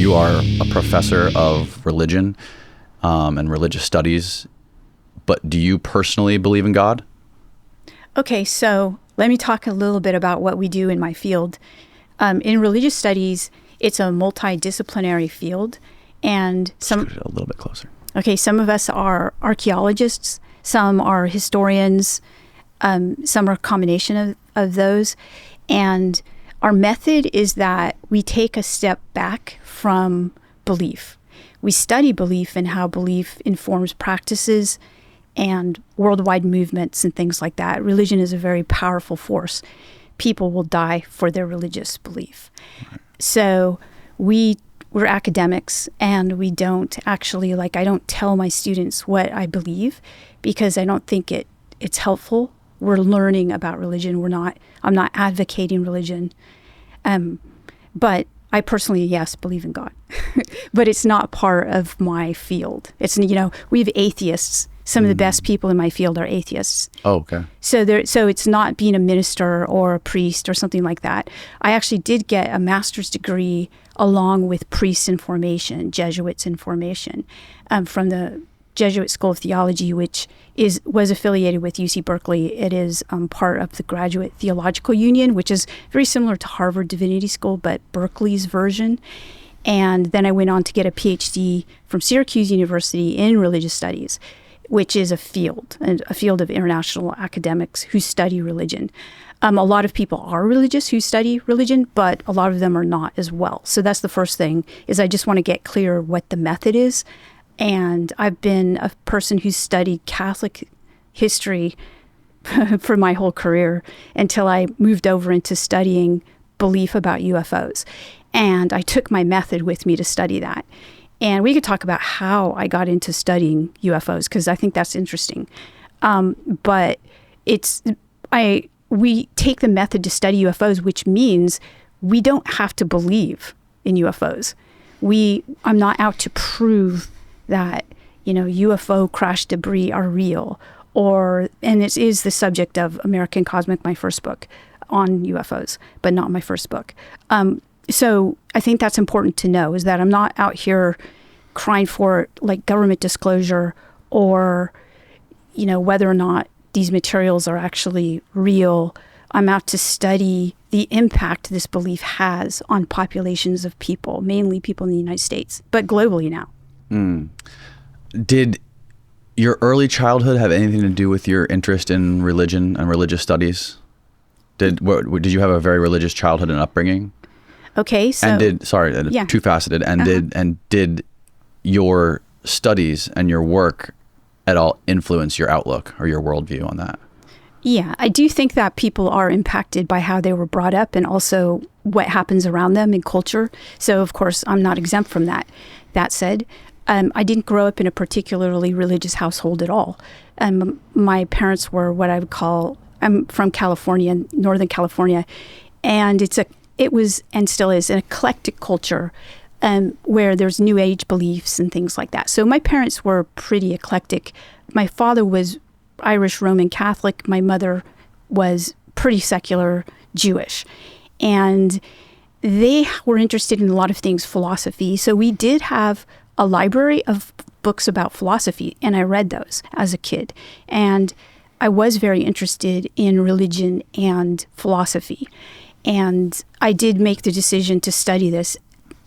you are a professor of religion and religious studies, but do you personally believe in God? Okay, so let me talk a little bit about what we do in my field. In religious studies, it's a multidisciplinary field, and some a little bit closer. Okay, some of us are archaeologists, some are historians, some are a combination of those, and our method is that we take a step back from belief. We study belief and how belief informs practices and worldwide movements and things like that. Religion is a very powerful force. People will die for their religious belief. Right. So we're academics, and we don't actually, I don't tell my students what I believe because I don't think it's helpful. We're learning about religion. I'm not advocating religion. But I personally, yes, believe in God. But it's not part of my field. It's, we have atheists. Some of the best people in my field are atheists. Oh, okay. So it's not being a minister or a priest or something like that. I actually did get a master's degree along with priests in formation, Jesuits in formation, from the Jesuit School of Theology, which was affiliated with UC Berkeley. It is part of the Graduate Theological Union, which is very similar to Harvard Divinity School, but Berkeley's version. And then I went on to get a PhD from Syracuse University in religious studies, which is a field of international academics who study religion. A lot of people are religious who study religion, but a lot of them are not as well. So that's the first thing, is I just want to get clear what the method is. And I've been a person who's studied Catholic history for my whole career until I moved over into studying belief about UFOs. And I took my method with me to study that. And we could talk about how I got into studying UFOs, because I think that's interesting. But we take the method to study UFOs, which means we don't have to believe in UFOs. I'm not out to prove that, UFO crash debris are real, and it is the subject of American Cosmic, my first book on UFOs, but not my first book. So I think that's important to know, is that I'm not out here crying for government disclosure or, whether or not these materials are actually real. I'm out to study the impact this belief has on populations of people, mainly people in the United States, but globally now. Did your early childhood have anything to do with your interest in religion and religious studies? Did you have a very religious childhood and upbringing? Okay, so two-faceted. And did your studies and your work at all influence your outlook or your worldview on that? Yeah, I do think that people are impacted by how they were brought up and also what happens around them in culture. So, of course, I'm not exempt from that. That said, I didn't grow up in a particularly religious household at all. My parents were what I would call, I'm from California, Northern California, and it was and still is an eclectic culture where there's New Age beliefs and things like that. So my parents were pretty eclectic. My father was Irish Roman Catholic. My mother was pretty secular Jewish. And they were interested in a lot of things, philosophy. So we did have a library of books about philosophy, and I read those as a kid. And I was very interested in religion and philosophy. And I did make the decision to study this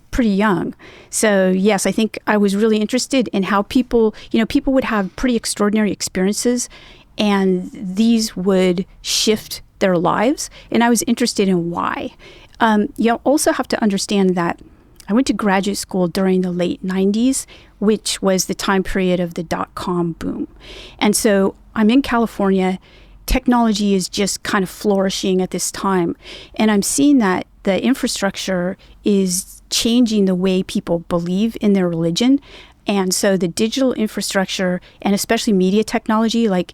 pretty young. So yes, I think I was really interested in how people would have pretty extraordinary experiences, and these would shift their lives. And I was interested in why. You also have to understand that I went to graduate school during the late 90s, which was the time period of the dot-com boom. And so I'm in California. Technology is just kind of flourishing at this time. And I'm seeing that the infrastructure is changing the way people believe in their religion. And so the digital infrastructure, and especially media technology, like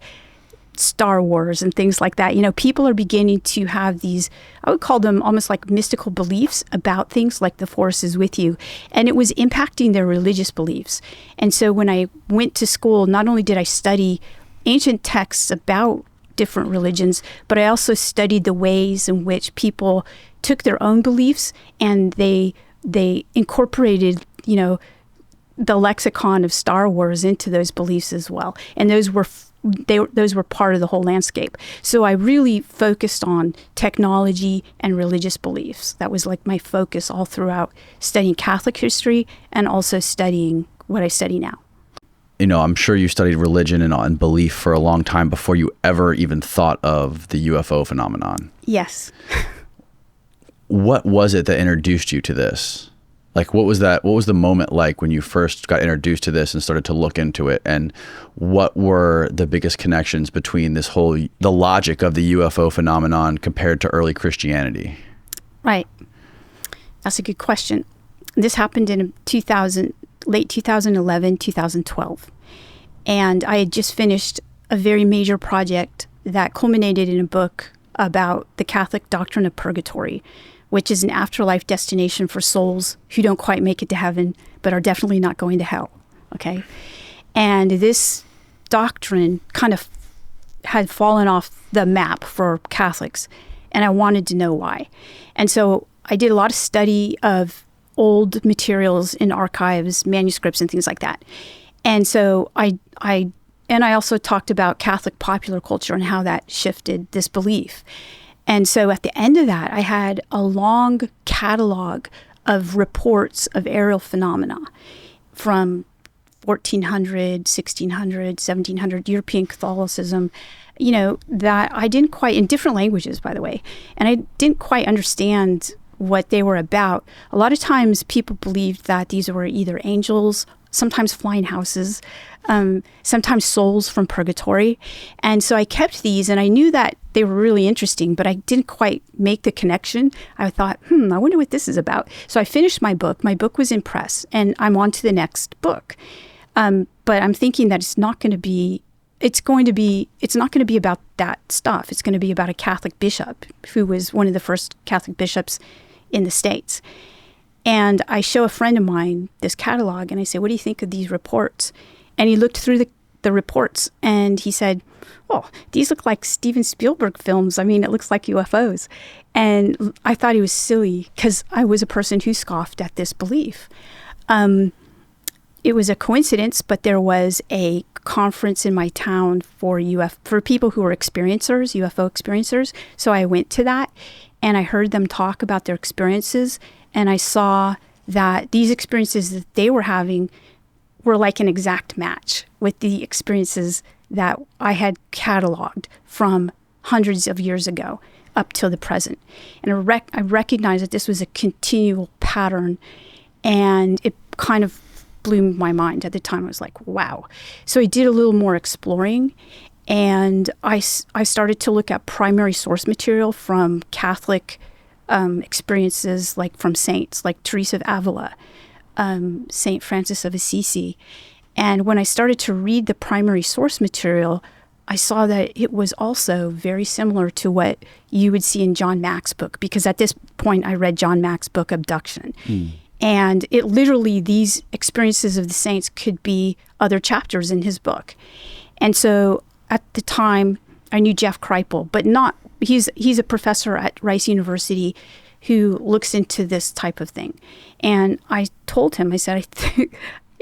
Star Wars and things like that, people are beginning to have these, I would call them almost like mystical beliefs about things like the Force is with you. And it was impacting their religious beliefs. And so when I went to school, not only did I study ancient texts about different religions, but I also studied the ways in which people took their own beliefs and they they incorporated, the lexicon of Star Wars into those beliefs as well. And those were part of the whole landscape. So I really focused on technology and religious beliefs. That was like my focus all throughout studying Catholic history and also studying what I study now. I'm sure you studied religion and belief for a long time before you ever even thought of the UFO phenomenon. Yes. What was it that introduced you to this? Like, what was the moment like when you first got introduced to this and started to look into it? And what were the biggest connections between the logic of the UFO phenomenon compared to early Christianity? Right. That's a good question. This happened in late 2011, 2012. And I had just finished a very major project that culminated in a book about the Catholic doctrine of purgatory, which is an afterlife destination for souls who don't quite make it to heaven, but are definitely not going to hell. Okay. And this doctrine kind of had fallen off the map for Catholics, and I wanted to know why. And so I did a lot of study of old materials in archives, manuscripts, and things like that. And so I also talked about Catholic popular culture and how that shifted this belief. And so at the end of that, I had a long catalog of reports of aerial phenomena from 1400, 1600, 1700, European Catholicism, that I didn't quite, in different languages, by the way, and I didn't quite understand what they were about. A lot of times people believed that these were either angels, sometimes flying houses, sometimes souls from purgatory. And so I kept these, and I knew that they were really interesting, but I didn't quite make the connection. I thought, I wonder what this is about. So I finished my book. My book was in press, and I'm on to the next book. But I'm thinking that it's not going to be about that stuff. It's going to be about a Catholic bishop who was one of the first Catholic bishops in the States. And I show a friend of mine this catalog, and I say, what do you think of these reports? And he looked through the reports, and he said, oh, these look like Steven Spielberg films. I mean, it looks like UFOs. And I thought he was silly because I was a person who scoffed at this belief. It was a coincidence, but there was a conference in my town for people who were experiencers, UFO experiencers. So I went to that, and I heard them talk about their experiences, and I saw that these experiences that they were having were like an exact match with the experiences that I had cataloged from hundreds of years ago up till the present. And I recognized that this was a continual pattern, and it kind of blew my mind at the time. I was like, wow. So I did a little more exploring, and I started to look at primary source material from Catholic experiences, like from saints like Teresa of Avila, Saint Francis of Assisi. And when I started to read the primary source material, I saw that it was also very similar to what you would see in John Mack's book, because at this point I read John Mack's book, Abduction. And it literally, these experiences of the saints could be other chapters in his book. And so at the time, I knew Jeff Kripal, but he's a professor at Rice University who looks into this type of thing. And I told him, I said,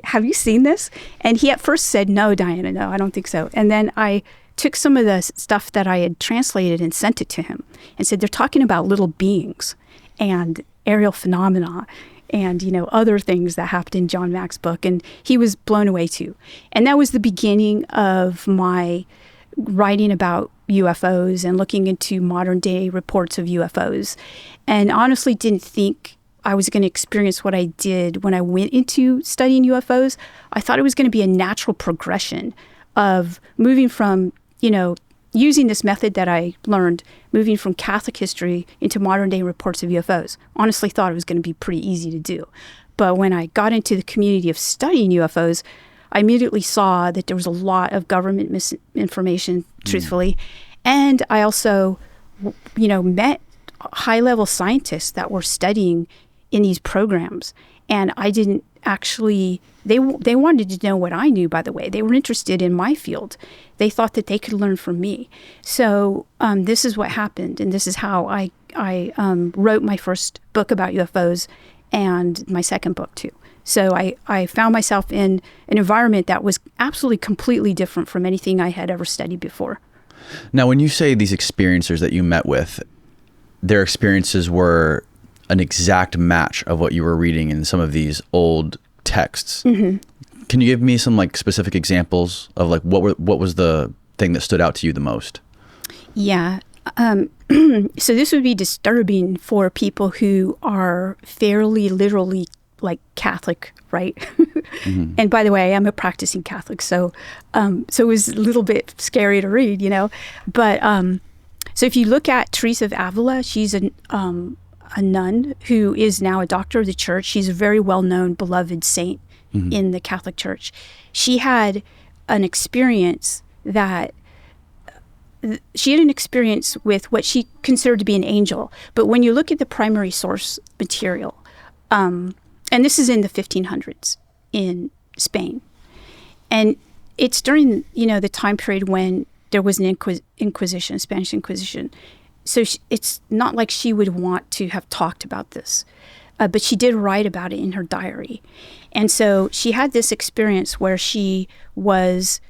have you seen this? And he at first said, no, Diana, no, I don't think so. And then I took some of the stuff that I had translated and sent it to him and said, they're talking about little beings and aerial phenomena and, other things that happened in John Mack's book. And he was blown away too. And that was the beginning of my writing about UFOs and looking into modern day reports of UFOs. And honestly didn't think I was going to experience what I did when I went into studying UFOs. I thought it was going to be a natural progression of moving from, using this method that I learned, moving from Catholic history into modern day reports of UFOs. Honestly thought it was going to be pretty easy to do. But when I got into the community of studying UFOs, I immediately saw that there was a lot of government misinformation, truthfully. And I also, met high-level scientists that were studying in these programs. And I didn't actually, they wanted to know what I knew, by the way. They were interested in my field. They thought that they could learn from me. So this is what happened. And this is how I wrote my first book about UFOs and my second book too. So I found myself in an environment that was absolutely completely different from anything I had ever studied before. Now, when you say these experiencers that you met with, their experiences were an exact match of what you were reading in some of these old texts. Mm-hmm. Can you give me some like specific examples of like what was the thing that stood out to you the most? Yeah. So this would be disturbing for people who are fairly literally like Catholic, right? Mm-hmm. And by the way, I am a practicing Catholic, so it was a little bit scary to read, you know. But so if you look at Teresa of Avila, she's a nun who is now a doctor of the church. She's a very well-known, beloved saint mm-hmm. in the Catholic Church. She had an experience with what she considered to be an angel. But when you look at the primary source material, and this is in the 1500s in Spain, and it's during, you know, the time period when there was an Inquisition, Spanish Inquisition. So it's not like she would want to have talked about this, but she did write about it in her diary. And so she had this experience where she was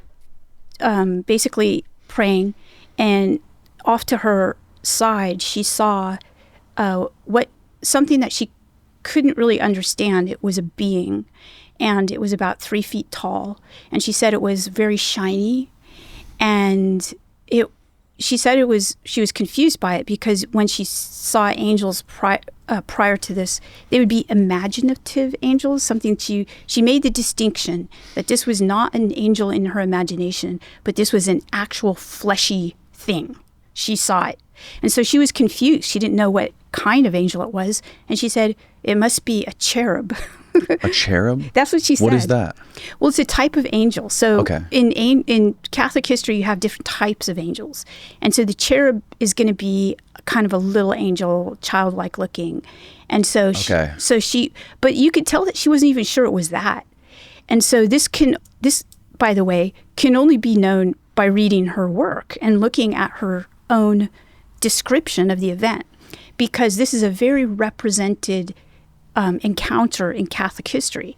basically praying, and off to her side, she saw something that she couldn't really understand. It was a being, and it was about 3 feet tall. And she said it was very shiny, and she said she was confused by it because when she saw angels prior to this, they would be imaginative angels, something she made the distinction that this was not an angel in her imagination, but this was an actual fleshy thing. She saw it. And so she was confused. She didn't know what kind of angel it was. And she said, it must be a cherub. A cherub? That's what she said. What is that? Well, it's a type of angel. So okay. in Catholic history, you have different types of angels. And so the cherub is going to be kind of a little angel, childlike looking. And so but you could tell that she wasn't even sure it was that. And so this, by the way, can only be known by reading her work and looking at her own description of the event, because this is a very represented encounter in Catholic history.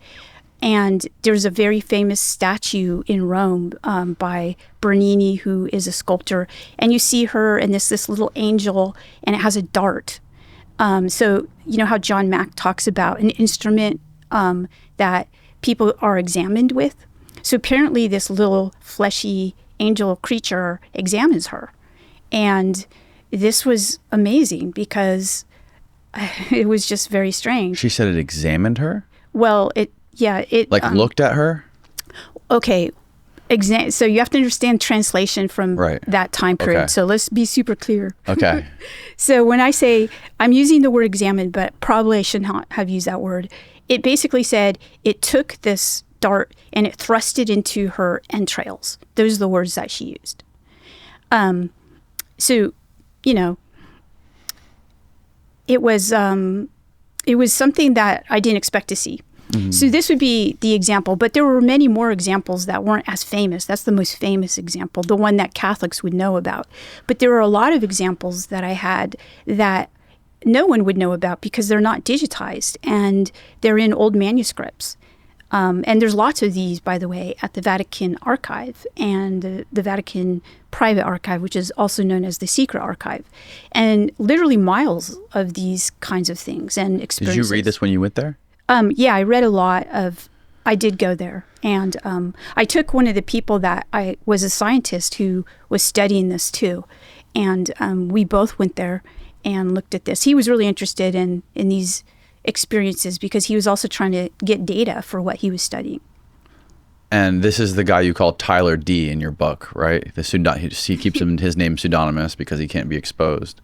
And there's a very famous statue in Rome by Bernini, who is a sculptor. And you see her and this little angel, and it has a dart. So you know how John Mack talks about an instrument that people are examined with? So apparently this little fleshy angel creature examines her. And this was amazing because it was just very strange. She said it examined her? Well, it looked at her? Okay. So you have to understand translation from that time period. Okay. So let's be super clear. Okay. So when I say, I'm using the word examined, but probably I should not have used that word. It basically said it took this dart and it thrust it into her entrails. Those are the words that she used. So, you know, it was something that I didn't expect to see. Mm-hmm. So this would be the example, but there were many more examples that weren't as famous. That's the most famous example, the one that Catholics would know about. But there were a lot of examples that I had that no one would know about because they're not digitized and they're in old manuscripts. And there's lots of these, by the way, at the Vatican Archive and the Vatican Private Archive, which is also known as the Secret Archive. And literally miles of these kinds of things and experiences. Did you read this when you went there? Yeah, I read a lot I did go there. And I took one of the people that I was a scientist who was studying this too. And we both went there and looked at this. He was really interested in these experiences because he was also trying to get data for what he was studying. And this is the guy you call Tyler D in your book, right? He keeps his name pseudonymous because he can't be exposed.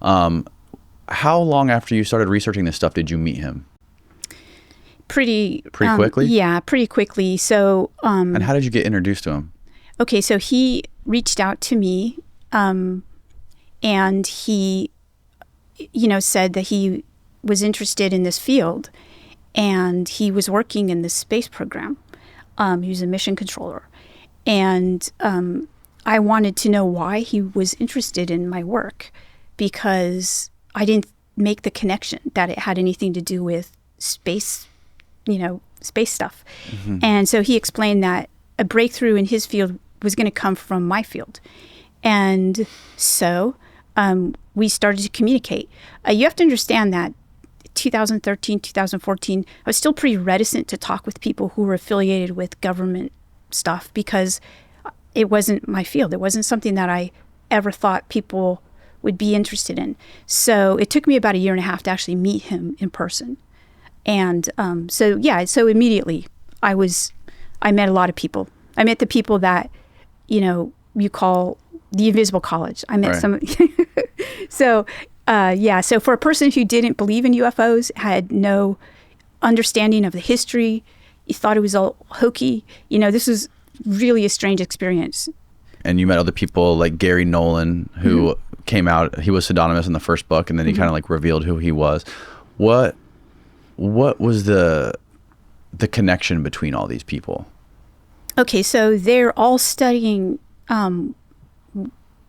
How long after you started researching this stuff did you meet him? Pretty quickly? Yeah, pretty quickly. So, and how did you get introduced to him? Okay, so he reached out to me, and he, said that he was interested in this field, and he was working in this space program. He was a mission controller, and I wanted to know why he was interested in my work, because I didn't make the connection that it had anything to do with space, space stuff. And so he explained that a breakthrough in his field was going to come from my field. And so we started to communicate. You have to understand that 2013, 2014, I was still pretty reticent to talk with people who were affiliated with government stuff because it wasn't my field. It wasn't something that I ever thought people would be interested in. So it took me about 1.5 years to actually meet him in person. And so immediately I met a lot of people. I met the people that, you call the invisible college. I met some. So for a person who didn't believe in UFOs, had no understanding of the history, he thought it was all hokey. This was really a strange experience. And you met other people like Garry Nolan, who came out. He was pseudonymous in the first book, and then he kind of like revealed who he was. What was the connection between all these people? Okay, so they're all studying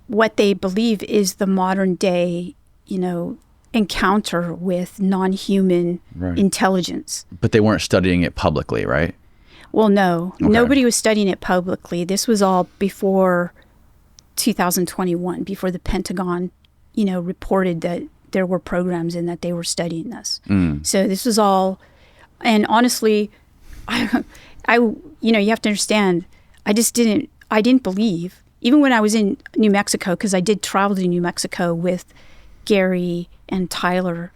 what they believe is the modern day, encounter with non-human intelligence. But they weren't studying it publicly, right? Well, no. Okay. Nobody was studying it publicly. This was all before 2021, before the Pentagon, reported that there were programs and that they were studying this. So this was all, and honestly, I you have to understand, I didn't believe, even when I was in New Mexico, because I did travel to New Mexico with Gary and Tyler,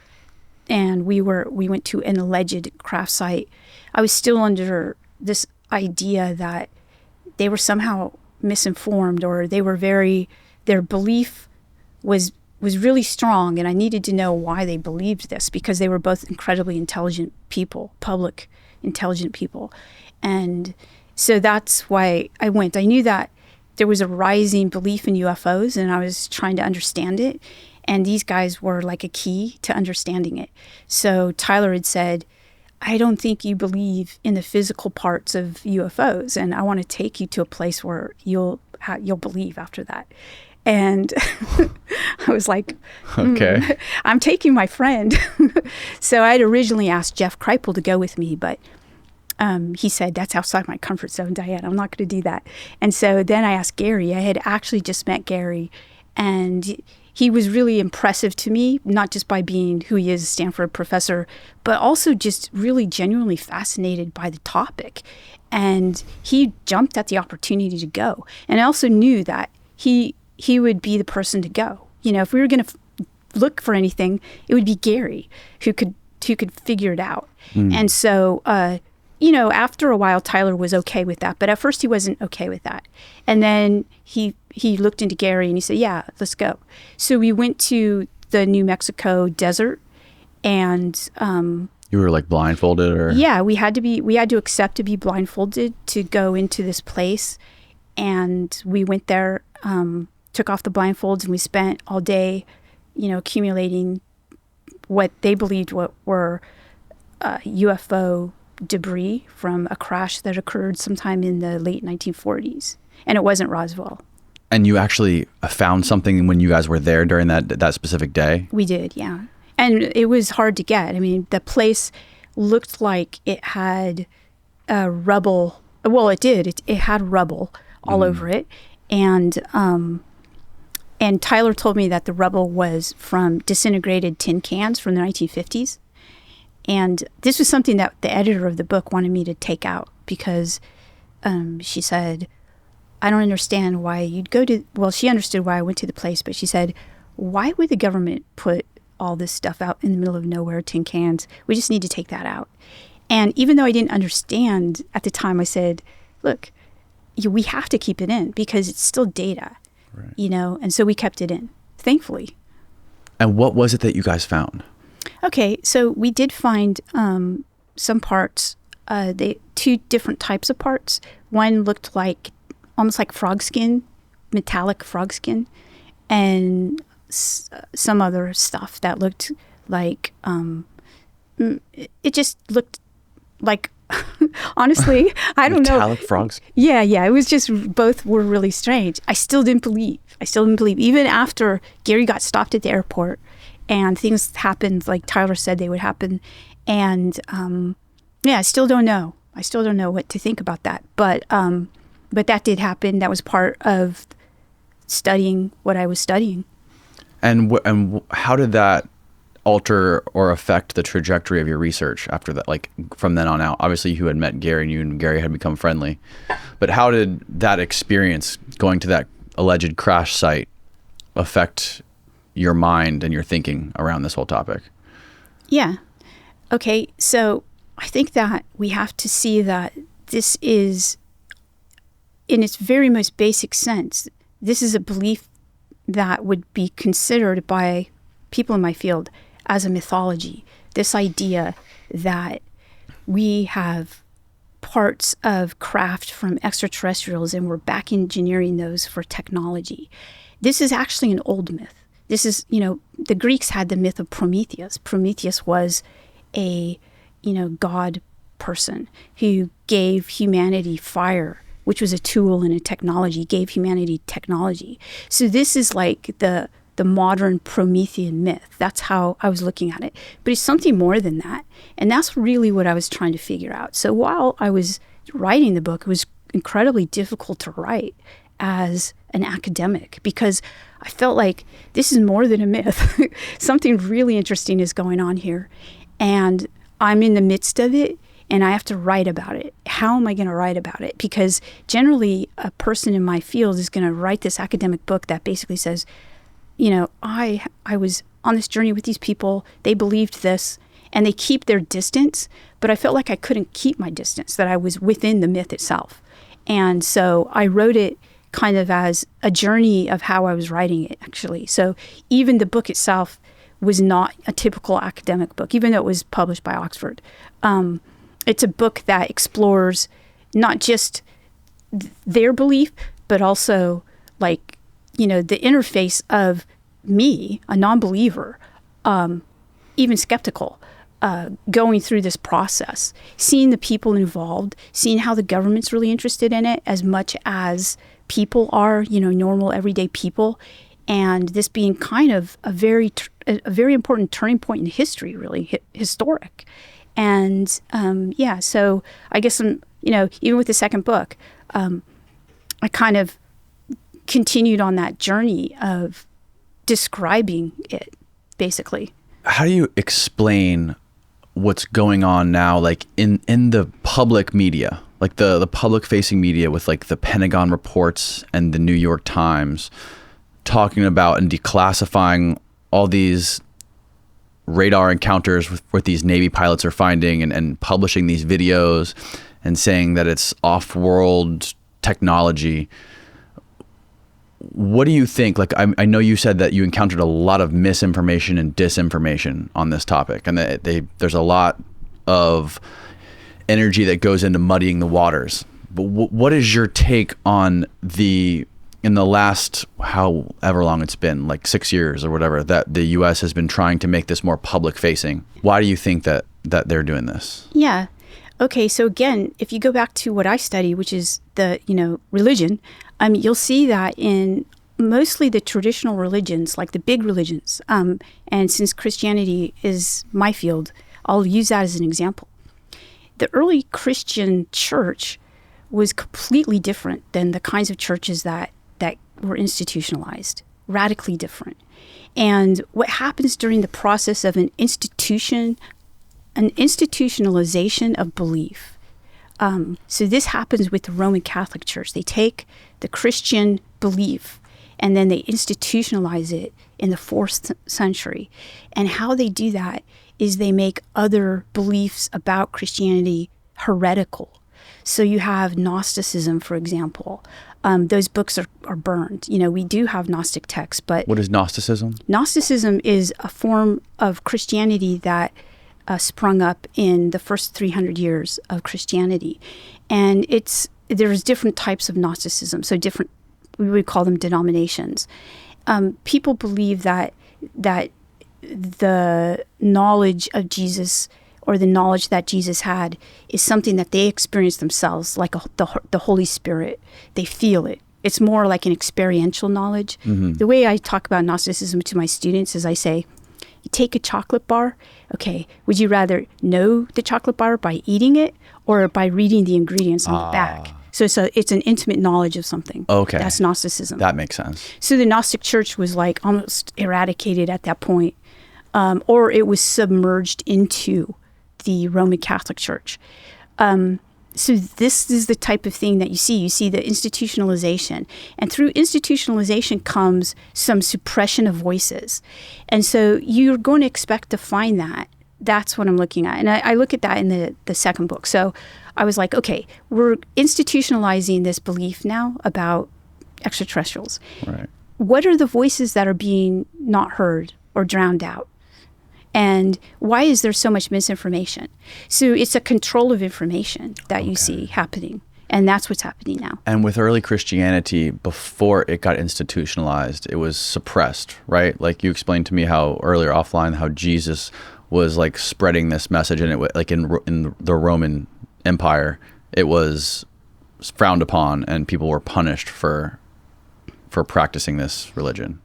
and we went to an alleged craft site. I was still under this idea that they were somehow misinformed, or their belief was really strong, and I needed to know why they believed this, because they were both incredibly intelligent people, public intelligent people. And so that's why I went. I knew that there was a rising belief in UFOs, and I was trying to understand it. And these guys were like a key to understanding it. So Tyler had said, I don't think you believe in the physical parts of UFOs, and I want to take you to a place where you'll believe after that. And I was like, okay, I'm taking my friend. So I had originally asked Jeff Kripal to go with me, but he said, that's outside my comfort zone, Diana. I'm not going to do that. And so then I asked Gary. I had actually just met Gary, and he was really impressive to me, not just by being who he is, a Stanford professor, but also just really genuinely fascinated by the topic. And he jumped at the opportunity to go. And I also knew that he would be the person to go. If we were going to look for anything, it would be Gary who could figure it out. And so, after a while, Tyler was okay with that. But at first, he wasn't okay with that. And then he looked into Gary and he said, yeah, let's go. So we went to the New Mexico desert, and you were like blindfolded, or? Yeah, we had to accept to be blindfolded to go into this place. And we went there, took off the blindfolds, and we spent all day, accumulating what they believed were UFO debris from a crash that occurred sometime in the late 1940s. And it wasn't Roswell. And you actually found something when you guys were there during that specific day? We did, yeah. And it was hard to get. I mean, the place looked like it had rubble. Well, it did. It had rubble all over it. And Tyler told me that the rubble was from disintegrated tin cans from the 1950s. And this was something that the editor of the book wanted me to take out, because she said, I don't understand why you'd go to, well, she understood why I went to the place, but she said, why would the government put all this stuff out in the middle of nowhere, tin cans? We just need to take that out. And even though I didn't understand at the time, I said, look, we have to keep it in because it's still data, right. And so we kept it in, thankfully. And what was it that you guys found? Okay, so we did find some parts, two different types of parts. One looked like almost like frog skin, metallic frog skin, and some other stuff that looked like, it just looked like, honestly, I don't know. Metallic frogs? Yeah, it was just, both were really strange. I still didn't believe. Even after Gary got stopped at the airport, and things happened like Tyler said they would happen, And I still don't know. I still don't know what to think about that. But that did happen. That was part of studying what I was studying. And how did that alter or affect the trajectory of your research after that, like from then on out? Obviously you had met Gary and you and Gary had become friendly, but how did that experience going to that alleged crash site affect your mind and your thinking around this whole topic? Yeah. Okay. So I think that we have to see that this is, in its very most basic sense, this is a belief that would be considered by people in my field as a mythology. This idea that we have parts of craft from extraterrestrials and we're back engineering those for technology. This is actually an old myth. This is, the Greeks had the myth of Prometheus. Prometheus was a, god person who gave humanity fire, which was a tool and a technology, gave humanity technology. So this is like the modern Promethean myth. That's how I was looking at it. But it's something more than that. And that's really what I was trying to figure out. So while I was writing the book, it was incredibly difficult to write as an academic because I felt like this is more than a myth. Something really interesting is going on here. And I'm in the midst of it and I have to write about it. How am I going to write about it? Because generally a person in my field is going to write this academic book that basically says, I was on this journey with these people, they believed this, and they keep their distance, but I felt like I couldn't keep my distance, that I was within the myth itself. And so I wrote it kind of as a journey of how I was writing it, actually. So even the book itself was not a typical academic book, even though it was published by Oxford. It's a book that explores not just their belief, but also the interface of me, a non-believer, even skeptical, going through this process, seeing the people involved, seeing how the government's really interested in it as much as people are, normal everyday people, and this being kind of a very important turning point in history, really historic. And so I guess even with the second book, I kind of continued on that journey of describing it, basically. How do you explain what's going on now, like in the public media, like the public facing media with like the Pentagon reports and the New York Times talking about and declassifying all these radar encounters with these Navy pilots are finding and publishing these videos and saying that it's off-world technology? What do you think? Like, I know you said that you encountered a lot of misinformation and disinformation on this topic, and there's a lot of energy that goes into muddying the waters. But what is your take on in the last, however long it's been, like 6 years or whatever, that the U.S. has been trying to make this more public facing? Why do you think that they're doing this? Yeah. Okay. So again, if you go back to what I study, which is the, religion, you'll see that in mostly the traditional religions, like the big religions, and since Christianity is my field, I'll use that as an example. The early Christian church was completely different than the kinds of churches that were institutionalized, radically different. And what happens during the process of an institutionalization of belief. So this happens with the Roman Catholic Church. They take the Christian belief and then they institutionalize it in the 4th century. And how they do that is they make other beliefs about Christianity heretical. So you have Gnosticism, for example. Those books are burned. We do have Gnostic texts, but... What is Gnosticism? Gnosticism is a form of Christianity that sprung up in the first 300 years of Christianity. And there's different types of Gnosticism, so we would call them denominations. People believe that the knowledge of Jesus or the knowledge that Jesus had is something that they experience themselves, like the Holy Spirit. They feel it. It's more like an experiential knowledge. Mm-hmm. The way I talk about Gnosticism to my students is I say, You take a chocolate bar. Okay, would you rather know the chocolate bar by eating it or by reading the ingredients on the back? So it's an intimate knowledge of something. Okay. That's Gnosticism. That makes sense. So the Gnostic Church was like almost eradicated at that point, or it was submerged into the Roman Catholic Church. So this is the type of thing that you see. You see the institutionalization. And through institutionalization comes some suppression of voices. And so you're going to expect to find that. That's what I'm looking at. And I look at that in the second book. So I was like, okay, we're institutionalizing this belief now about extraterrestrials. Right. What are the voices that are being not heard or drowned out? And why is there so much misinformation? So it's a control of information that you see happening. And that's what's happening now. And with early Christianity, before it got institutionalized, it was suppressed, right? Like you explained to me how earlier offline, how Jesus was like spreading this message, and it like in the Roman Empire, it was frowned upon and people were punished for practicing this religion.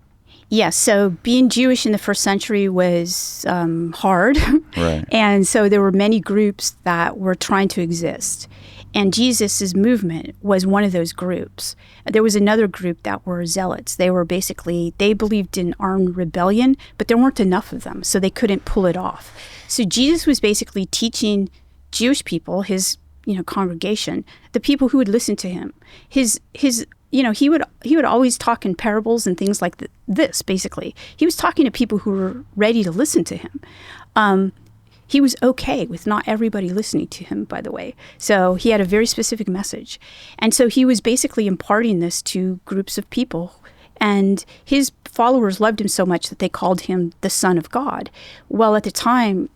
Yes, so being Jewish in the first century was hard. Right. And so there were many groups that were trying to exist. And Jesus's movement was one of those groups. There was another group that were zealots. They were basically, they believed in armed rebellion, but there weren't enough of them, so they couldn't pull it off. So Jesus was basically teaching Jewish people, his congregation, the people who would listen to him, his he would always talk in parables and things like this, basically. He was talking to people who were ready to listen to him. He was okay with not everybody listening to him, by the way. So he had a very specific message. And so he was basically imparting this to groups of people. And his followers loved him so much that they called him the Son of God. Well, at the time,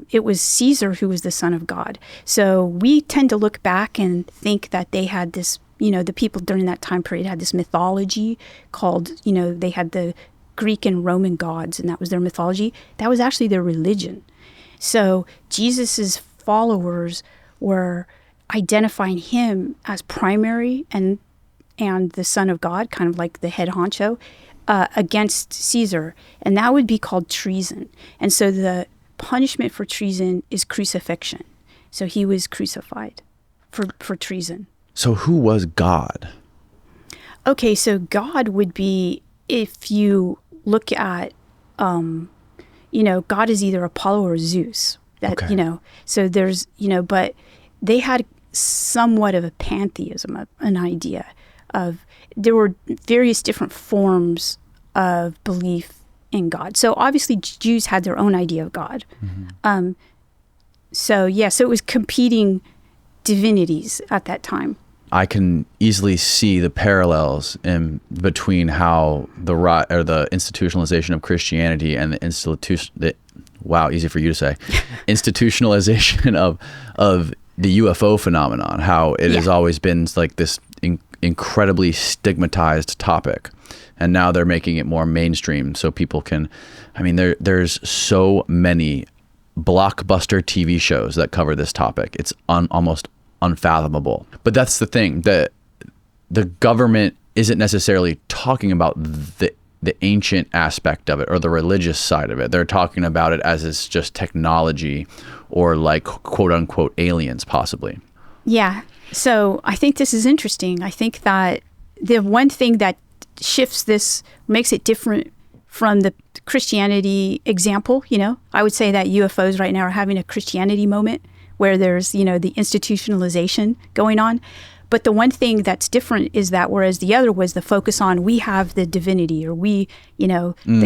it was Caesar who was the Son of God. So we tend to look back and think that they had this, the people during that time period had this mythology called, they had the Greek and Roman gods, and that was their mythology. That was actually their religion. So Jesus's followers were identifying him as primary and the Son of God, kind of like the head honcho, against Caesar. And that would be called treason. And so the punishment for treason is crucifixion. So he was crucified for treason. So who was God? Okay, so God would be, if you look at, God is either Apollo or Zeus. So there's, but they had somewhat of a pantheism, an idea of, there were various different forms of belief in God. So obviously Jews had their own idea of God. Mm-hmm. So it was competing divinities at that time. I can easily see the parallels in between how the institutionalization of Christianity and easy for you to say, institutionalization of the UFO phenomenon, how it has always been like this incredibly stigmatized topic. And now they're making it more mainstream so people can, there's so many blockbuster TV shows that cover this topic. It's almost unfathomable. But that's the thing, that the government isn't necessarily talking about the ancient aspect of it or the religious side of it. They're talking about it as it's just technology or like quote unquote aliens possibly. Yeah. So I think this is interesting. I think that the one thing that shifts this, makes it different from the Christianity example, I would say that UFOs right now are having a Christianity moment where there's, the institutionalization going on. But the one thing that's different is that whereas the other was the focus on we have the divinity, or the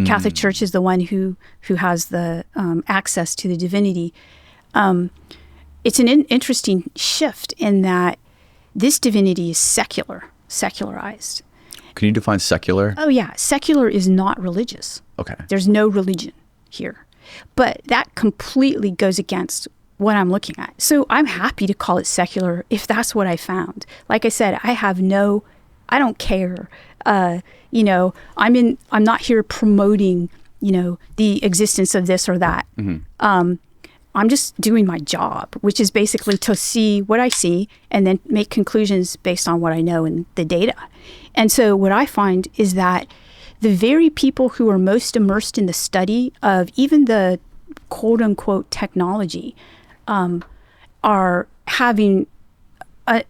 Catholic Church is the one who has the access to the divinity. It's an interesting shift in that this divinity is secularized. Can you define secular? Oh, yeah. Secular is not religious. Okay. There's no religion here. But that completely goes against what I'm looking at. So I'm happy to call it secular if that's what I found. Like I said, I don't care. I'm not here promoting, the existence of this or that. Mm-hmm. I'm just doing my job, which is basically to see what I see and then make conclusions based on what I know and the data. And so what I find is that the very people who are most immersed in the study of even the quote unquote technology are having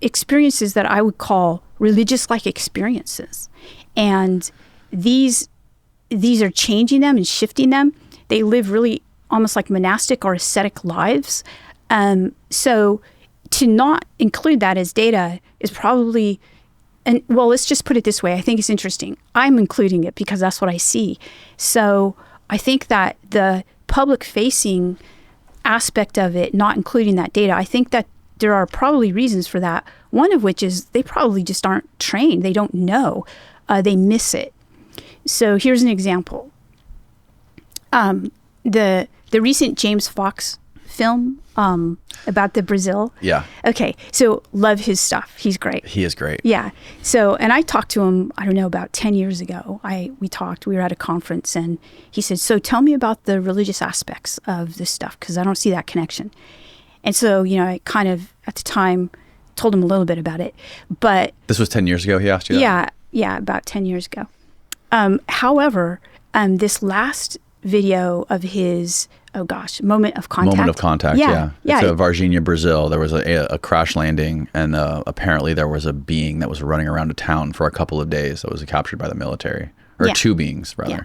experiences that I would call religious-like experiences. And these are changing them and shifting them. They live really almost like monastic or ascetic lives. So to not include that as data is probably, and well, let's just put it this way. I think it's interesting. I'm including it because that's what I see. So I think that the public-facing aspect of it, not including that data, I think that there are probably reasons for that. One of which is they probably just aren't trained. They don't know. They miss it. So here's an example. The recent James Fox film about the Brazil. Yeah. Okay. So love his stuff. He's great. He is great. Yeah. So, and I talked to him, I don't know, about 10 years ago. We were at a conference and he said, so tell me about the religious aspects of this stuff, because I don't see that connection. And so, I kind of, at the time, told him a little bit about it. But this was 10 years ago he asked you that? Yeah, about 10 years ago. However, this last video of his, Moment of Contact. Moment of Contact, yeah. Yeah. It's Virginia, Brazil. There was a crash landing, and apparently there was a being that was running around a town for a couple of days that was captured by the military. Or two beings, rather. Yeah.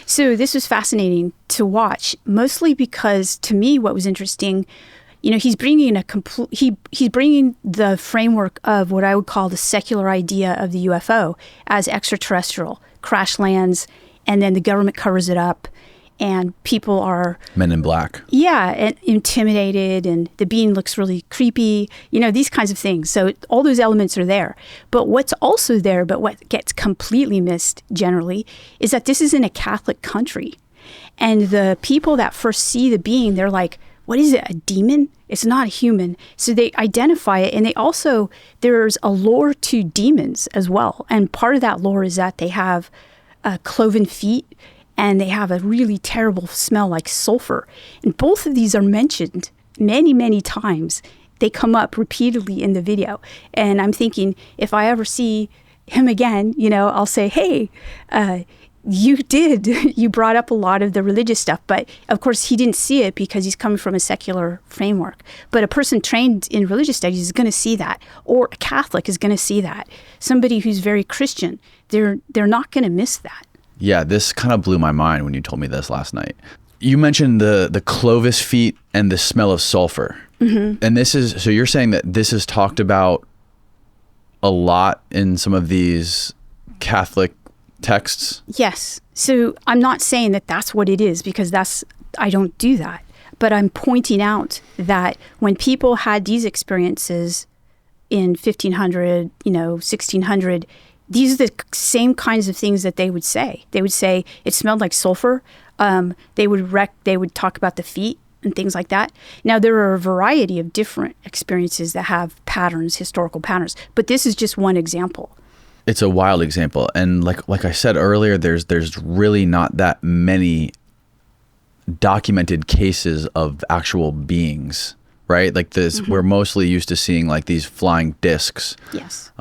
So this was fascinating to watch, mostly because, to me, what was interesting, he's bringing he's bringing the framework of what I would call the secular idea of the UFO as extraterrestrial, crash lands, and then the government covers it up, and people are Men in Black. Yeah, and intimidated, and the being looks really creepy, these kinds of things. So all those elements are there. But what's also there, but what gets completely missed generally, is that this is in a Catholic country. And the people that first see the being, they're like, what is it, a demon? It's not a human. So they identify it. And there's a lore to demons as well. And part of that lore is that they have cloven feet and they have a really terrible smell like sulfur. And both of these are mentioned many, many times. They come up repeatedly in the video. And I'm thinking, if I ever see him again, I'll say, hey, you brought up a lot of the religious stuff, but of course he didn't see it because he's coming from a secular framework. But a person trained in religious studies is going to see that, or a Catholic is going to see that. Somebody who's very Christian, they're not going to miss that. Yeah, this kind of blew my mind when you told me this last night. You mentioned the clovis feet and the smell of sulfur. Mm-hmm. And so you're saying that this is talked about a lot in some of these Catholic texts? Yes. So I'm not saying that that's what it is, because I don't do that. But I'm pointing out that when people had these experiences in 1500, 1600, these are the same kinds of things that they would say. They would say it smelled like sulfur. They would talk about the feet and things like that. Now, there are a variety of different experiences that have patterns, historical patterns, but this is just one example. It's a wild example. And like I said earlier, there's really not that many documented cases of actual beings, right? Like this, mm-hmm. We're mostly used to seeing like these flying discs. Yes.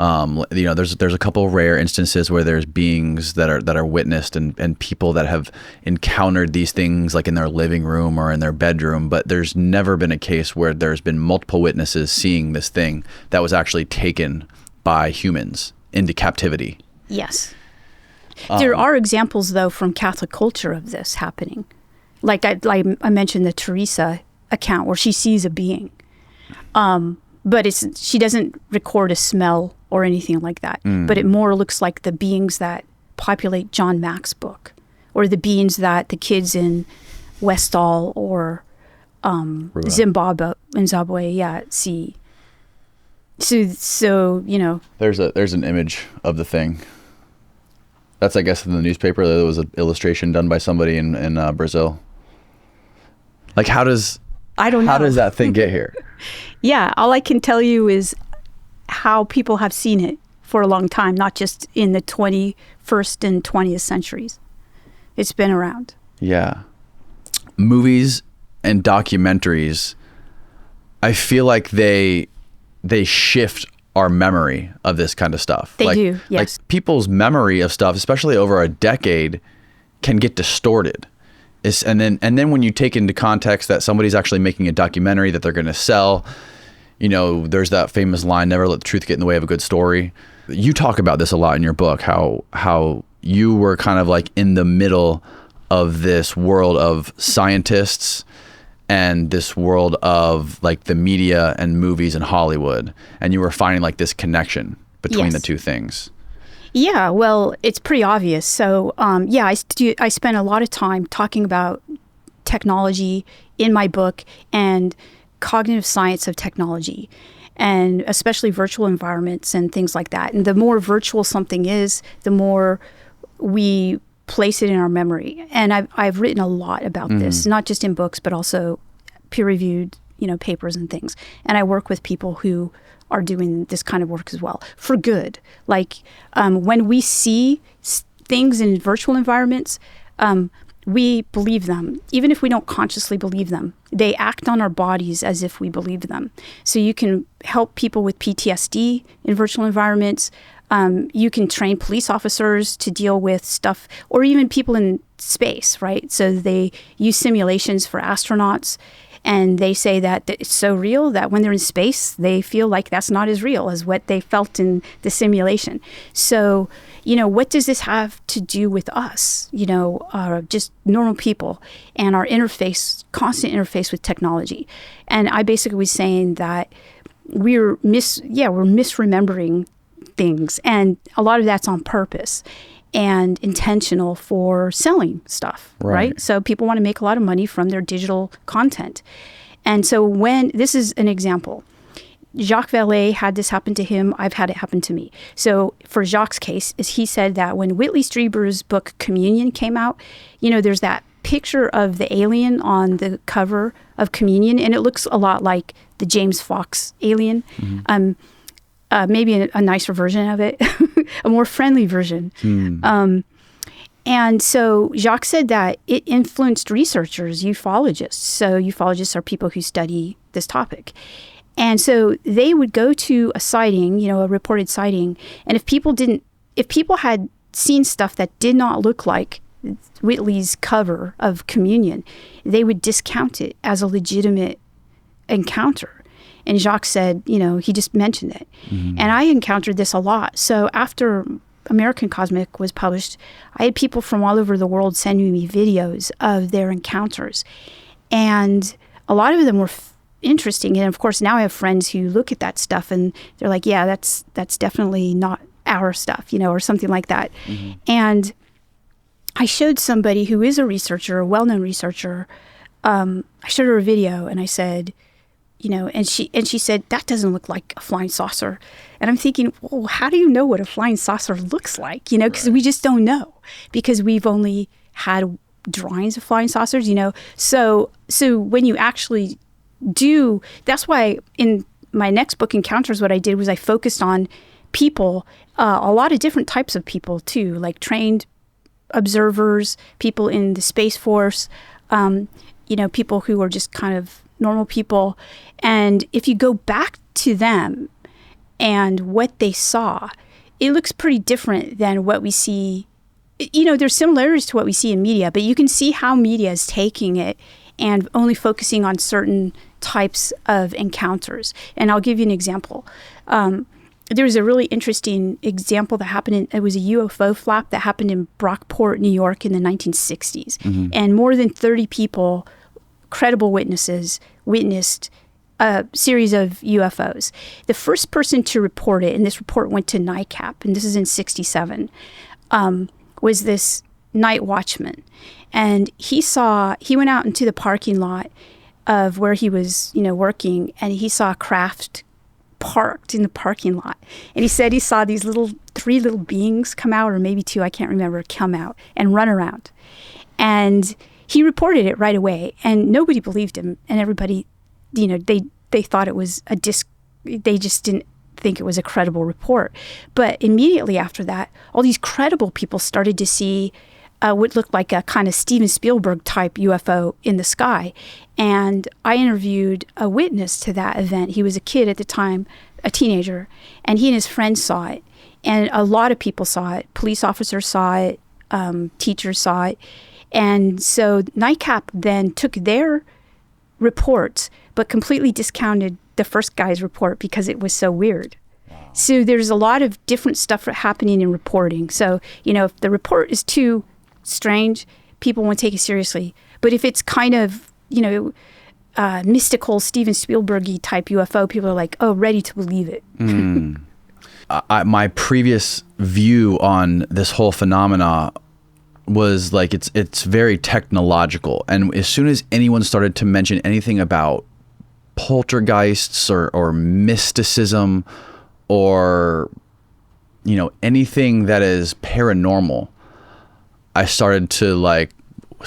There's a couple rare instances where there's beings that are witnessed and people that have encountered these things like in their living room or in their bedroom, but there's never been a case where there's been multiple witnesses seeing this thing that was actually taken by humans into captivity. Yes. There are examples, though, from Catholic culture of this happening. Like I mentioned the Teresa account where she sees a being. But she doesn't record a smell or anything like that. Mm. But it more looks like the beings that populate John Mack's book, or the beings that the kids in Westall or Zimbabwe, see. So there's an image of the thing. That's, I guess, in the newspaper. There was an illustration done by somebody in Brazil. Like, how does that thing get here? Yeah, all I can tell you is how people have seen it for a long time, not just in the 21st and 20th centuries. It's been around. Yeah. Movies and documentaries, I feel like they shift our memory of this kind of stuff. They do, yes. Like people's memory of stuff, especially over a decade, can get distorted. And then when you take into context that somebody's actually making a documentary that they're going to sell, you know, there's that famous line, never let the truth get in the way of a good story. You talk about this a lot in your book, how you were kind of like in the middle of this world of scientists and this world of like the media and movies and Hollywood, and you were finding like this connection between the two things. Yeah, well, it's pretty obvious. So, I spent a lot of time talking about technology in my book and cognitive science of technology, and especially virtual environments and things like that. And the more virtual something is, the more we place it in our memory. And I've written a lot about this, not just in books, but also peer-reviewed, papers and things. And I work with people who are doing this kind of work as well for good. Like when we see things in virtual environments, we believe them, even if we don't consciously believe them. They act on our bodies as if we believe them. So you can help people with PTSD in virtual environments. You can train police officers to deal with stuff, or even people in space, right? So they use simulations for astronauts, and they say that it's so real that when they're in space, they feel like that's not as real as what they felt in the simulation. So, what does this have to do with us, just normal people and our constant interface with technology? And I basically was saying that we're misremembering things, and a lot of that's on purpose and intentional for selling stuff, right? So people want to make a lot of money from their digital content. And so this is an example. Jacques Vallée had this happen to him. I've had it happen to me. So for Jacques' case, is he said that when Whitley Strieber's book Communion came out, there's that picture of the alien on the cover of Communion, and it looks a lot like the James Fox alien. Maybe a nicer version of it, a more friendly version. And so Jacques said that it influenced researchers, ufologists. So ufologists are people who study this topic. And so they would go to a sighting, a reported sighting, and if people had seen stuff that did not look like Whitley's cover of Communion, they would discount it as a legitimate encounter. And Jacques said, he just mentioned it. And I encountered this a lot. So after American Cosmic was published, I had people from all over the world sending me videos of their encounters. And a lot of them were interesting. And of course, now I have friends who look at that stuff and they're like, yeah, that's definitely not our stuff, or something like that. And I showed somebody who is a researcher, a well-known researcher, I showed her a video and I said, and she said, that doesn't look like a flying saucer. And I'm thinking, well, how do you know what a flying saucer looks like? Because we just don't know, because we've only had drawings of flying saucers, So when you actually do, that's why in my next book, Encounters, what I did was I focused on people, a lot of different types of people too, like trained observers, people in the Space Force, people who are just kind of normal people. And if you go back to them and what they saw, it looks pretty different than what we see. There's similarities to what we see in media, but you can see how media is taking it and only focusing on certain types of encounters. And I'll give you an example. There was a really interesting example that happened. It was a UFO flap that happened in Brockport, New York in the 1960s. And more than 30 people, credible witnesses, witnessed a series of UFOs. The first person to report it, and this report went to NICAP, and this is in 1967, was this night watchman. And he went out into the parking lot of where he was, working, and he saw a craft parked in the parking lot. And he said he saw these three little beings come out, or maybe two, I can't remember, come out and run around. And he reported it right away, and nobody believed him. And everybody, they thought it was they just didn't think it was a credible report. But immediately after that, all these credible people started to see what looked like a kind of Steven Spielberg type UFO in the sky. And I interviewed a witness to that event. He was a kid at the time, a teenager, and he and his friends saw it. And a lot of people saw it. Police officers saw it. Teachers saw it. And so NICAP then took their reports, but completely discounted the first guy's report because it was so weird. Wow. So there's a lot of different stuff happening in reporting. So, if the report is too strange, people won't take it seriously. But if it's kind of, mystical Steven Spielberg-y type UFO, people are like, oh, ready to believe it. My previous view on this whole phenomena was like it's very technological, and as soon as anyone started to mention anything about poltergeists or mysticism or anything that is paranormal, I started to like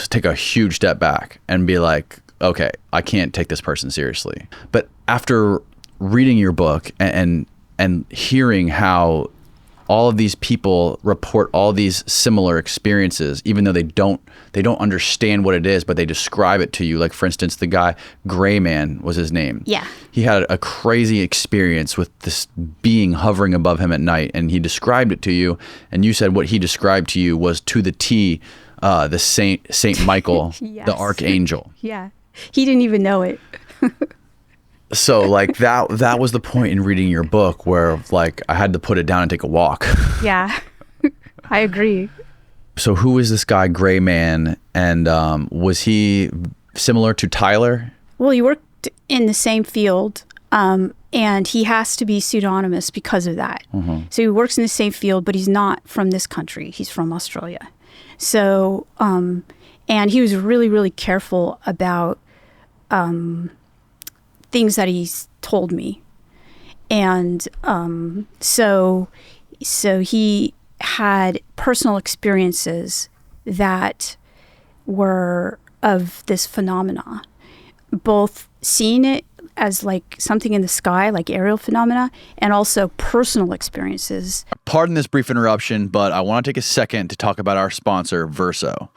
take a huge step back and be like, okay, I can't take this person seriously. But after reading your book and hearing how all of these people report all these similar experiences, even though they don't understand what it is, but they describe it to you. Like, for instance, the guy, Gray Man was his name. Yeah. He had a crazy experience with this being hovering above him at night, and he described it to you, and you said what he described to you was to the T, the Saint Michael, yes. the archangel. Yeah. He didn't even know it. So like that was the point in reading your book where like I had to put it down and take a walk. Yeah, I agree. So who is this guy, Gray Man, and was he similar to Tyler? Well, he worked in the same field, and he has to be pseudonymous because of that. Mm-hmm. So he works in the same field, but he's not from this country. He's from Australia. So, and he was really, really careful about things that he's told me. And so he had personal experiences that were of this phenomena, both seeing it as like something in the sky, like aerial phenomena, and also personal experiences. Pardon this brief interruption, but I want to take a second to talk about our sponsor, Verso.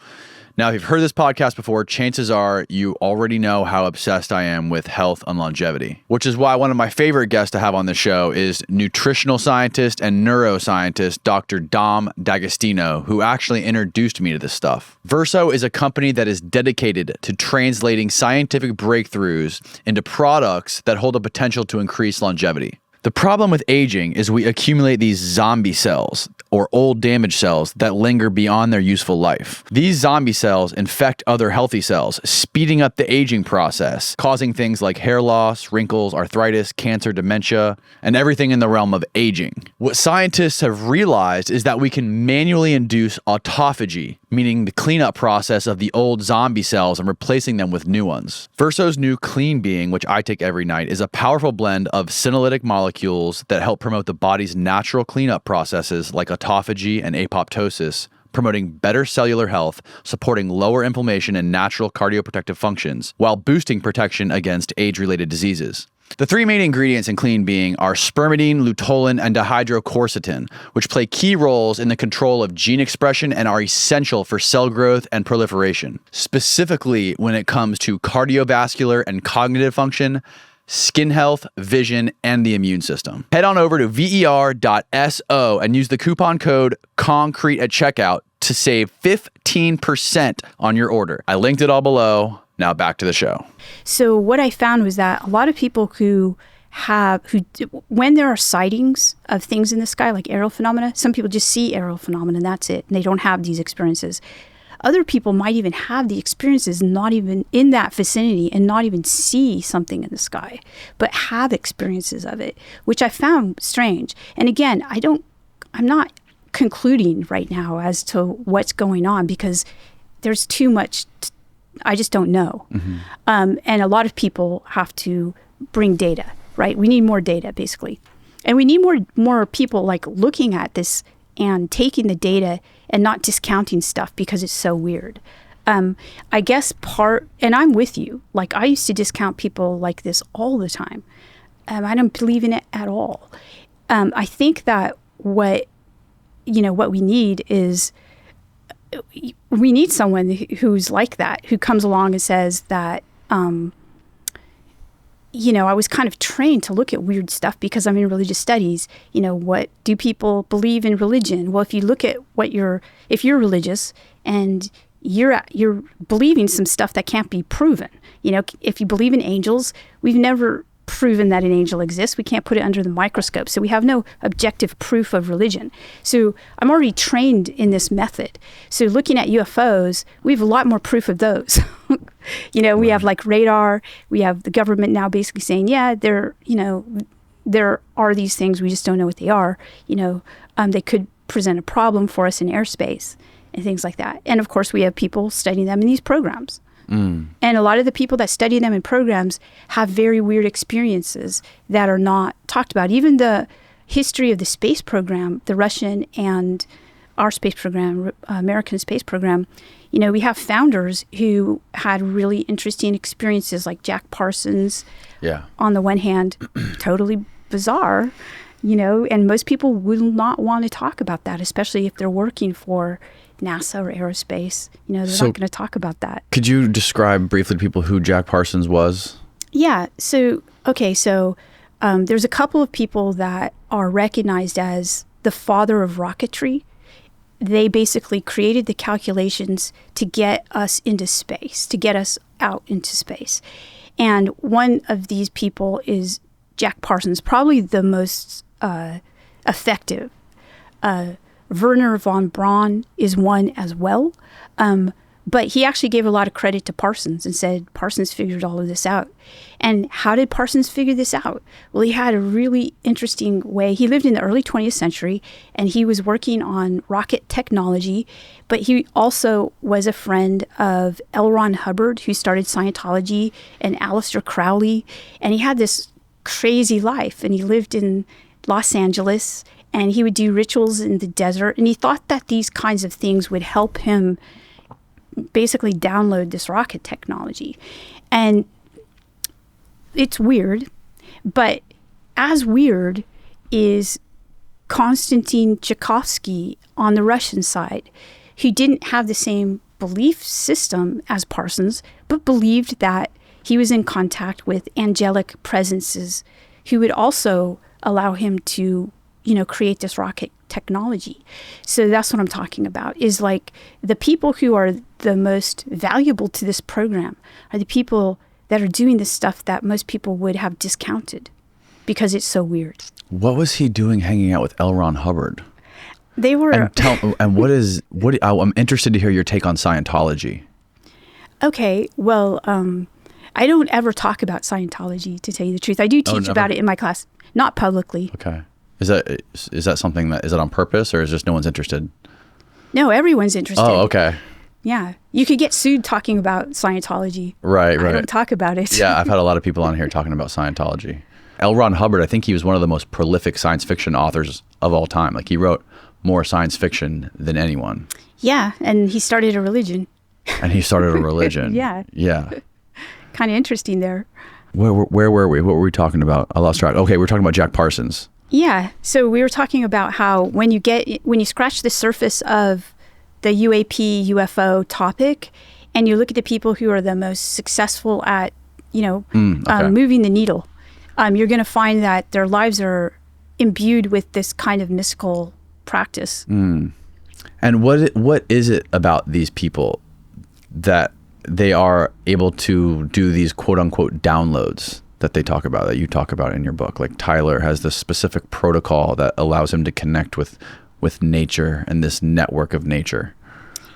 Now, if you've heard this podcast before, chances are you already know how obsessed I am with health and longevity, which is why one of my favorite guests to have on the show is nutritional scientist and neuroscientist Dr. Dom D'Agostino, who actually introduced me to this stuff. Verso is a company that is dedicated to translating scientific breakthroughs into products that hold the potential to increase longevity. The problem with aging is we accumulate these zombie cells, or old damaged cells, that linger beyond their useful life. These zombie cells infect other healthy cells, speeding up the aging process, causing things like hair loss, wrinkles, arthritis, cancer, dementia, and everything in the realm of aging. What scientists have realized is that we can manually induce autophagy, meaning the cleanup process of the old zombie cells and replacing them with new ones. Verso's new Clean Being, which I take every night, is a powerful blend of senolytic molecules that help promote the body's natural cleanup processes like autophagy and apoptosis, promoting better cellular health, supporting lower inflammation and natural cardioprotective functions, while boosting protection against age-related diseases. The three main ingredients in Clean Being are spermidine, luteolin, and dihydroquercetin, which play key roles in the control of gene expression and are essential for cell growth and proliferation, specifically when it comes to cardiovascular and cognitive function, skin health, vision, and the immune system. Head on over to ver.so and use the coupon code CONCRETE at checkout to save 15% on your order. I linked it all below. Now back to the show. So what I found was that a lot of people when there are sightings of things in the sky, like aerial phenomena, some people just see aerial phenomena and that's it. And they don't have these experiences. Other people might even have the experiences, not even in that vicinity, and not even see something in the sky, but have experiences of it, which I found strange. And again, I'm not concluding right now as to what's going on because there's too much. I just don't know. Mm-hmm. And a lot of people have to bring data, right? We need more data, basically. And we need more people like looking at this and taking the data and not discounting stuff because it's so weird. I guess and I'm with you. Like I used to discount people like this all the time. I don't believe in it at all. I think that what we need is we need someone who's like that, who comes along and says that, I was kind of trained to look at weird stuff because I'm in religious studies. What do people believe in religion? Well, if you look at if you're religious and you're believing some stuff that can't be proven. If you believe in angels, we've never proven that an angel exists. We can't put it under the microscope. So we have no objective proof of religion. So I'm already trained in this method. So looking at UFOs, we have a lot more proof of those. We have like radar. We have the government now basically saying, yeah, there are these things. We just don't know what they are. They could present a problem for us in airspace and things like that. And of course, we have people studying them in these programs. And a lot of the people that study them in programs have very weird experiences that are not talked about. Even the history of the space program, the Russian and our space program, American space program, we have founders who had really interesting experiences like Jack Parsons. Yeah. On the one hand, totally bizarre, and most people will not want to talk about that, especially if they're working for NASA or Aerospace. They're not going to talk about that. Could you describe briefly to people who Jack Parsons was? Yeah. So there's a couple of people that are recognized as the father of rocketry. They basically created the calculations to get us into space, to get us out into space. And one of these people is Jack Parsons, probably the most effective. Wernher von Braun is one as well. But he actually gave a lot of credit to Parsons and said Parsons figured all of this out. And how did Parsons figure this out? Well, he had a really interesting way. He lived in the early 20th century, and he was working on rocket technology, but he also was a friend of L. Ron Hubbard, who started Scientology, and Aleister Crowley. And he had this crazy life, and he lived in Los Angeles, and he would do rituals in the desert. And he thought that these kinds of things would help him basically download this rocket technology. And it's weird, but as weird is Konstantin Tchaikovsky on the Russian side, who didn't have the same belief system as Parsons, but believed that he was in contact with angelic presences who would also allow him to create this rocket technology. So that's what I'm talking about, is like the people who are the most valuable to this program are the people that are doing this stuff that most people would have discounted because it's so weird. What was he doing hanging out with L. Ron Hubbard? They were... I'm interested to hear your take on Scientology. Okay, well, I don't ever talk about Scientology, to tell you the truth. I do teach about it in my class, not publicly. Okay. Is that something is it on purpose, or is just no one's interested? No, everyone's interested. Oh, okay. Yeah. You could get sued talking about Scientology. Right. I don't talk about it. Yeah, I've had a lot of people on here talking about Scientology. L. Ron Hubbard, I think he was one of the most prolific science fiction authors of all time. Like, he wrote more science fiction than anyone. Yeah, and he started a religion. Yeah. Yeah. Kind of interesting there. Where were we? What were we talking about? I lost track. Okay, we're talking about Jack Parsons. Yeah. So we were talking about how when you scratch the surface of the UAP UFO topic, and you look at the people who are the most successful at moving the needle, you're going to find that their lives are imbued with this kind of mystical practice. And what is it about these people that they are able to do these quote unquote downloads that you talk about in your book? Like, Tyler has this specific protocol that allows him to connect with nature and this network of nature.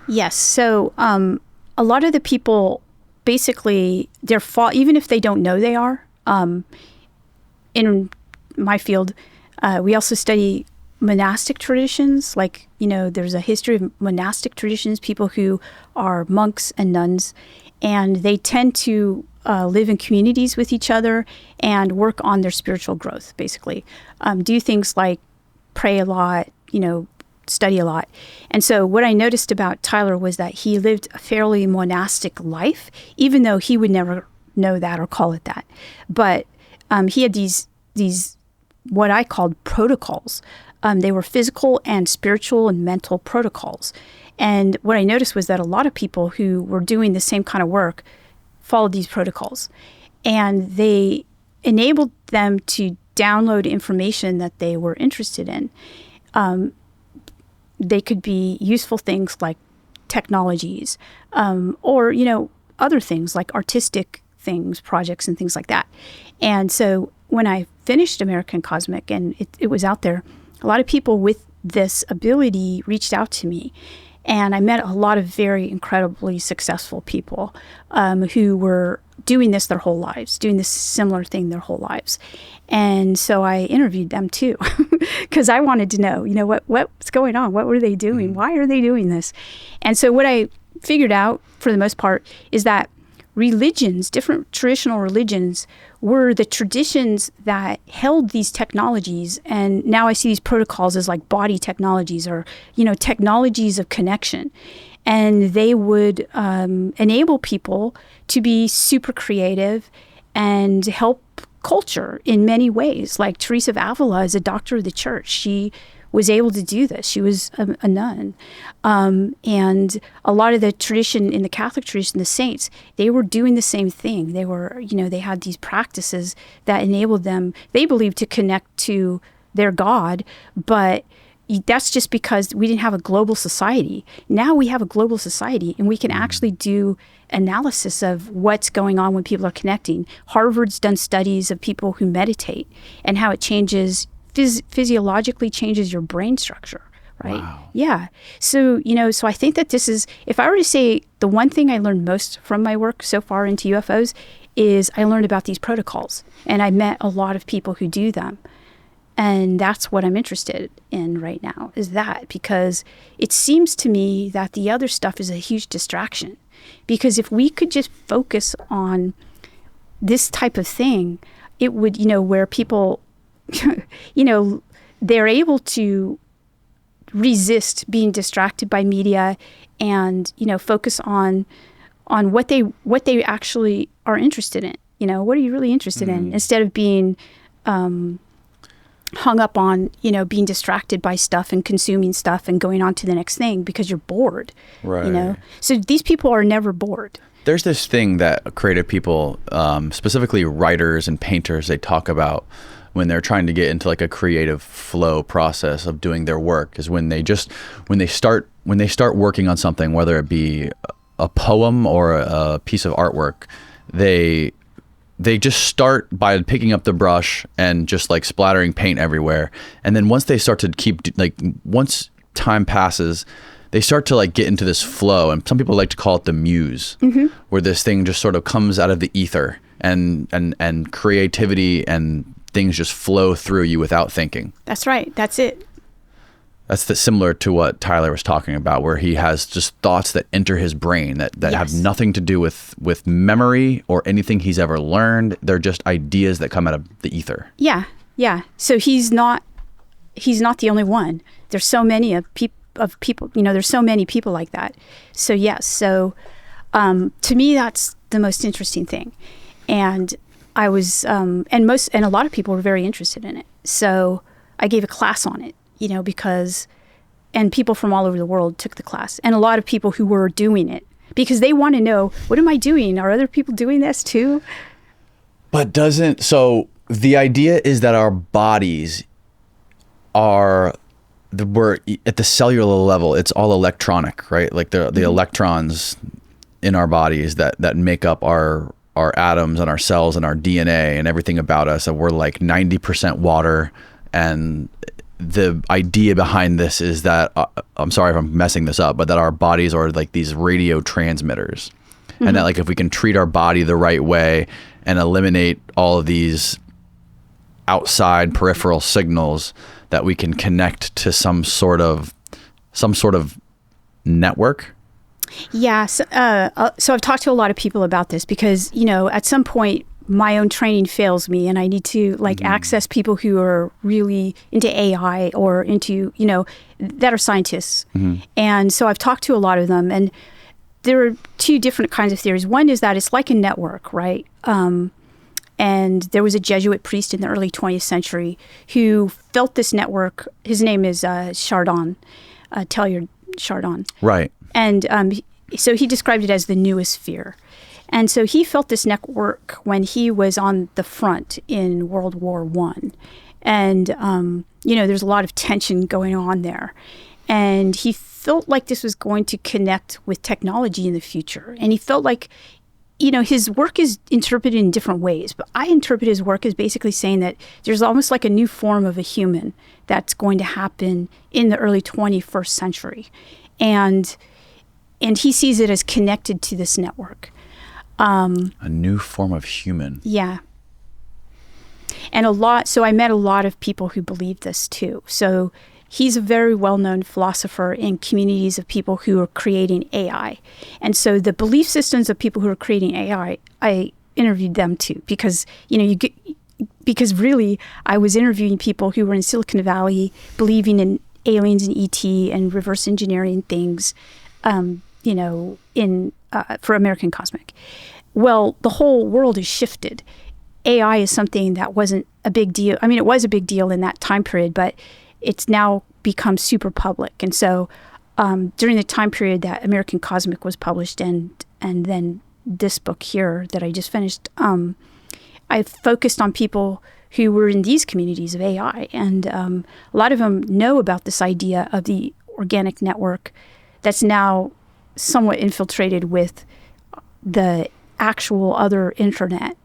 Yes. So a lot of the people, basically, even if they don't know they are, in my field, we also study monastic traditions. Like, there's a history of monastic traditions, people who are monks and nuns, and they tend to live in communities with each other and work on their spiritual growth, basically. Do things like pray a lot, study a lot. And so what I noticed about Tyler was that he lived a fairly monastic life, even though he would never know that or call it that. But he had these what I called protocols. They were physical and spiritual and mental protocols. And what I noticed was that a lot of people who were doing the same kind of work followed these protocols. And they enabled them to download information that they were interested in. They could be useful things like technologies, or, other things like artistic things, projects and things like that. And so when I finished American Cosmic and it was out there, a lot of people with this ability reached out to me. And I met a lot of very incredibly successful people who were doing this their whole lives, doing this similar thing their whole lives. And so I interviewed them too, because I wanted to know, what's going on? What were they doing? Why are they doing this? And so what I figured out, for the most part, is that religions, different traditional religions, were the traditions that held these technologies. And now I see these protocols as like body technologies, or, technologies of connection. And they would enable people to be super creative and help culture in many ways. Like Teresa of Avila is a doctor of the church. She was able to do this. She was a nun. And a lot of the tradition in the Catholic tradition, the saints, they were doing the same thing. They were, they had these practices that enabled them, they believed, to connect to their God. But that's just because we didn't have a global society. Now we have a global society, and we can actually do analysis of what's going on when people are connecting. Harvard's done studies of people who meditate and how it changes physiologically changes your brain structure, right? Wow. Yeah. So, so I think that this is, if I were to say the one thing I learned most from my work so far into UFOs, is I learned about these protocols, and I met a lot of people who do them. And that's what I'm interested in right now, is that, because it seems to me that the other stuff is a huge distraction. Because if we could just focus on this type of thing, it would, where people, they're able to resist being distracted by media and, focus on what they actually are interested in. What are you really interested in? Instead of being hung up on, being distracted by stuff and consuming stuff and going on to the next thing because you're bored, right? So these people are never bored. There's this thing that creative people, specifically writers and painters, they talk about when they're trying to get into like a creative flow process of doing their work, is when they start working on something, whether it be a poem or a piece of artwork, they just start by picking up the brush and just like splattering paint everywhere. And then once they start to once time passes, they start to like get into this flow. And some people like to call it the muse, where this thing just sort of comes out of the ether, and creativity and things just flow through you without thinking. That's right. That's it. That's similar to what Tyler was talking about, where he has just thoughts that enter his brain that Yes. have nothing to do with memory or anything he's ever learned. They're just ideas that come out of the ether. Yeah. Yeah. So he's not the only one. There's so many of people, there's so many people like that. So yes. So to me, that's the most interesting thing. And I was, and a lot of people were very interested in it. So I gave a class on it, and people from all over the world took the class, and a lot of people who were doing it, because they want to know, what am I doing? Are other people doing this too? But so the idea is that our bodies we're at the cellular level, it's all electronic, right? Like the electrons in our bodies that make up our atoms and our cells and our DNA and everything about us. And we're like 90% water. And the idea behind this is that, I'm sorry if I'm messing this up, but that our bodies are like these radio transmitters. And that like if we can treat our body the right way and eliminate all of these outside peripheral signals, that we can connect to some sort of network. Yeah. So I've talked to a lot of people about this, because, at some point my own training fails me, and I need to access people who are really into AI or into, that are scientists. And so I've talked to a lot of them, and there are two different kinds of theories. One is that it's like a network, right? And there was a Jesuit priest in the early 20th century who felt this network. His name is Chardon, Teilhard Chardon. Right. And so he described it as the Noosphere. And so he felt this network when he was on the front in World War I. And, there's a lot of tension going on there. And he felt like this was going to connect with technology in the future. And he felt like, his work is interpreted in different ways. But I interpret his work as basically saying that there's almost like a new form of a human that's going to happen in the early 21st century. And he sees it as connected to this network. A new form of human. Yeah. And so I met a lot of people who believe this too. So he's a very well-known philosopher in communities of people who are creating AI. And so the belief systems of people who are creating AI, I interviewed them too, because, because really I was interviewing people who were in Silicon Valley believing in aliens and ET and reverse engineering things, for American Cosmic. Well, the whole world has shifted. AI is something that wasn't a big deal. I mean, it was a big deal in that time period, but it's now become super public. And so during the time period that American Cosmic was published and then this book here that I just finished, I focused on people who were in these communities of AI. And a lot of them know about this idea of the organic network that's now somewhat infiltrated with the actual other internet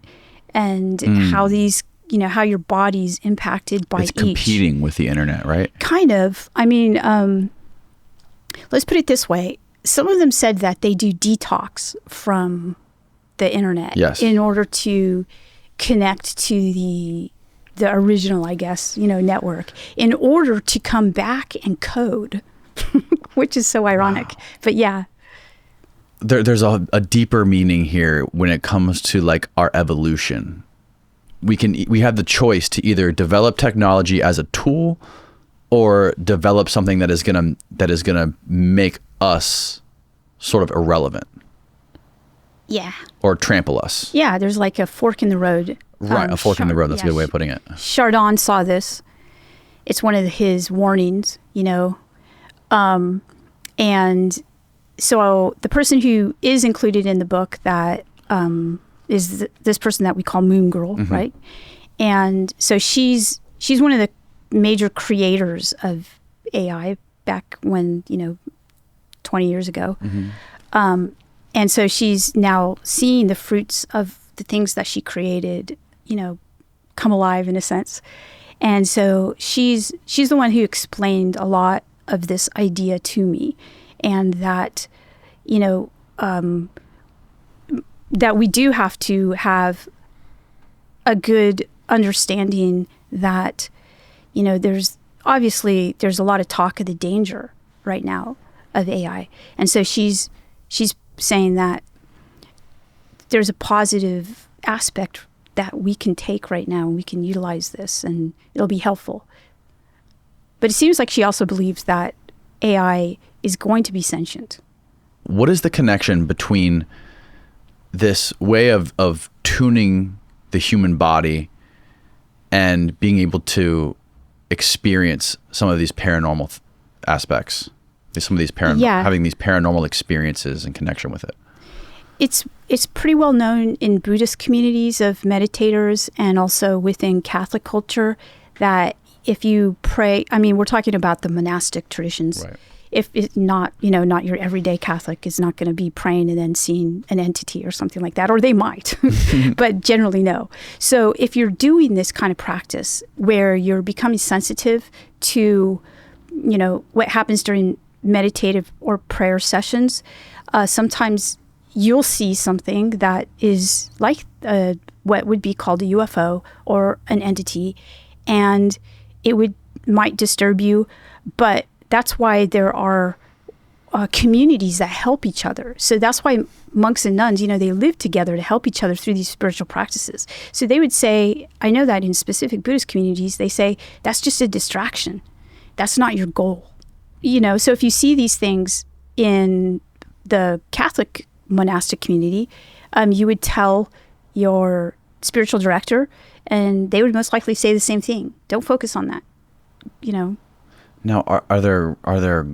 and how these, how your body's impacted by it's competing with the internet, right? Kind of. I mean, let's put it this way. Some of them said that they do detox from the internet in order to connect to the original, I guess, network, in order to come back and code, which is so ironic. Wow. But yeah. There's a deeper meaning here when it comes to like our evolution. We have the choice to either develop technology as a tool or develop something that is gonna make us sort of irrelevant. Yeah. Or trample us. Yeah, there's like a fork in the road. Right, a fork in the road. That's a good way of putting it. Chardon saw this. It's one of his warnings, and so the person who is included in the book that is this person that we call Moon Girl, mm-hmm. right? And so she's one of the major creators of AI back when, 20 years ago. Mm-hmm. And so she's now seeing the fruits of the things that she created, come alive in a sense. And so she's the one who explained a lot of this idea to me, and that, that we do have to have a good understanding that, there's a lot of talk of the danger right now of AI. And so she's saying that there's a positive aspect that we can take right now and we can utilize this and it'll be helpful. But it seems like she also believes that AI is going to be sentient. What is the connection between this way of tuning the human body and being able to experience some of these paranormal aspects? Some of these having these paranormal experiences in connection with it. It's pretty well known in Buddhist communities of meditators and also within Catholic culture that if you pray, we're talking about the monastic traditions. Right. If it's not, not your everyday Catholic is not going to be praying and then seeing an entity or something like that, or they might, but generally no. So if you're doing this kind of practice where you're becoming sensitive to, what happens during meditative or prayer sessions, sometimes you'll see something that is like what would be called a UFO or an entity, and it might disturb you, but that's why there are communities that help each other. So that's why monks and nuns, they live together to help each other through these spiritual practices. So they would say, I know that in specific Buddhist communities, they say, that's just a distraction. That's not your goal. So if you see these things in the Catholic monastic community, you would tell your spiritual director, and they would most likely say the same thing. Don't focus on that, Now, are there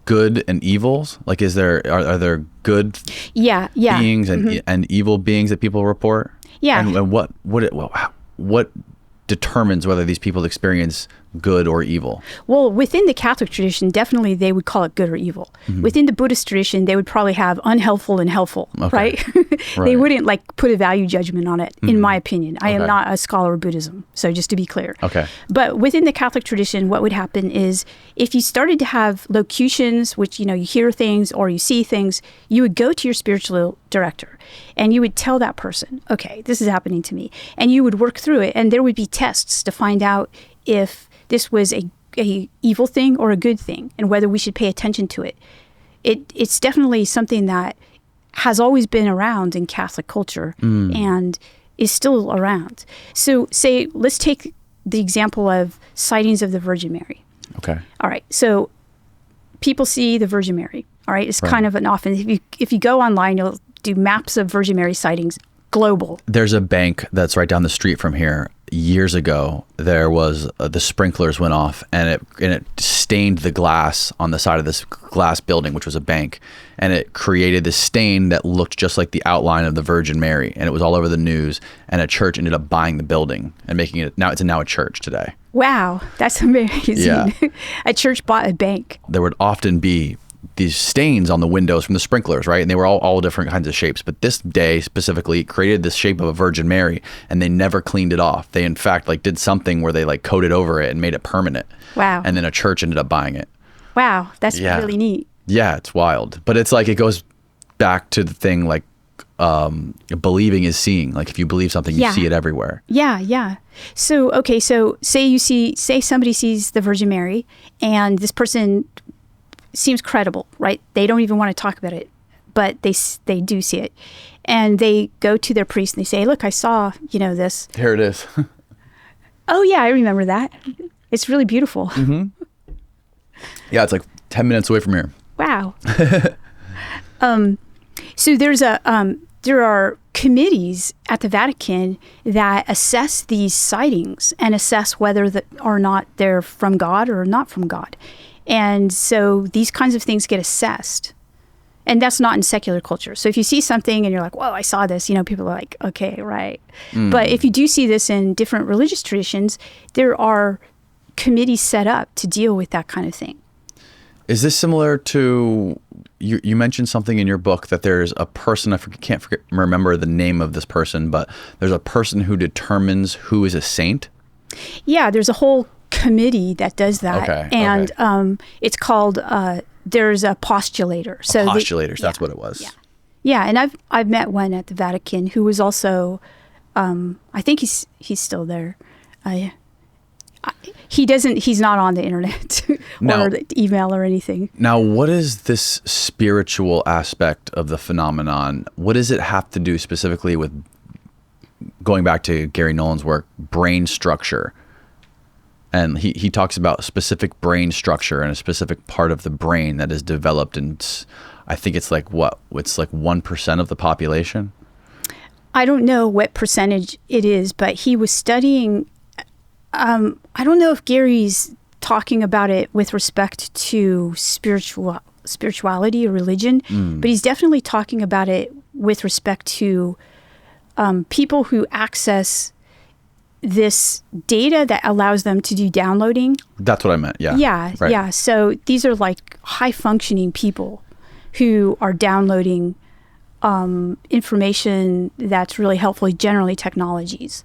good and evils? Like, are there good Yeah. beings and evil beings that people report? Yeah. And what determines whether these people experience good or evil? Well, within the Catholic tradition, definitely they would call it good or evil. Within the Buddhist tradition, they would probably have unhelpful and helpful, right? They wouldn't like put a value judgment on it, in my opinion. I am not a scholar of Buddhism, so just to be clear. Okay. But within the Catholic tradition, what would happen is if you started to have locutions, which, you hear things or you see things, you would go to your spiritual director and you would tell that person, okay, this is happening to me. And you would work through it, and there would be tests to find out if this was a evil thing or a good thing, and whether we should pay attention to it. It's definitely something that has always been around in Catholic culture and is still around. So let's take the example of sightings of the Virgin Mary. Okay. All right. So people see the Virgin Mary. All right. It's kind of an often, if you go online, you'll do maps of Virgin Mary sightings global. There's a bank that's right down the street from here. Years ago, there was the sprinklers went off, and it stained the glass on the side of this glass building, which was a bank, and it created this stain that looked just like the outline of the Virgin Mary, and it was all over the news. And a church ended up buying the building and making it now a church today. Wow, that's amazing. Yeah. A church bought a bank. There would often be these stains on the windows from the sprinklers, right? And they were all different kinds of shapes. But this day specifically created this shape of a Virgin Mary, and they never cleaned it off. They in fact did something where they coated over it and made it permanent. Wow. And then a church ended up buying it. Wow, that's really neat. Yeah, it's wild. But it's it goes back to the thing believing is seeing. Like if you believe something, you see it everywhere. Yeah. So, okay, say somebody sees the Virgin Mary, and this person seems credible, right? They don't even want to talk about it, but they do see it. And they go to their priest and they say, look, I saw, this. Here it is. Oh yeah, I remember that. It's really beautiful. Mm-hmm. Yeah, it's 10 minutes away from here. Wow. So there are committees at the Vatican that assess these sightings and assess whether or not they're from God or not from God. And so these kinds of things get assessed. And that's not in secular culture. So if you see something and you're like, whoa, I saw this, people are like, okay, right. But if you do see this in different religious traditions, there are committees set up to deal with that kind of thing. Is this similar to, you mentioned something in your book that there's a person, can't remember the name of this person, but there's a person who determines who is a saint? Yeah, there's a whole committee that does that. Okay, and it's called, there's a postulator. So postulators, that's what it was. Yeah, and I've met one at the Vatican who was also, I think he's still there. He's not on the internet or the email or anything. Now, what is this spiritual aspect of the phenomenon? What does it have to do specifically with, going back to Garry Nolan's work, brain structure? And he talks about specific brain structure and a specific part of the brain that is developed, and I think it's it's 1% of the population. I don't know what percentage it is, but he was studying, I don't know if Gary's talking about it with respect to spirituality or religion, but he's definitely talking about it with respect to people who access this data that allows them to do downloading. That's what I meant. Yeah. Yeah. Right. Yeah. So these are high functioning people who are downloading information that's really helpful, generally technologies.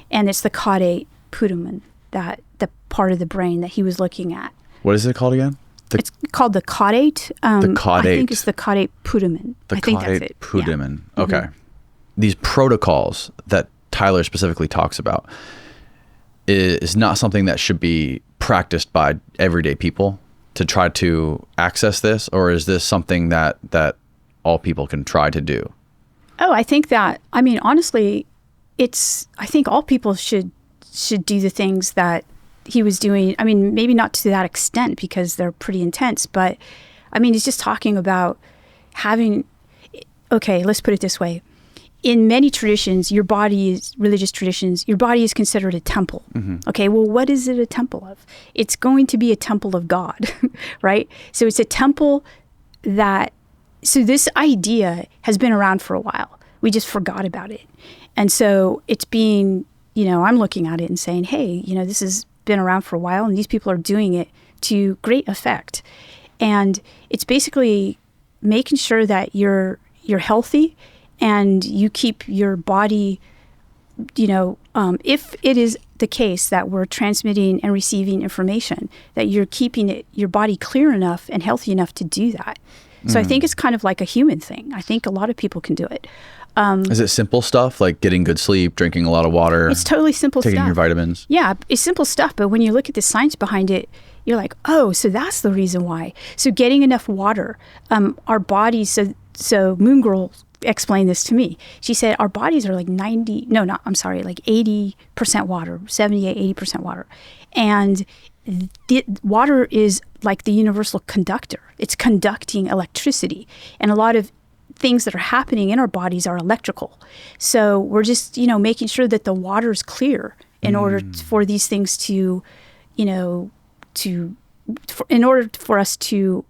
And it's the caudate putamen, the part of the brain that he was looking at. What is it called again? It's called the caudate. The caudate. I think it's the caudate putamen. I think that's it. Putamen. Yeah. Okay. These protocols that Tyler specifically talks about is not something that should be practiced by everyday people to try to access this, or is this something that all people can try to do? Oh, I think that, honestly, I think all people should do the things that he was doing. Maybe not to that extent because they're pretty intense, but he's just talking about having, okay, let's put it this way. in many traditions, religious traditions, your body is considered a temple. Okay, well, what is it a temple of? It's going to be a temple of God, right? So it's a temple so this idea has been around for a while. We just forgot about it. And so it's being, I'm looking at it and saying, hey, this has been around for a while and these people are doing it to great effect. And it's basically making sure that you're healthy and you keep your body, if it is the case that we're transmitting and receiving information, that you're keeping your body clear enough and healthy enough to do that. So I think it's kind of like a human thing. I think a lot of people can do it. Is it simple stuff like getting good sleep, drinking a lot of water? It's totally simple stuff. Taking your vitamins? Yeah, it's simple stuff. But when you look at the science behind it, you're like, oh, so that's the reason why. So getting enough water, our bodies, so Moon Girl explained this to me. She said our bodies are like 80% water, 78, 80% water. And water is like the universal conductor. It's conducting electricity. And a lot of things that are happening in our bodies are electrical. So we're just, making sure that the water is clear in order for these things to, in order for us to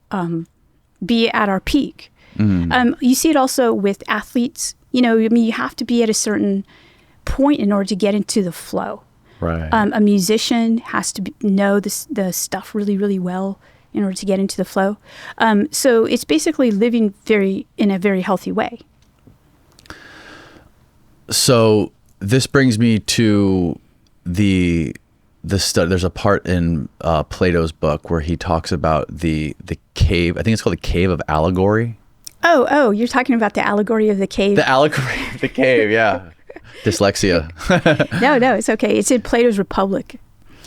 be at our peak. You see it also with athletes. You have to be at a certain point in order to get into the flow. Right. A musician has to know the stuff really, really well in order to get into the flow. So it's basically living in a very healthy way. So this brings me to the study. There's a part in Plato's book where he talks about the cave. I think it's called the Cave of Allegory. Oh, you're talking about the allegory of the cave. The allegory of the cave, yeah. Dyslexia. No, it's okay. It's in Plato's Republic.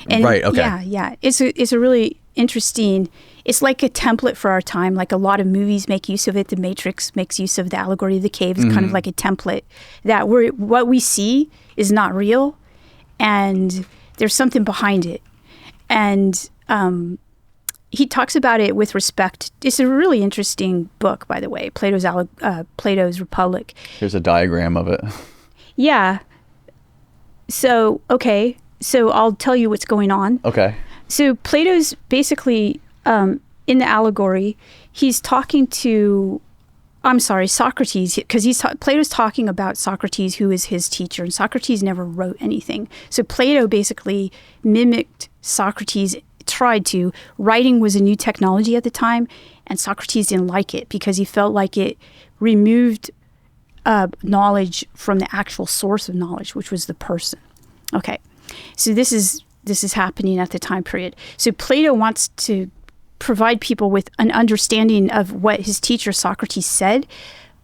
And right, okay. Yeah. It's a really interesting, it's like a template for our time. Like a lot of movies make use of it. The Matrix makes use of the allegory of the cave. It's kind of like a template that what we see is not real and there's something behind it. And he talks about it with respect. It's a really interesting book, by the way, Plato's Republic. Here's a diagram of it. Yeah. So, okay. So I'll tell you what's going on. Okay. So Plato's basically, in the allegory, he's talking to, Socrates, because Plato's talking about Socrates, who is his teacher, and Socrates never wrote anything. So Plato basically mimicked Socrates, tried to. Writing was a new technology at the time, and Socrates didn't like it because he felt like it removed knowledge from the actual source of knowledge, which was the person. Okay, so this is happening at the time period. So Plato wants to provide people with an understanding of what his teacher Socrates said,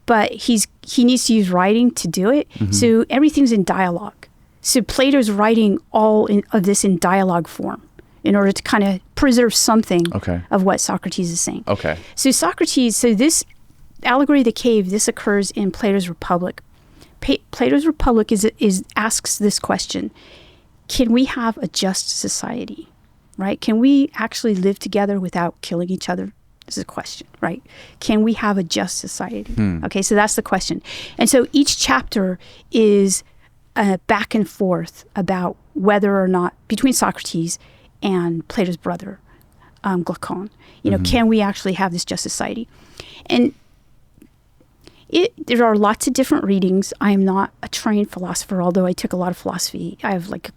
but he needs to use writing to do it. So everything's in dialogue. So Plato's writing all of this in dialogue form in order to kind of preserve something of what Socrates is saying. Okay. So this allegory of the cave, this occurs in Plato's Republic. Plato's Republic asks this question: can we have a just society? Right? Can we actually live together without killing each other? This is a question, right? Can we have a just society? Okay, so that's the question. And so each chapter is back and forth about whether or not, between Socrates and Plato's brother, Glaucon, can we actually have this just society? And there are lots of different readings. I am not a trained philosopher, although I took a lot of philosophy. I have like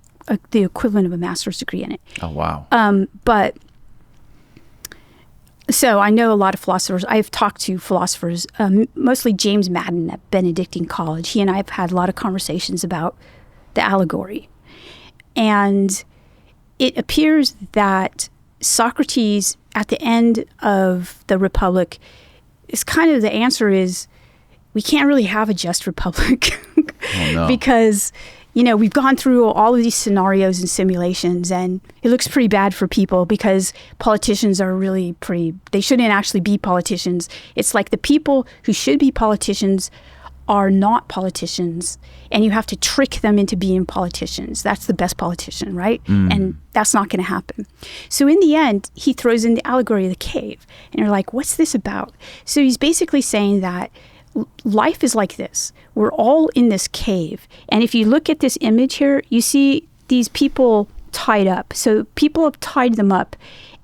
the equivalent of a master's degree in it. Oh, wow. But so I know a lot of philosophers. I've talked to philosophers, mostly James Madden at Benedictine College. He and I have had a lot of conversations about the allegory. And it appears that Socrates, at the end of the Republic, is kind of the answer is, we can't really have a just republic because, we've gone through all of these scenarios and simulations, and it looks pretty bad for people because politicians are really they shouldn't actually be politicians. It's like the people who should be politicians are not politicians, and you have to trick them into being politicians. That's the best politician, right? And that's not going to happen. So in the end, he throws in the allegory of the cave, and you're like, what's this about? So he's basically saying that life is like this. We're all in this cave. And if you look at this image here, you see these people tied up. So people have tied them up.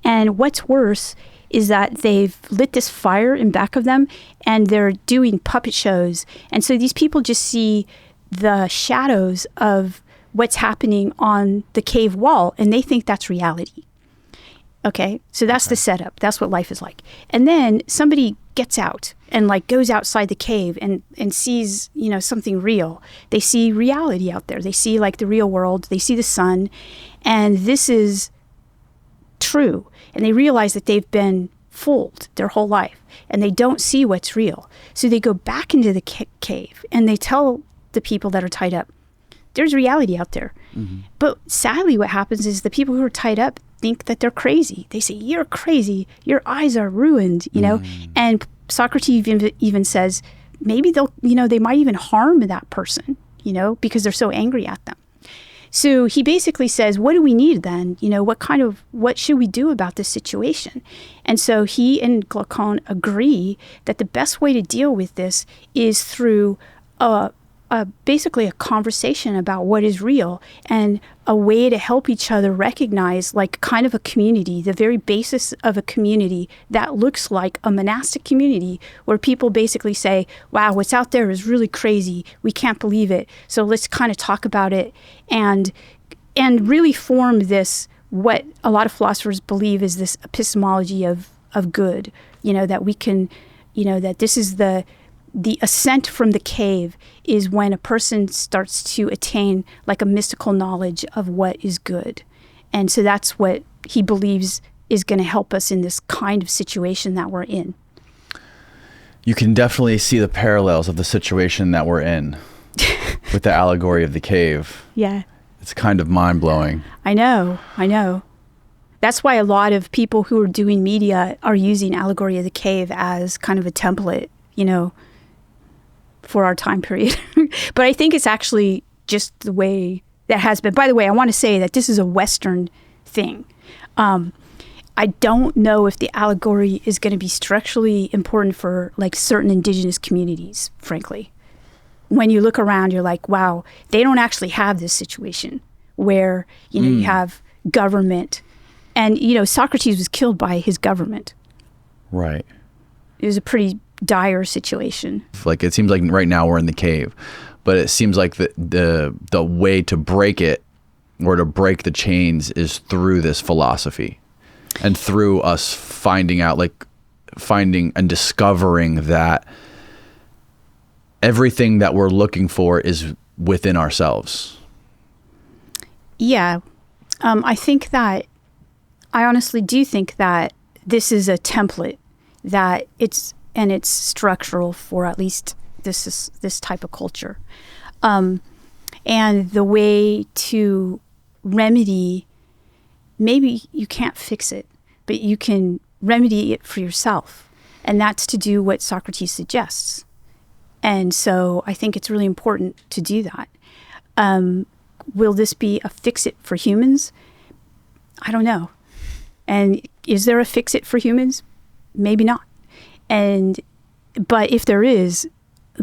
And what's worse is that they've lit this fire in back of them and they're doing puppet shows. And so these people just see the shadows of what's happening on the cave wall and they think that's reality. Okay, so that's the setup. That's what life is like. And then somebody gets out and like goes outside the cave and sees, you know, something real. They see reality out there. They see like the real world. They see the sun. And this is true. And they realize that they've been fooled their whole life and they don't see what's real. So they go back into the cave and they tell the people that are tied up, there's reality out there. Mm-hmm. But sadly, what happens is the people who are tied up think that they're crazy. They say, you're crazy. Your eyes are ruined, you know? And Socrates even says, maybe they'll, you know, they might even harm that person, you know, because they're so angry at them. So he basically says, what do we need then? You know, what should we do about this situation? And so he and Glaucon agree that the best way to deal with this is through basically a conversation about what is real and a way to help each other recognize like kind of a community, the very basis of a community that looks like a monastic community where people basically say, wow, what's out there is really crazy. We can't believe it. So let's kind of talk about it and really form this, what a lot of philosophers believe is this epistemology of good, you know, that we can, you know, that this is the ascent from the cave is when a person starts to attain like a mystical knowledge of what is good. And so that's what he believes is going to help us in this kind of situation that we're in. You can definitely see the parallels of the situation that we're in with the allegory of the cave. Yeah. It's kind of mind-blowing. I know. That's why a lot of people who are doing media are using Allegory of the Cave as kind of a template, you know, for our time period. But I think it's actually just the way that has been. By the way, I want to say that this is a Western thing. I don't know if the allegory is going to be structurally important for like certain indigenous communities, frankly. When you look around, you're like, wow, they don't actually have this situation where, you know, you have government and, you know, Socrates was killed by his government. Right. It was a pretty dire situation. Like it seems like right now we're in the cave, but it seems like the way to break it or to break the chains is through this philosophy and through us finding and discovering that everything that we're looking for is within ourselves. Yeah. I honestly do think that this is a template that it's structural for at least this type of culture. And the way to remedy, maybe you can't fix it, but you can remedy it for yourself. And that's to do what Socrates suggests. And so I think it's really important to do that. Will this be a fix-it for humans? I don't know. And is there a fix-it for humans? Maybe not. But if there is,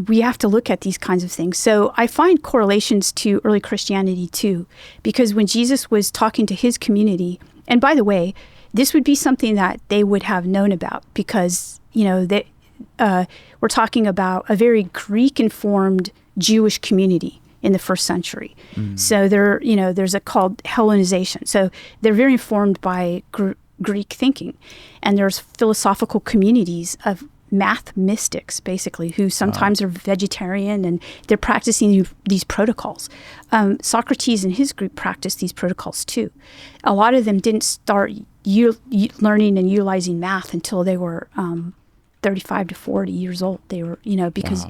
we have to look at these kinds of things. So I find correlations to early Christianity too, because when Jesus was talking to his community, and by the way, this would be something that they would have known about because, you know, we're talking about a very Greek-informed Jewish community in the first century. So there's a called Hellenization. So they're very informed by Greek thinking. And there's philosophical communities of math mystics, basically, who sometimes are vegetarian and they're practicing these protocols. Socrates and his group practiced these protocols too. A lot of them didn't start learning and utilizing math until they were 35 to 40 years old. They were, you know, because,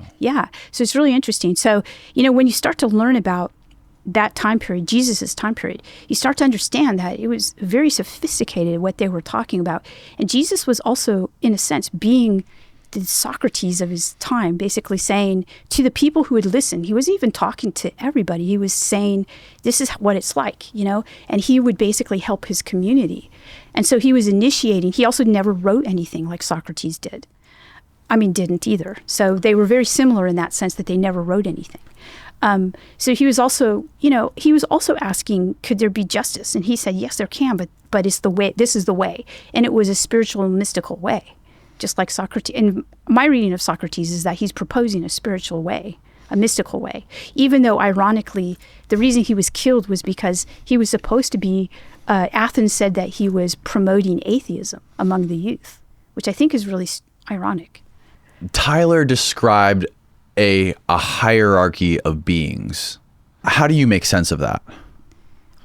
so it's really interesting. So, you know, when you start to learn about that time period, Jesus's time period, you start to understand that it was very sophisticated what they were talking about. And Jesus was also, in a sense, being the Socrates of his time, basically saying to the people who would listen, he wasn't even talking to everybody. He was saying, this is what it's like, you know, and he would basically help his community. And so he was initiating. He also never wrote anything like Socrates did. didn't either. So they were very similar in that sense that they never wrote anything. So he was also asking, could there be justice? And he said, yes, there can, but it's the way. This is the way, and it was a spiritual, mystical way, just like Socrates. And my reading of Socrates is that he's proposing a spiritual way, a mystical way. Even though, ironically, the reason he was killed was because he was supposed to be. Athens said that he was promoting atheism among the youth, which I think is really ironic. Tyler described a hierarchy of beings. How do you make sense of that?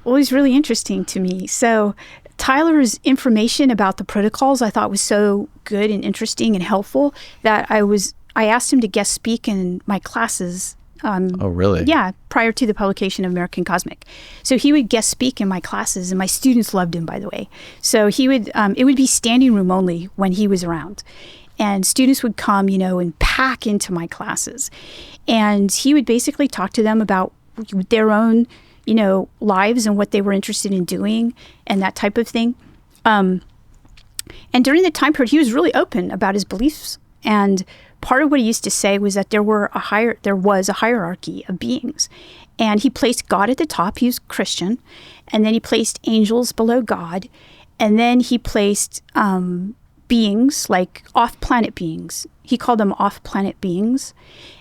Well, it's really interesting to me. So Tyler's information about the protocols I thought was so good and interesting and helpful that I asked him to guest speak in my classes. Oh, really? Yeah, prior to the publication of American Cosmic. So he would guest speak in my classes, and my students loved him, by the way. So he would, it would be standing room only when he was around. And students would come, and pack into my classes. And he would basically talk to them about their own, lives and what they were interested in doing and that type of thing. And during the time period, he was really open about his beliefs. And part of what he used to say was that there was a hierarchy of beings. And he placed God at the top. He was Christian. And then he placed angels below God. And then he placed beings, like off-planet beings. He called them off-planet beings.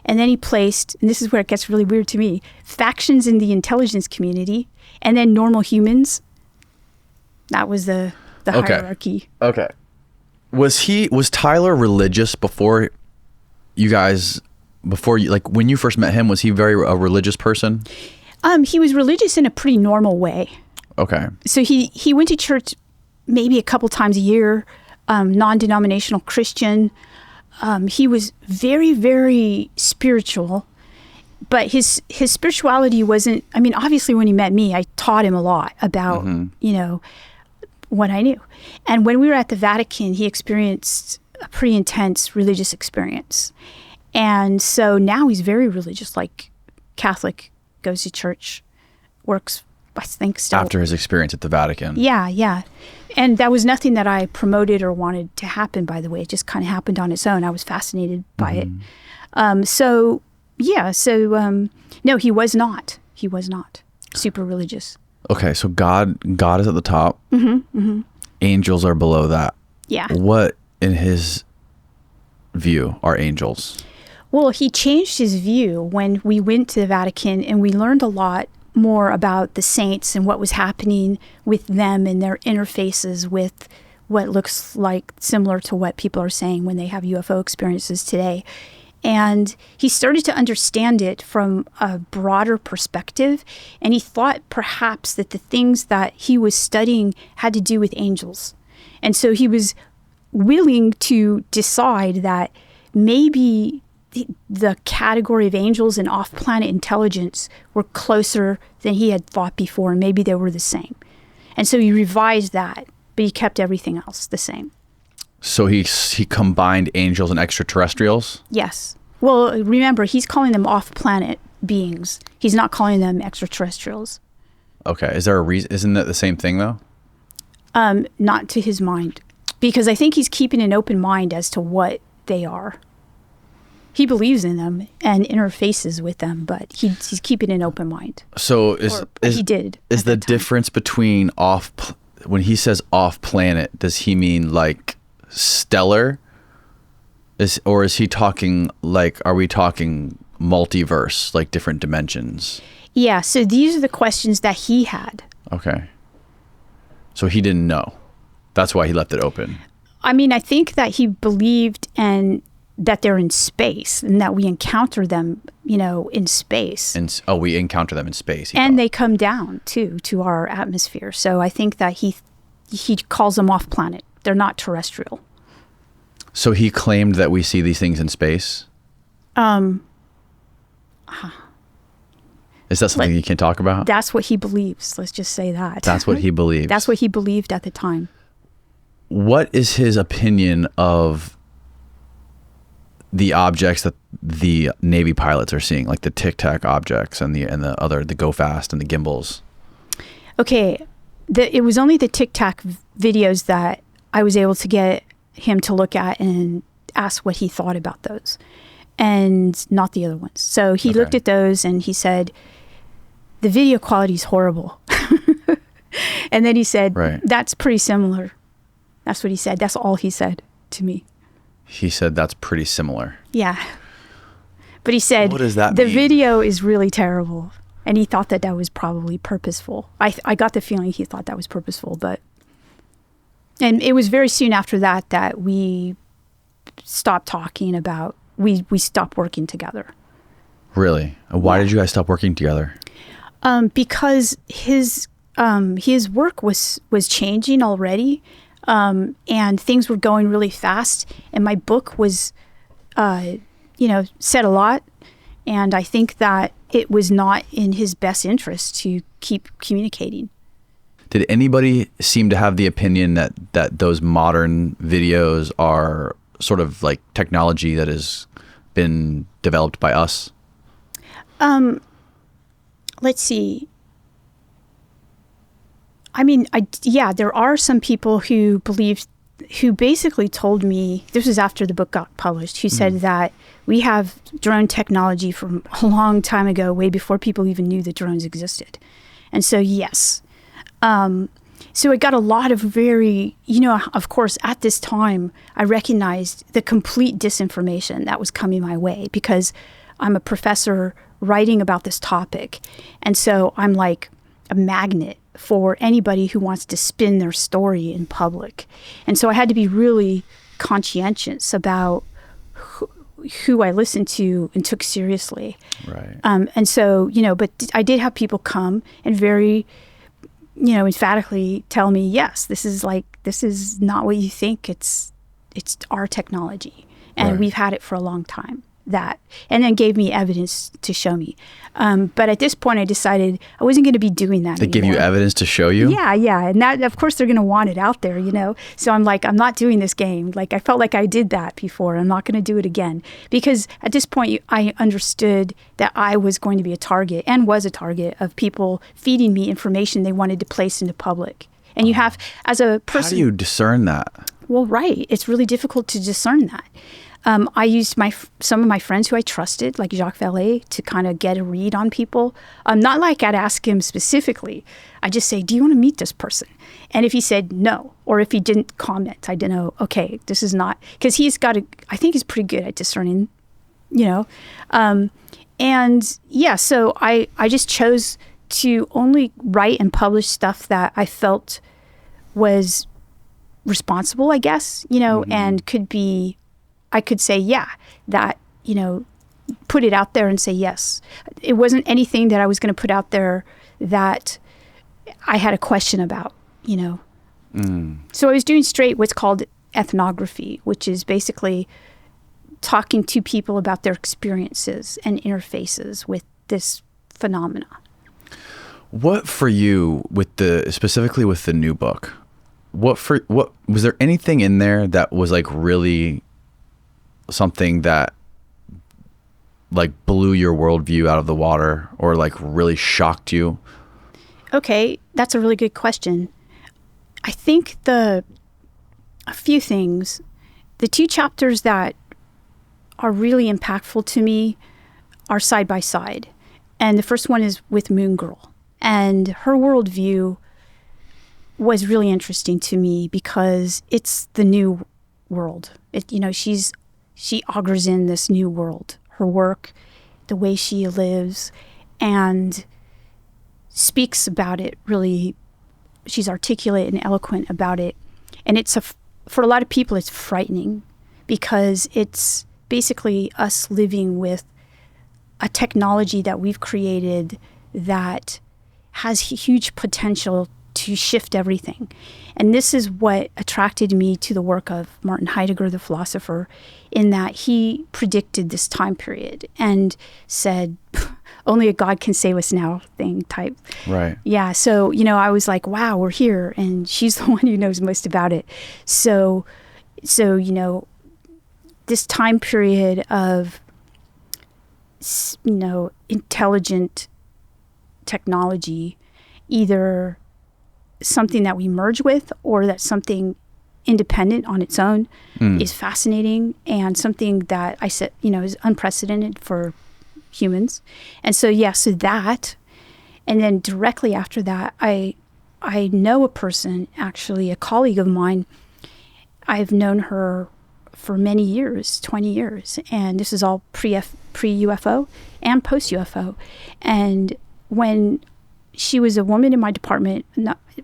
And then he placed, and this is where it gets really weird to me, factions in the intelligence community, and then normal humans. That was the hierarchy. Okay. Was Tyler religious before you, like when you first met him, was he a religious person? He was religious in a pretty normal way. Okay. So he went to church maybe a couple times a year. Non-denominational Christian. He was very, very spiritual, but his spirituality wasn't, obviously when he met me, I taught him a lot about, what I knew. And when we were at the Vatican, he experienced a pretty intense religious experience. And so now he's very religious, like Catholic, goes to church, works, I think, still. After his experience at the Vatican. Yeah. And that was nothing that I promoted or wanted to happen, by the way. It just kind of happened on its own. I was fascinated by it. No, he was not. He was not super religious. Okay, so God is at the top. Angels are below that. Yeah. What, in his view, are angels? Well, he changed his view when we went to the Vatican, and we learned a lot more about the saints and what was happening with them and their interfaces with what looks like similar to what people are saying when they have UFO experiences today. And he started to understand it from a broader perspective. And he thought perhaps that the things that he was studying had to do with angels. And so he was willing to decide that maybe the category of angels and off-planet intelligence were closer than he had thought before. Maybe they were the same. And so he revised that, but he kept everything else the same. So he combined angels and extraterrestrials? Yes. Well, remember, he's calling them off-planet beings. He's not calling them extraterrestrials. Okay. Is there a reason? Isn't that the same thing, though? Not to his mind. Because I think he's keeping an open mind as to what they are. He believes in them and interfaces with them, but he's keeping an open mind. So he did. Is the difference between when he says off planet, does he mean like stellar? Or is he talking are we talking multiverse, like different dimensions? Yeah, so these are the questions that he had. Okay. So he didn't know. That's why he left it open. I think that he believed that they're in space and that we encounter them, in space. We encounter them in space. And they come down too, to our atmosphere. So I think that he calls them off planet. They're not terrestrial. So he claimed that we see these things in space? Is that something you can talk about? That's what he believes. Let's just say that. That's what he believes. That's what he believed at the time. What is his opinion of the objects that the Navy pilots are seeing, like the Tic Tac objects and the Go Fast and the gimbals? Okay, it was only the Tic Tac videos that I was able to get him to look at and asked what he thought about those, and not the other ones. So he looked at those and he said, the video quality is horrible. And then he said, that's pretty similar. That's what he said. That's all he said to me. He said, that's pretty similar. Yeah. But he said, what does that the mean? video is really terrible. And he thought that that was probably purposeful. I got the feeling he thought that was purposeful, and it was very soon after that that we stopped talking about, we stopped working together. Really? Why did you guys stop working together? Because his work was changing already, and things were going really fast, and my book was, said a lot, and I think that it was not in his best interest to keep communicating. Did anybody seem to have the opinion that those modern videos are sort of like technology that has been developed by us? Let's see. I mean, there are some people who basically told me, this was after the book got published, who said that we have drone technology from a long time ago, way before people even knew that drones existed. And so, yes. So it got a lot of very, of course, at this time, I recognized the complete disinformation that was coming my way because I'm a professor writing about this topic. And so I'm like a magnet for anybody who wants to spin their story in public. And so I had to be really conscientious about who I listened to and took seriously. Right. And so, but I did have people come and very, emphatically tell me, yes, this is not what you think. It's our technology. And we've had it for a long time. And then gave me evidence to show me. But at this point, I decided I wasn't going to be doing that They give you evidence to show you? Yeah. And that, of course, they're going to want it out there, So I'm like, I'm not doing this game. Like, I felt like I did that before. I'm not going to do it again. Because at this point, I understood that I was going to be a target and was a target of people feeding me information they wanted to place into public. And you have, as a person... How do you discern that? Well, right. It's really difficult to discern that. I used some of my friends who I trusted, like Jacques Vallée, to kind of get a read on people. Not like I'd ask him specifically. I just say, do you want to meet this person? And if he said no, or if he didn't comment, I didn't know, okay, this is not, because I think he's pretty good at discerning, And yeah, so I just chose to only write and publish stuff that I felt was responsible, I guess, and I could say, yeah, that, put it out there and say yes. It wasn't anything that I was going to put out there that I had a question about, So I was doing straight what's called ethnography, which is basically talking to people about their experiences and interfaces with this phenomena. What for you, specifically with the new book, what was there anything in there that was like really something that like blew your worldview out of the water or like really shocked you? Okay, that's a really good question. I think a few things. The two chapters that are really impactful to me are side by side. And the first one is with Moon Girl. And her worldview was really interesting to me because it's the new world. She augurs in this new world, her work, the way she lives, and speaks about it really. She's articulate and eloquent about it. And for a lot of people, it's frightening because it's basically us living with a technology that we've created that has huge potential to shift everything. And this is what attracted me to the work of Martin Heidegger, the philosopher, in that he predicted this time period and said, only a God can save us now thing type. Right. Yeah. So, I was like, wow, we're here. And she's the one who knows most about it. So, this time period of, intelligent technology, either something that we merge with or that's something independent on its own is fascinating, and something that I said, is unprecedented for humans. And so, so that, and then directly after that, I know a person, actually a colleague of mine. I've known her for many years, 20 years, and this is all pre-UFO and post-UFO. And when she was a woman in my department,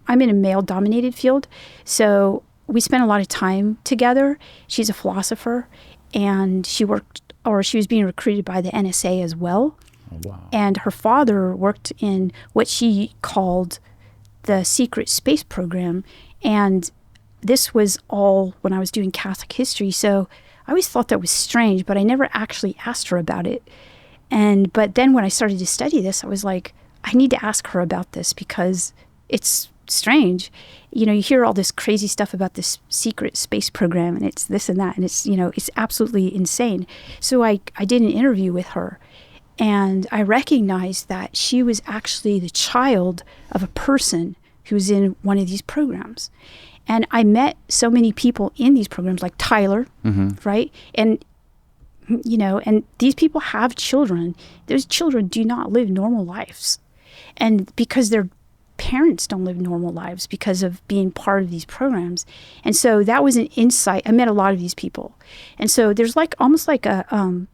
I'm in a male-dominated field, so we spent a lot of time together. She's a philosopher, and she was being recruited by the NSA as well. Oh, wow. And her father worked in what she called the secret space program. And this was all when I was doing Catholic history. So I always thought that was strange, but I never actually asked her about it. But then when I started to study this, I was like, I need to ask her about this because it's strange. You hear all this crazy stuff about this secret space program, and it's this and that, and it's, it's absolutely insane. So I did an interview with her, and I recognized that she was actually the child of a person who was in one of these programs. And I met so many people in these programs, like Tyler, right? And, and these people have children. Those children do not live normal lives. And because their parents don't live normal lives because of being part of these programs. And so that was an insight. I met a lot of these people. And so there's almost like an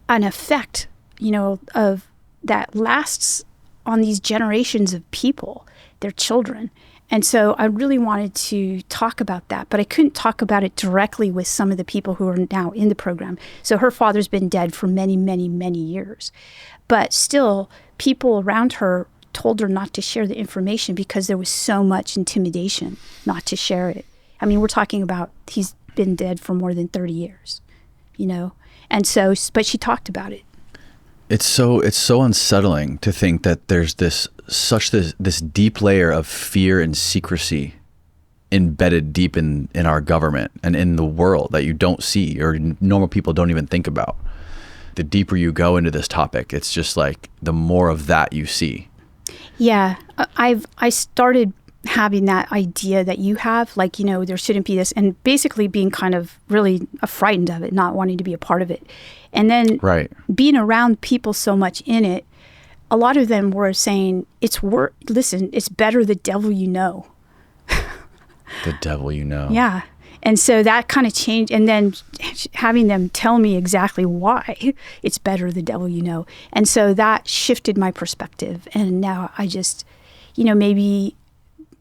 effect, of that lasts on these generations of people, their children. And so I really wanted to talk about that, but I couldn't talk about it directly with some of the people who are now in the program. So her father's been dead for many, many, many years. But still, people around her told her not to share the information because there was so much intimidation not to share it. I mean, we're talking about he's been dead for more than 30 years, And so, but she talked about it. It's so unsettling to think that there's this deep layer of fear and secrecy embedded deep in our government and in the world that you don't see or normal people don't even think about. The deeper you go into this topic, it's just like the more of that you see. Yeah, I started having that idea that you have, there shouldn't be this, and basically being kind of really frightened of it, not wanting to be a part of it. And then being around people so much in it, a lot of them were saying, listen, it's better the devil you know. The devil you know. Yeah. And so that kind of changed. And then having them tell me exactly why it's better the devil you know. And so that shifted my perspective. And now I just, maybe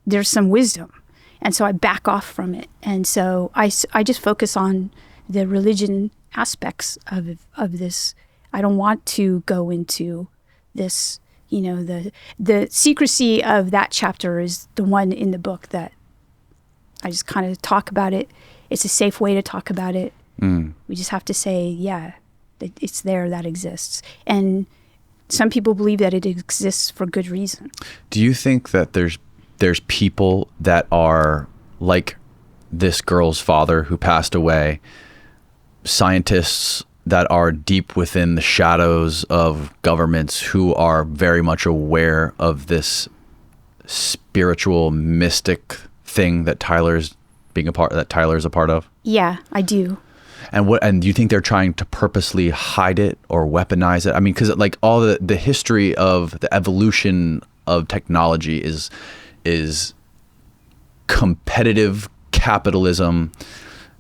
there's some wisdom. And so I back off from it. And so I just focus on the religion aspects of this. I don't want to go into this, the secrecy of that chapter is the one in the book that I just kind of talk about it. It's a safe way to talk about it. We just have to say, it's there, that exists. And some people believe that it exists for good reason. Do you think that there's people that are like this girl's father who passed away, scientists that are deep within the shadows of governments who are very much aware of this spiritual mystic thing that Tyler's a part of? Yeah, I do. And do you think they're trying to purposely hide it or weaponize it? I mean, because like all the history of the evolution of technology is competitive capitalism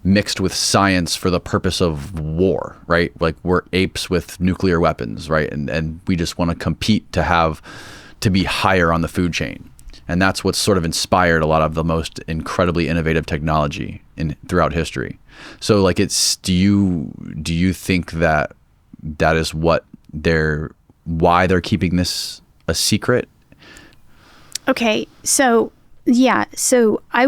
mixed with science for the purpose of war, right? Like we're apes with nuclear weapons, right? And we just want to compete to be higher on the food chain. And that's what's sort of inspired a lot of the most incredibly innovative technology throughout history. So like do you think that is why they're keeping this a secret? Okay, so yeah, so I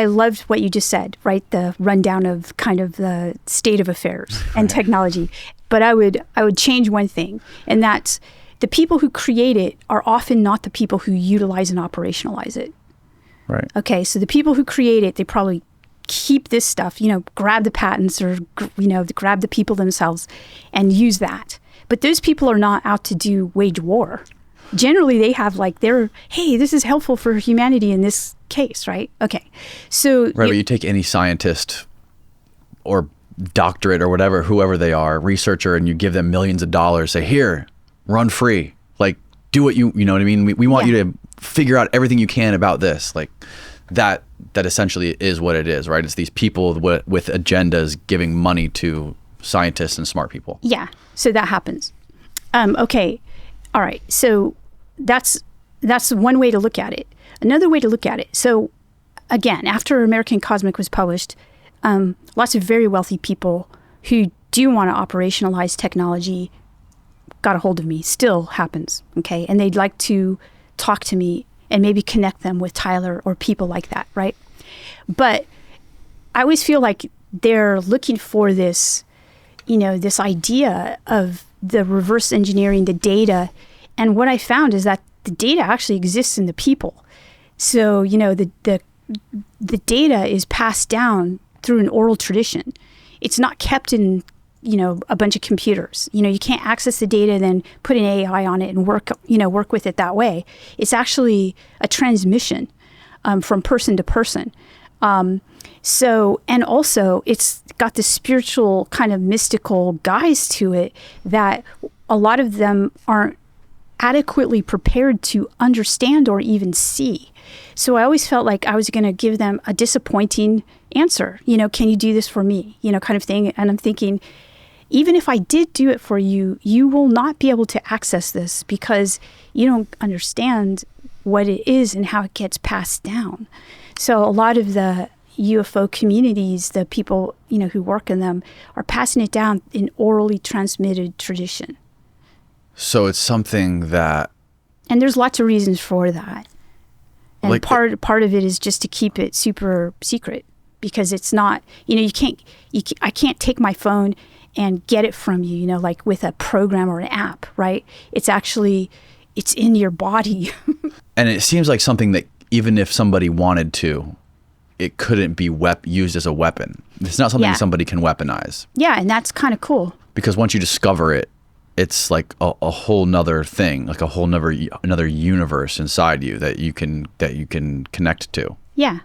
loved what you just said, right? The rundown of kind of the state of affairs and technology. But I would change one thing, and that's the people who create it are often not the people who utilize and operationalize it. Right. Okay, so the people who create it, they probably keep this stuff, grab the patents or, grab the people themselves and use that. But those people are not out to wage war. Generally, they have hey, this is helpful for humanity in this case, right? Okay. So Right, but you take any scientist or doctorate or whatever, whoever they are, researcher, and you give them millions of dollars, say, here, run free. Like, do what you know what I mean? We want you to figure out everything you can about this. Like, that essentially is what it is, right? It's these people with agendas giving money to scientists and smart people. Yeah. So that happens. Okay. All right. So that's one way to look at it. Another way to look at it. So again, after American Cosmic was published, lots of very wealthy people who do want to operationalize technology got a hold of me. Still happens. Okay. And they'd like to talk to me and maybe connect them with Tyler or people like that. Right. But I always feel like they're looking for this, this idea of the reverse engineering the data. And what I found is that the data actually exists in the people. So, the data is passed down through an oral tradition. It's not kept in, a bunch of computers. You can't access the data, then put an AI on it and work with it that way. It's actually a transmission from person to person. So, and also it's got this spiritual kind of mystical guise to it that a lot of them aren't adequately prepared to understand or even see. So I always felt like I was going to give them a disappointing answer. Can you do this for me? Kind of thing. And I'm thinking, even if I did do it for you, you will not be able to access this because you don't understand what it is and how it gets passed down. So a lot of the UFO communities, the people, who work in them, are passing it down in orally transmitted tradition. So it's something that... And there's lots of reasons for that. And like part of it is just to keep it super secret because it's not, I can't take my phone and get it from you, like with a program or an app, right? It's in your body. And it seems like something that even if somebody wanted to, it couldn't be used as a weapon. It's not something somebody can weaponize. Yeah, and that's kind of cool. Because once you discover it, it's like a whole nother thing, like a whole another universe inside you that you can connect to. Yeah.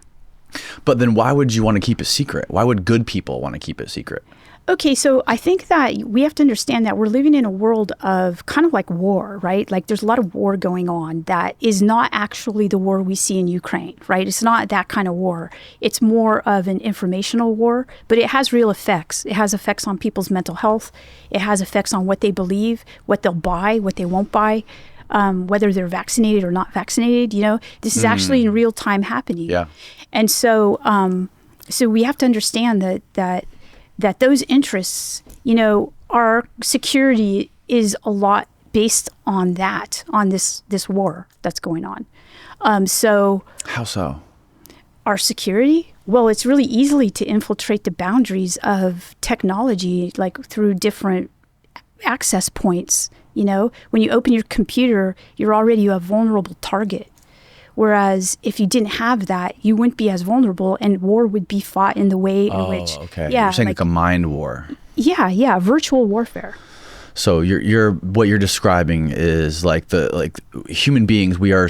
But then why would you want to keep it secret? Why would good people want to keep it secret? Okay, so I think that we have to understand that we're living in a world of kind of like war, right? Like there's a lot of war going on that is not actually the war we see in Ukraine, right? It's not that kind of war. It's more of an informational war, but it has real effects. It has effects on people's mental health. It has effects on what they believe, what they'll buy, what they won't buy, whether they're vaccinated or not vaccinated. This is actually in real time happening. Yeah. And so we have to understand that those interests, our security is a lot based on that, on this war that's going on. So how so? Our security? Well, it's really easily to infiltrate the boundaries of technology, like through different access points. When you open your computer, you're already a vulnerable target. Whereas if you didn't have that, you wouldn't be as vulnerable and war would be fought in the way in which... Okay. Yeah, you're saying like a mind war. Yeah, virtual warfare. So what you're describing is like human beings, we are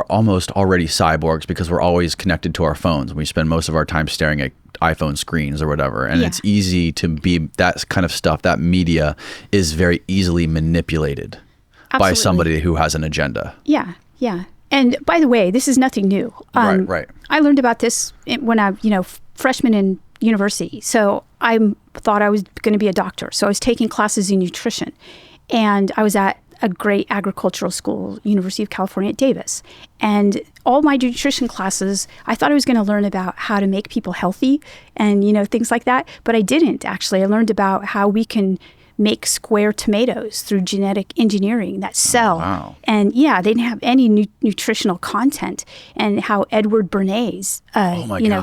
almost already cyborgs because we're always connected to our phones. We spend most of our time staring at iPhone screens or whatever. And it's easy to be, that kind of stuff, that media is very easily manipulated by somebody who has an agenda. Yeah. And by the way, this is nothing new. Right. I learned about this when I, freshman in university. So I thought I was going to be a doctor. So I was taking classes in nutrition. And I was at a great agricultural school, University of California at Davis. And all my nutrition classes, I thought I was going to learn about how to make people healthy and, things like that. But I didn't, actually. I learned about how we can make square tomatoes through genetic engineering that sell. Oh, wow. And they didn't have any nutritional content, and how Edward Bernays,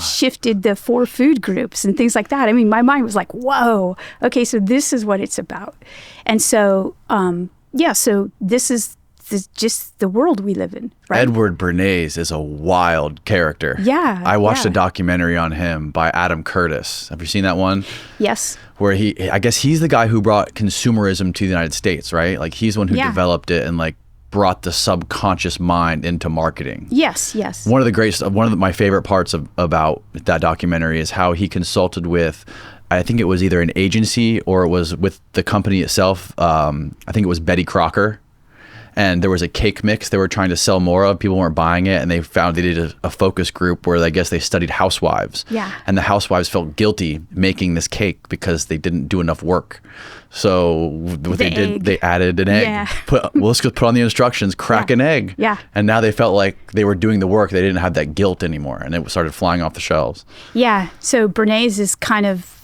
shifted the 4 food groups and things like that. I mean, my mind was like, whoa, okay, so this is what it's about. And so, so this is just the world we live in, right? Edward Bernays is a wild character. Yeah. I watched a documentary on him by Adam Curtis. Have you seen that one? Yes. Where I guess he's the guy who brought consumerism to the United States, right? Like he's the one who developed it and like brought the subconscious mind into marketing. Yes, yes. One of my favorite parts about that documentary is how he consulted with, I think it was either an agency or it was with the company itself. I think it was Betty Crocker. And there was a cake mix they were trying to sell more of. People weren't buying it. And they did a focus group where I guess they studied housewives. Yeah. And the housewives felt guilty making this cake because they didn't do enough work. So what they did, they added an egg. Yeah. Let's just put on the instructions, crack an egg. Yeah. And now they felt like they were doing the work. They didn't have that guilt anymore. And it started flying off the shelves. Yeah. So Bernays is kind of,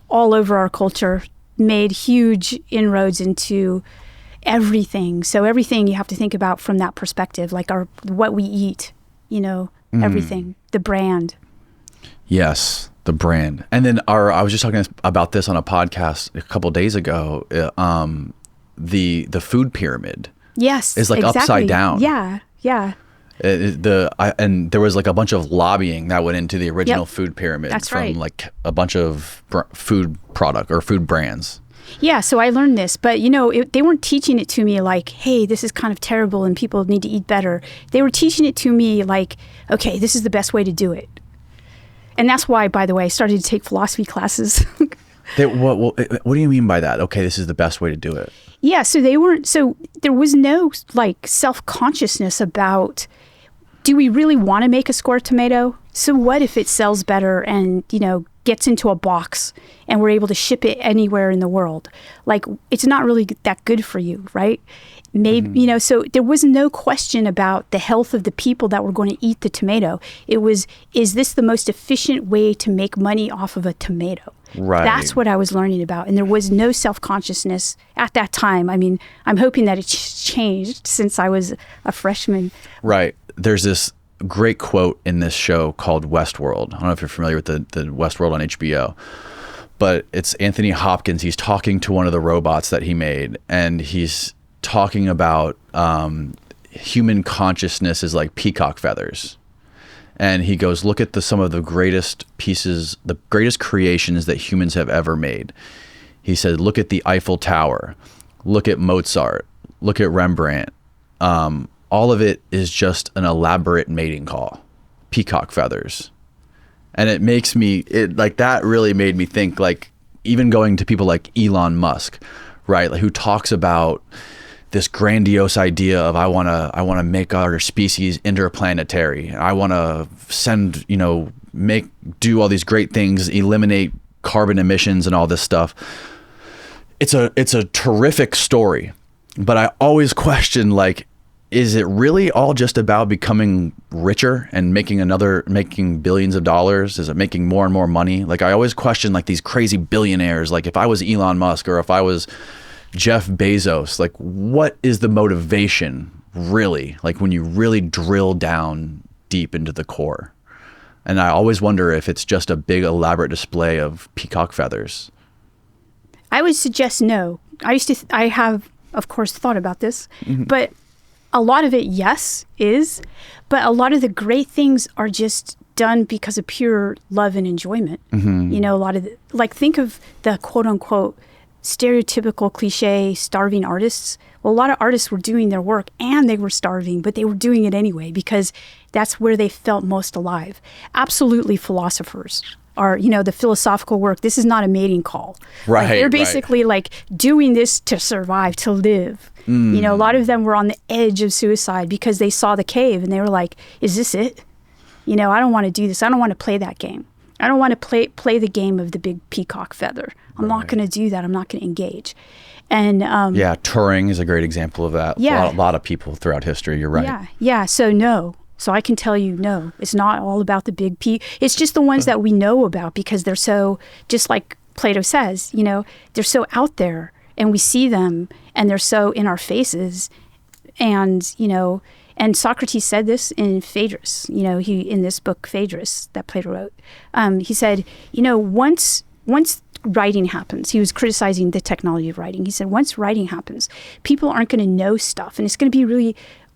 all over our culture, made huge inroads into everything. So everything you have to think about from that perspective, like what we eat, everything, the brand. Yes, the brand. And then I was just talking about this on a podcast a couple of days ago. The food pyramid. Yes, is like exactly. upside down. Yeah, yeah. And there was like a bunch of lobbying that went into the original food pyramid. That's from right. like a bunch of food product or food brands. Yeah, so I learned this, but they weren't teaching it to me like, hey, this is kind of terrible and people need to eat better. They were teaching it to me like, okay, this is the best way to do it. And that's why, by the way, I started to take philosophy classes. What do you mean by that? Okay, this is the best way to do it. Yeah, so there was no like self-consciousness about, do we really want to make a square tomato? So what if it sells better and, gets into a box and we're able to ship it anywhere in the world? Like, it's not really that good for you, right? Maybe, so there was no question about the health of the people that were going to eat the tomato. It was, is this the most efficient way to make money off of a tomato? Right. That's what I was learning about. And there was no self-consciousness at that time. I mean, I'm hoping that it's changed since I was a freshman. Right. There's this great quote in this show called Westworld. I don't know if you're familiar with the Westworld on HBO, but it's Anthony Hopkins. He's talking to one of the robots that he made, and he's talking about human consciousness is like peacock feathers. And he goes, look at some of the greatest pieces, the greatest creations that humans have ever made. He said, look at the Eiffel Tower, look at Mozart, look at Rembrandt. All of it is just an elaborate mating call, peacock feathers. And that really made me think, like, even going to people like Elon Musk, right? Like, who talks about this grandiose idea of, I want to make our species interplanetary. I want to send, do all these great things, eliminate carbon emissions and all this stuff. It's a terrific story, but I always question, like, is it really all just about becoming richer and making billions of dollars? Is it making more and more money? Like, I always question, like, these crazy billionaires. Like, if I was Elon Musk or if I was Jeff Bezos, like, what is the motivation really? Like, when you really drill down deep into the core. And I always wonder if it's just a big elaborate display of peacock feathers. I would suggest no. I have, of course, thought about this, but a lot of it, yes, is, but a lot of the great things are just done because of pure love and enjoyment. A lot of think of the quote unquote stereotypical cliche starving artists. Well, a lot of artists were doing their work and they were starving, but they were doing it anyway because that's where they felt most alive. Absolutely, philosophers are, the philosophical work. This is not a mating call. Right. Like, they're basically like doing this to survive, to live. A lot of them were on the edge of suicide because they saw the cave and they were like, is this it? I don't want to do this. I don't want to play that game. I don't want to play the game of the big peacock feather. I'm not going to do that. I'm not going to engage. And Turing is a great example of that. Yeah. A lot of people throughout history. You're right. Yeah. So no. So I can tell you, no, it's not all about the big P. It's just the ones that we know about because they're so, just like Plato says, they're so out there and we see them and they're so in our faces. And, and Socrates said this in Phaedrus, in this book, Phaedrus, that Plato wrote. He said, once writing happens, he was criticizing the technology of writing. He said, once writing happens, people aren't going to know stuff and it's going to be really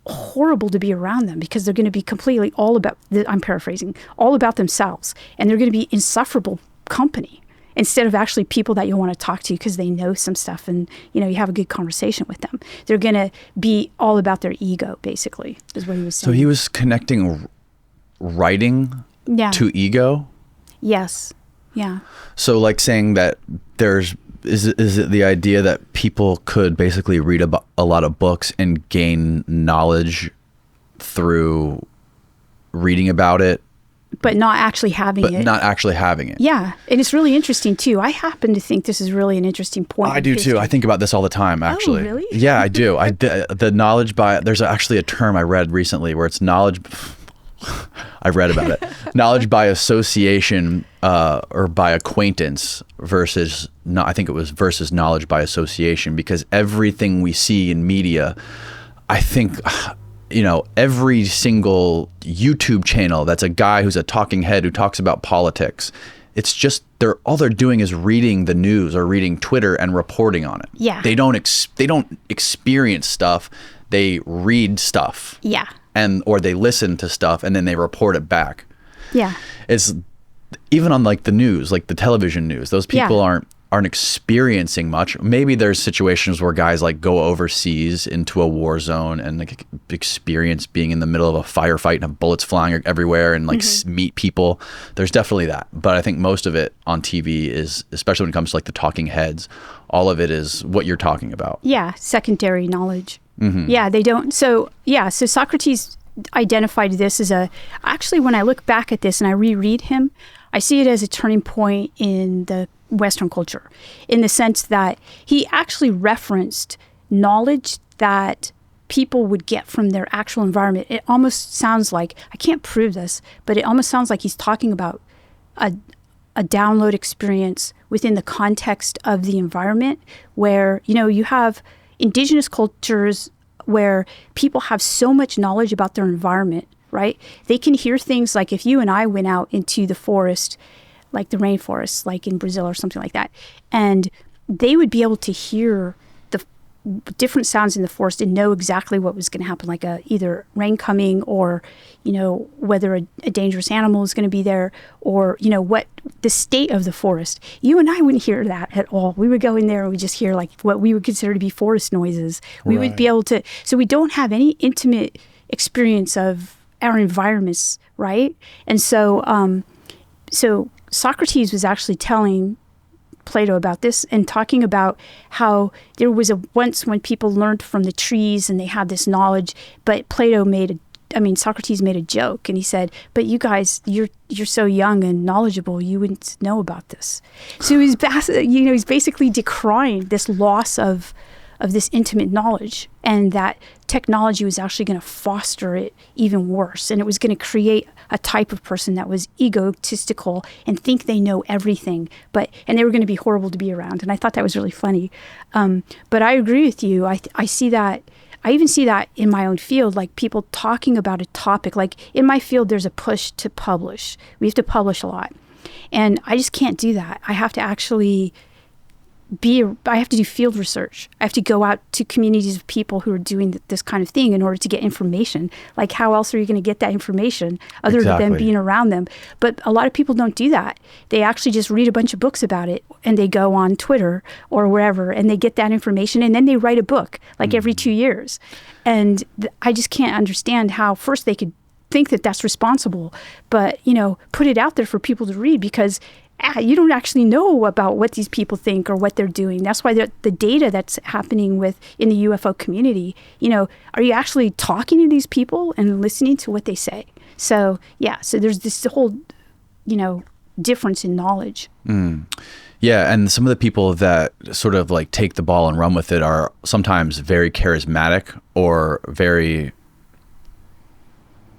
horrible to be around them because they're going to be completely all about, I'm paraphrasing, all about themselves. And they're going to be insufferable company. instead of actually people that you want to talk to because they know some stuff and, you know, you have a good conversation with them. They're going to be all about their ego, basically, is what he was saying. So he was connecting writing to ego? Yes. Yeah. So like saying that is it the idea that people could basically read a lot of books and gain knowledge through reading about it, but not actually having it. Yeah. And it's really interesting too. I happen to think this is really an interesting point. I do too. I think about this all the time, actually. Oh, really? Yeah, I do. The knowledge by, there's actually a term I read recently where it's knowledge, I read about it. Knowledge by association or by acquaintance versus, I think it was versus knowledge by association, because everything we see in media, I think, you know, every single YouTube channel that's a guy who's a talking head who talks about politics, it's just all they're doing is reading the news or reading Twitter and reporting on it. Yeah. They don't experience stuff. They read stuff. Yeah. Or they listen to stuff and then they report it back. Yeah. It's even on like the news, like the television news, those people aren't experiencing much. Maybe there's situations where guys like go overseas into a war zone and like experience being in the middle of a firefight and have bullets flying everywhere and like meet people. There's definitely that. But I think most of it on TV is, especially when it comes to like the talking heads, all of it is what you're talking about. Yeah. Secondary knowledge. Yeah, they don't. So Socrates identified this as actually, when I look back at this and I reread him, I see it as a turning point in the Western culture, in the sense that he actually referenced knowledge that people would get from their actual environment. It almost sounds like, I can't prove this, but it almost sounds like he's talking about a download experience within the context of the environment where, you know, you have indigenous cultures where people have so much knowledge about their environment, right? They can hear things like if you and I went out into the forest, like the rainforest, like in Brazil or something like that, and they would be able to hear the different sounds in the forest and know exactly what was going to happen, like either rain coming or, you know, whether a dangerous animal is going to be there or, you know, what the state of the forest. You and I wouldn't hear that at all. We would go in there and we just hear like what we would consider to be forest noises. We would be able to, so we don't have any intimate experience of our environments, right? And so, so Socrates was actually telling Plato about this and talking about how there was once when people learned from the trees and they had this knowledge, but Socrates made a joke and he said, but you guys, you're so young and knowledgeable, you wouldn't know about this. So he's basically decrying this loss of this intimate knowledge, and that technology was actually going to foster it even worse. And it was going to create a type of person that was egotistical and think they know everything, and they were going to be horrible to be around. And I thought that was really funny. But I agree with you. I see that. I even see that in my own field, like people talking about a topic. Like in my field, there's a push to publish. We have to publish a lot. And I just can't do that. I have to actually I have to do field research. I have to go out to communities of people who are doing this kind of thing in order to get information. Like how else are you going to get that information other than being around them? But a lot of people don't do that. They actually just read a bunch of books about it and they go on Twitter or wherever and they get that information and then they write a book like every 2 years. And I just can't understand how first they could think that that's responsible, but, you know, put it out there for people to read, because you don't actually know about what these people think or what they're doing. That's why the data that's happening in the UFO community, you know, are you actually talking to these people and listening to what they say? So, yeah, so there's this whole, you know, difference in knowledge. Yeah, and some of the people that sort of like take the ball and run with it are sometimes very charismatic or very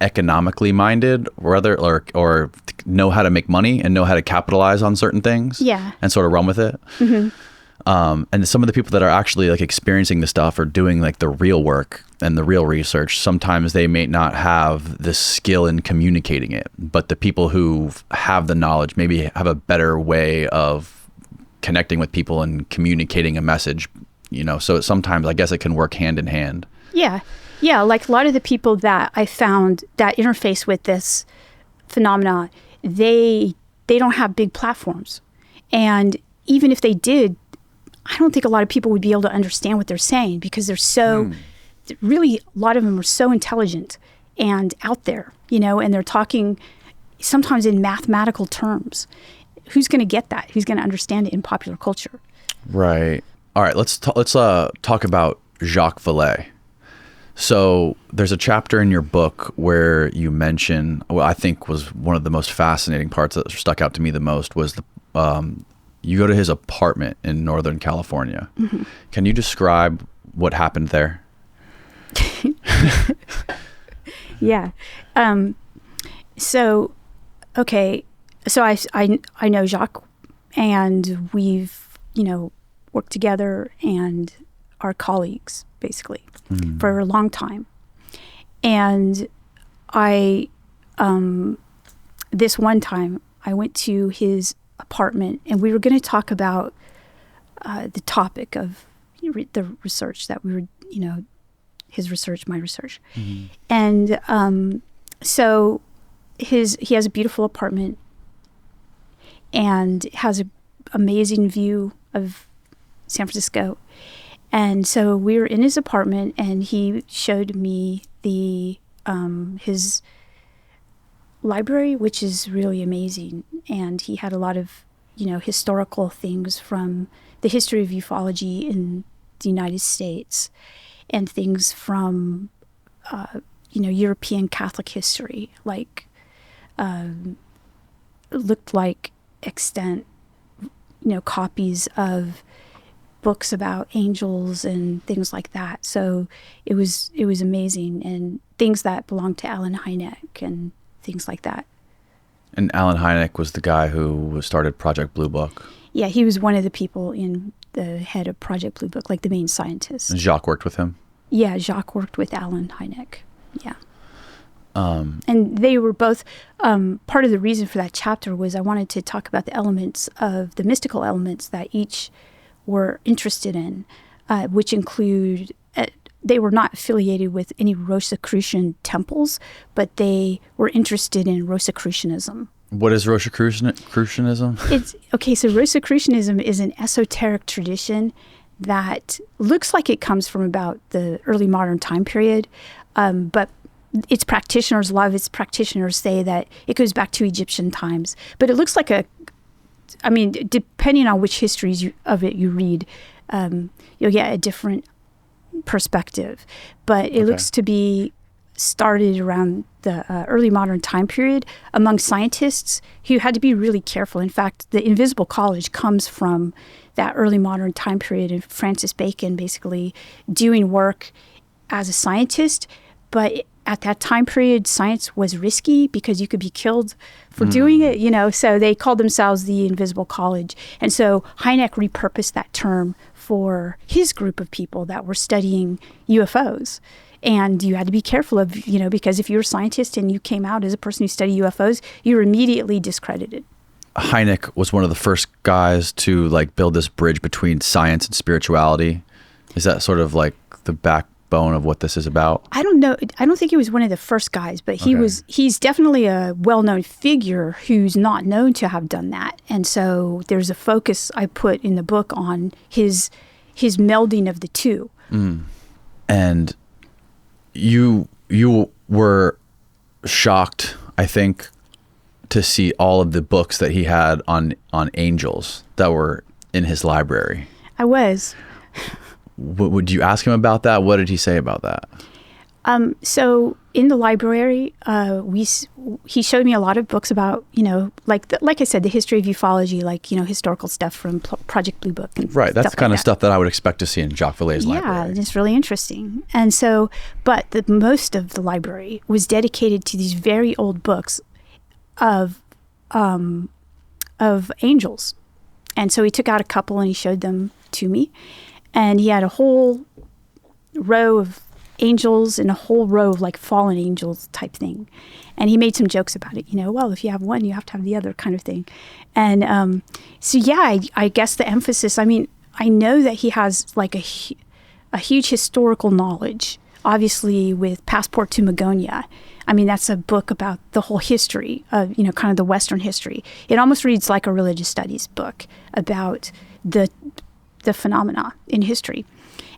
economically minded, or know how to make money and know how to capitalize on certain things, and sort of run with it. And some of the people that are actually like experiencing the stuff or doing like the real work and the real research, sometimes they may not have the skill in communicating it, but the people who have the knowledge maybe have a better way of connecting with people and communicating a message, you know. So sometimes I guess it can work hand in hand. Yeah, like a lot of the people that I found that interface with this phenomena, they don't have big platforms. And even if they did, I don't think a lot of people would be able to understand what they're saying because they're so, really, a lot of them are so intelligent and out there, and they're talking sometimes in mathematical terms. Who's going to get that? Who's going to understand it in popular culture? Right. All right. Let's talk about Jacques Vallée. So there's a chapter in your book where you mention, what I think was one of the most fascinating parts that stuck out to me the most was you go to his apartment in Northern California. Mm-hmm. Can you describe what happened there? Yeah. So I know Jacques, and we've, worked together and are colleagues basically for a long time. And this one time I went to his apartment and we were going to talk about the topic of the research that we were, his research, my research. Mm-hmm. And so he has a beautiful apartment and has an amazing view of San Francisco. And so we were in his apartment and he showed me his library, which is really amazing. And he had a lot of, historical things from the history of ufology in the United States and things from, European Catholic history, like, looked like extant, copies of books about angels and things like that. So it was amazing, and things that belonged to Allen Hynek and things like that. And Allen Hynek was the guy who started Project Blue Book. Yeah, he was one of the people in the head of Project Blue Book, like the main scientist. And Jacques worked with him? Yeah, Jacques worked with Allen Hynek. Yeah. And they were both, part of the reason for that chapter was I wanted to talk about the mystical elements that each were interested in, which include, they were not affiliated with any Rosicrucian temples, but they were interested in Rosicrucianism. What is Rosicrucianism? So Rosicrucianism is an esoteric tradition that looks like it comes from about the early modern time period, but a lot of its practitioners say that it goes back to Egyptian times. But it looks like depending on which histories of it you read, you'll get a different perspective. But it looks to be started around the early modern time period among scientists who had to be really careful. In fact, the Invisible College comes from that early modern time period of Francis Bacon basically doing work as a scientist. But at that time period, science was risky because you could be killed for doing it, so they called themselves the Invisible College. And so Hynek repurposed that term for his group of people that were studying UFOs. And you had to be careful of, because if you were a scientist and you came out as a person who studied UFOs, you were immediately discredited. Hynek was one of the first guys to build this bridge between science and spirituality. Is that sort of like the backbone of what this is about? I don't know. I don't think he was one of the first guys, but he's definitely a well-known figure who's not known to have done that. And so there's a focus I put in the book on his melding of the two. Mm. And you were shocked, I think, to see all of the books that he had on angels that were in his library. I was. Would you ask him about that? What did he say about that? So in the library, he showed me a lot of books about, like I said, the history of ufology, historical stuff from Project Blue Book. And right. That's the kind of stuff that I would expect to see in Jacques Vallée's library. Yeah, it's really interesting. And so, but most of the library was dedicated to these very old books of angels. And so he took out a couple and he showed them to me. And he had a whole row of angels and a whole row of fallen angels type thing. And he made some jokes about it, well, if you have one, you have to have the other kind of thing. And I guess the emphasis, I know that he has a huge historical knowledge obviously with Passport to Magonia. I mean, that's a book about the whole history of, kind of the Western history. It almost reads like a religious studies book about the phenomena in history.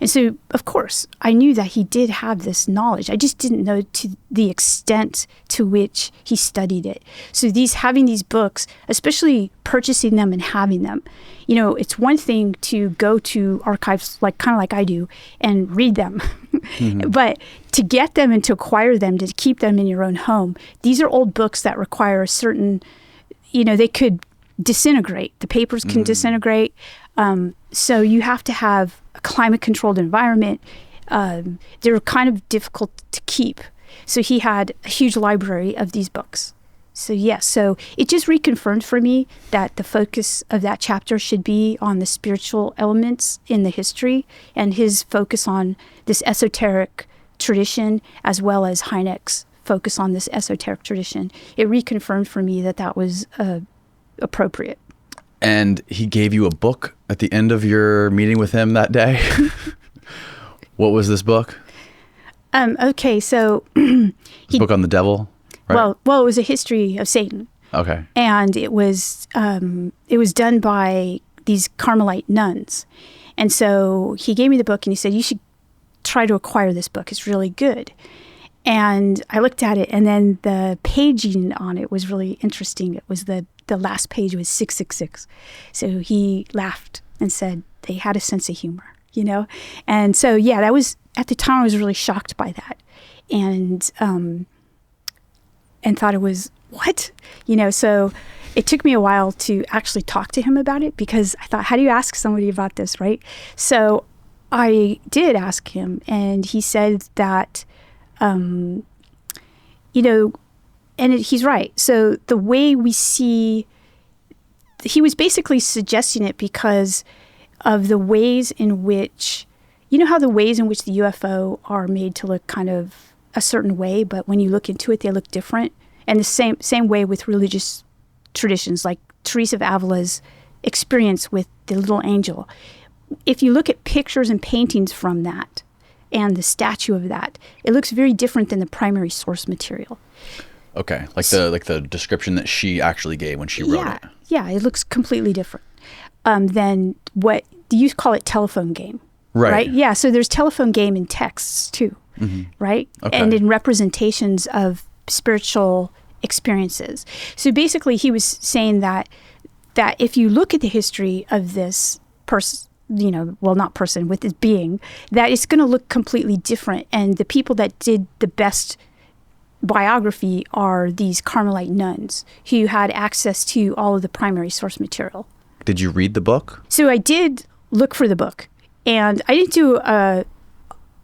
And so, of course, I knew that he did have this knowledge. I just didn't know to the extent to which he studied it. So having these books, especially purchasing them and having them, it's one thing to go to archives kind of like I do and read them. Mm-hmm. But to get them and to acquire them, to keep them in your own home, these are old books that require a certain, they could disintegrate. The papers can disintegrate. So you have to have a climate-controlled environment. They're kind of difficult to keep. So he had a huge library of these books. So yes, so it just reconfirmed for me that the focus of that chapter should be on the spiritual elements in the history and his focus on this esoteric tradition, as well as Hynek's focus on this esoteric tradition. It reconfirmed for me that was appropriate. And he gave you a book at the end of your meeting with him that day. What was this book? Okay, so book on the devil, right? Well, it was a history of Satan. Okay. And it was done by these Carmelite nuns. And so he gave me the book and he said, you should try to acquire this book. It's really good. And I looked at it, and then the paging on it was really interesting. It was the last page was 666. So he laughed and said they had a sense of humor, And so, yeah, that was, at the time I was really shocked by that. And thought it was, what? So it took me a while to actually talk to him about it, because I thought, how do you ask somebody about this, right? So I did ask him, and he said that, he's right. So the way we see, he was basically suggesting it because of the ways in which, how the ways in which the UFO are made to look kind of a certain way, but when you look into it, they look different. And the same way with religious traditions, like Teresa of Avila's experience with the little angel. If you look at pictures and paintings from that, and the statue of that, it looks very different than the primary source material. Okay, like the description that she actually gave when she wrote it. Yeah, it looks completely different than what you call it, telephone game. Right? Yeah, so there's telephone game in texts too, right? Okay. And in representations of spiritual experiences. So basically he was saying that if you look at the history of this person, not person, with this being, that it's going to look completely different. And the people that did the best biography are these Carmelite nuns who had access to all of the primary source material. Did you read the book? So I did look for the book, and I didn't do a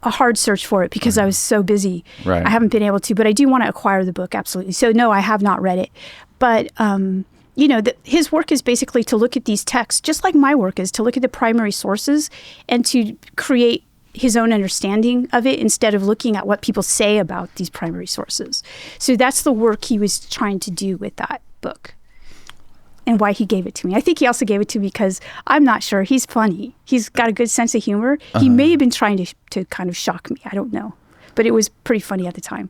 hard search for it because I was so busy. Right. I haven't been able to, but I do want to acquire the book, absolutely. So no, I have not read it. But his work is basically to look at these texts, just like my work is, to look at the primary sources and to create his own understanding of it instead of looking at what people say about these primary sources. So that's the work he was trying to do with that book and why he gave it to me. I think he also gave it to me because I'm not sure. He's funny. He's got a good sense of humor. He may have been trying to kind of shock me. I don't know. But it was pretty funny at the time.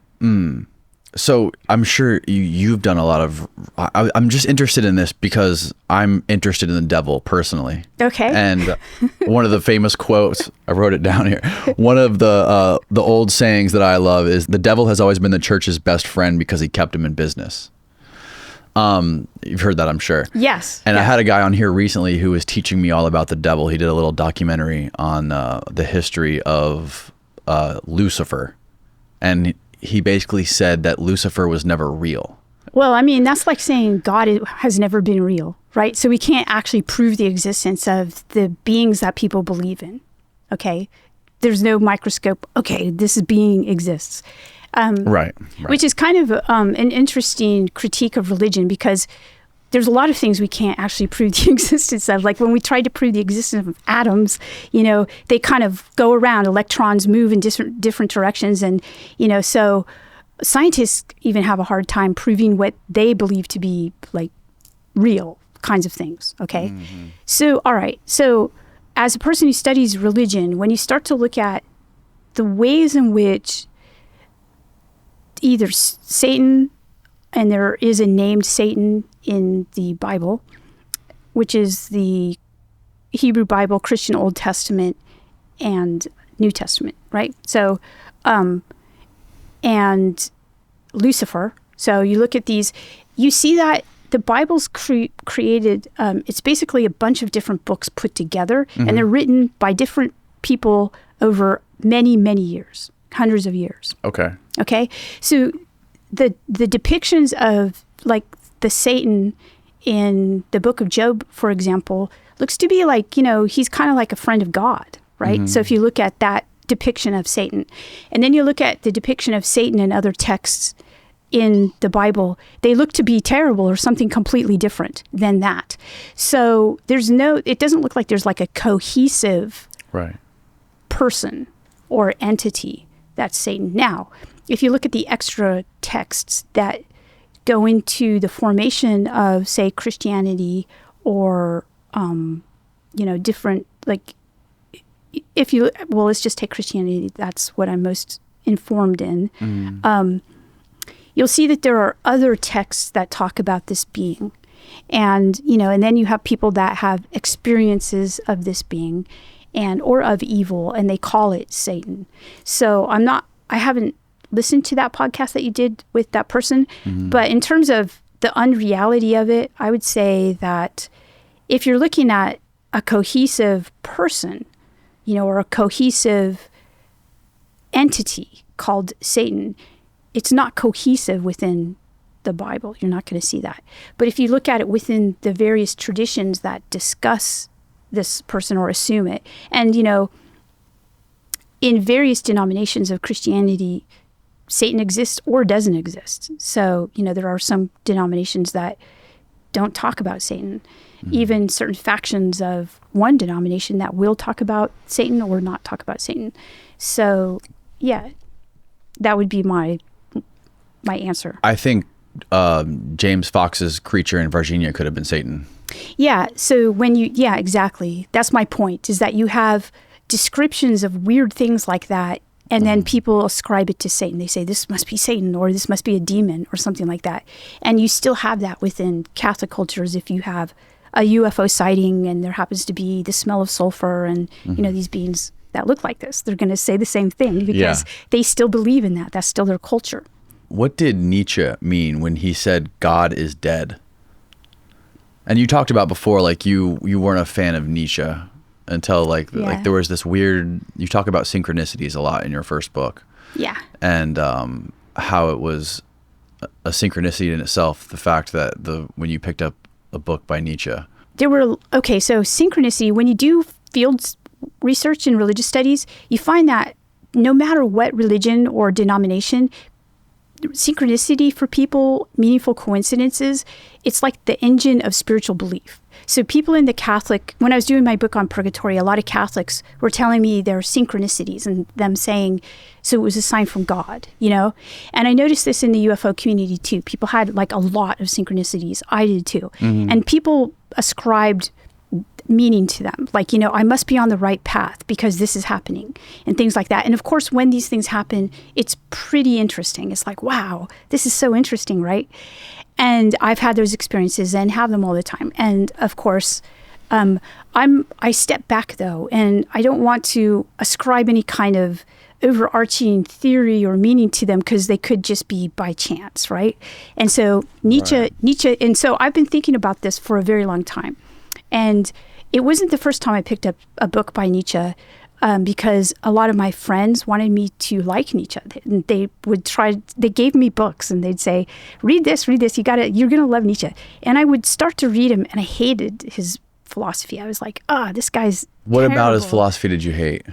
So I'm sure you've done a lot of, I'm just interested in this because I'm interested in the devil personally. Okay. And one of the famous quotes, I wrote it down here. One of the old sayings that I love is, the devil has always been the church's best friend because he kept him in business. You've heard that, I'm sure. Yes. And I had a guy on here recently who was teaching me all about the devil. He did a little documentary on the history of Lucifer. And he basically said that Lucifer was never real. Well, I mean, that's like saying God has never been real, right? So we can't actually prove the existence of the beings that people believe in, okay? There's no microscope, okay, this being exists. Right. Which is kind of an interesting critique of religion, because there's a lot of things we can't actually prove the existence of. Like when we tried to prove the existence of atoms, they kind of go around. Electrons move in different directions. And, so scientists even have a hard time proving what they believe to be like real kinds of things. Okay. Mm-hmm. So, all right. So as a person who studies religion, when you start to look at the ways in which either Satan, and there is a named Satan in the Bible, which is the Hebrew Bible, Christian Old Testament, and New Testament, right? So, and Lucifer. So you look at these, you see that the Bible's created, it's basically a bunch of different books put together, and they're written by different people over many, many years, hundreds of years. Okay. So the depictions of like the Satan in the book of Job, for example, looks to be like, he's kind of like a friend of God, right? So if you look at that depiction of Satan, and then you look at the depiction of Satan in other texts in the Bible, they look to be terrible or something completely different than that. So it doesn't look like there's like a cohesive person or entity that's Satan. Now, if you look at the extra texts that go into the formation of, say, Christianity or, different, like, let's just take Christianity. That's what I'm most informed in. You'll see that there are other texts that talk about this being. And, and then you have people that have experiences of this being or of evil, and they call it Satan. So I haven't listened to that podcast that you did with that person, but in terms of the unreality of it, I would say that if you're looking at a cohesive person, or a cohesive entity called Satan, it's not cohesive within the Bible. You're not going to see that. But if you look at it within the various traditions that discuss this person or assume it, and, in various denominations of Christianity, Satan exists or doesn't exist. So, there are some denominations that don't talk about Satan. Even certain factions of one denomination that will talk about Satan or not talk about Satan. So, yeah, that would be my answer. I think James Fox's creature in Virginia could have been Satan. Yeah. So exactly. That's my point, is that you have descriptions of weird things like that, and then people ascribe it to Satan. They say, this must be Satan, or this must be a demon, or something like that. And you still have that within Catholic cultures. If you have a UFO sighting and there happens to be the smell of sulfur and, these beings that look like this, they're going to say the same thing because they still believe in that. That's still their culture. What did Nietzsche mean when he said God is dead? And you talked about before, like you weren't a fan of Nietzsche until like there was this weird, you talk about synchronicities a lot in your first book. Yeah. And how it was a synchronicity in itself, the fact that when you picked up a book by Nietzsche. So synchronicity, when you do field research in religious studies, you find that no matter what religion or denomination, synchronicity for people, meaningful coincidences, it's like the engine of spiritual belief. So people in the Catholic, when I was doing my book on purgatory, a lot of Catholics were telling me there are synchronicities and them saying, so it was a sign from God, And I noticed this in the UFO community too. People had like a lot of synchronicities. I did too. And people ascribed meaning to them. Like, I must be on the right path because this is happening and things like that. And of course, when these things happen, it's pretty interesting. It's like, wow, this is so interesting, right? And I've had those experiences and have them all the time. And of course, I step back though, and I don't want to ascribe any kind of overarching theory or meaning to them because they could just be by chance, right? And so Nietzsche, and so I've been thinking about this for a very long time. And it wasn't the first time I picked up a book by Nietzsche because a lot of my friends wanted me to like Nietzsche. And they gave me books and they'd say, read this, you're going to love Nietzsche. And I would start to read him and I hated his philosophy. I was like, this guy's What terrible. About his philosophy did you hate?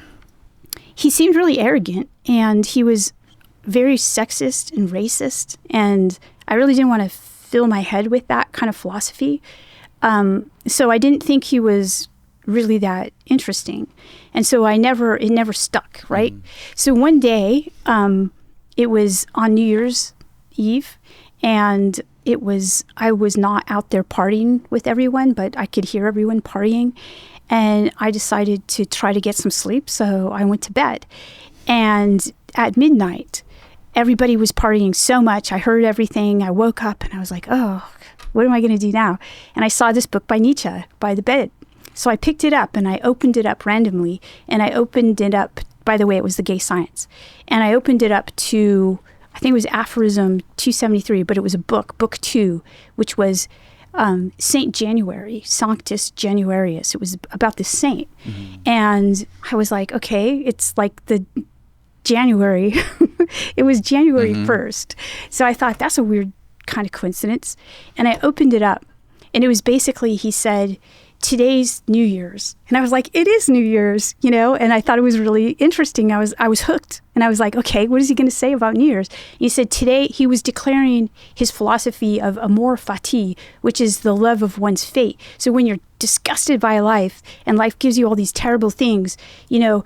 He seemed really arrogant and he was very sexist and racist. And I really didn't want to fill my head with that kind of philosophy. So I didn't think he was really that interesting. And so it never stuck, right? So one day, it was on New Year's Eve and I was not out there partying with everyone, but I could hear everyone partying. And I decided to try to get some sleep. So I went to bed And at midnight, everybody was partying so much. I heard everything. I woke up and I was like, oh, what am I going to do now? And I saw this book by Nietzsche by the bed. So I picked it up and I opened it up randomly. And I opened it up, by the way, it was the Gay Science. And I opened it up to, I think it was Aphorism 273, but it was a book 2, which was Saint January, Sanctus Januarius. It was about the saint. And I was like, okay, it's like the January. It was January 1st. So I thought, that's a weird kind of coincidence. And I opened it up. And it was basically, he said, today's New Year's. And I was like, it is New Year's, you know? And I thought it was really interesting. I was hooked. And I was like, okay, what is he going to say about New Year's? He said today he was declaring his philosophy of amor fati, which is the love of one's fate. So when you're disgusted by life and life gives you all these terrible things, you know,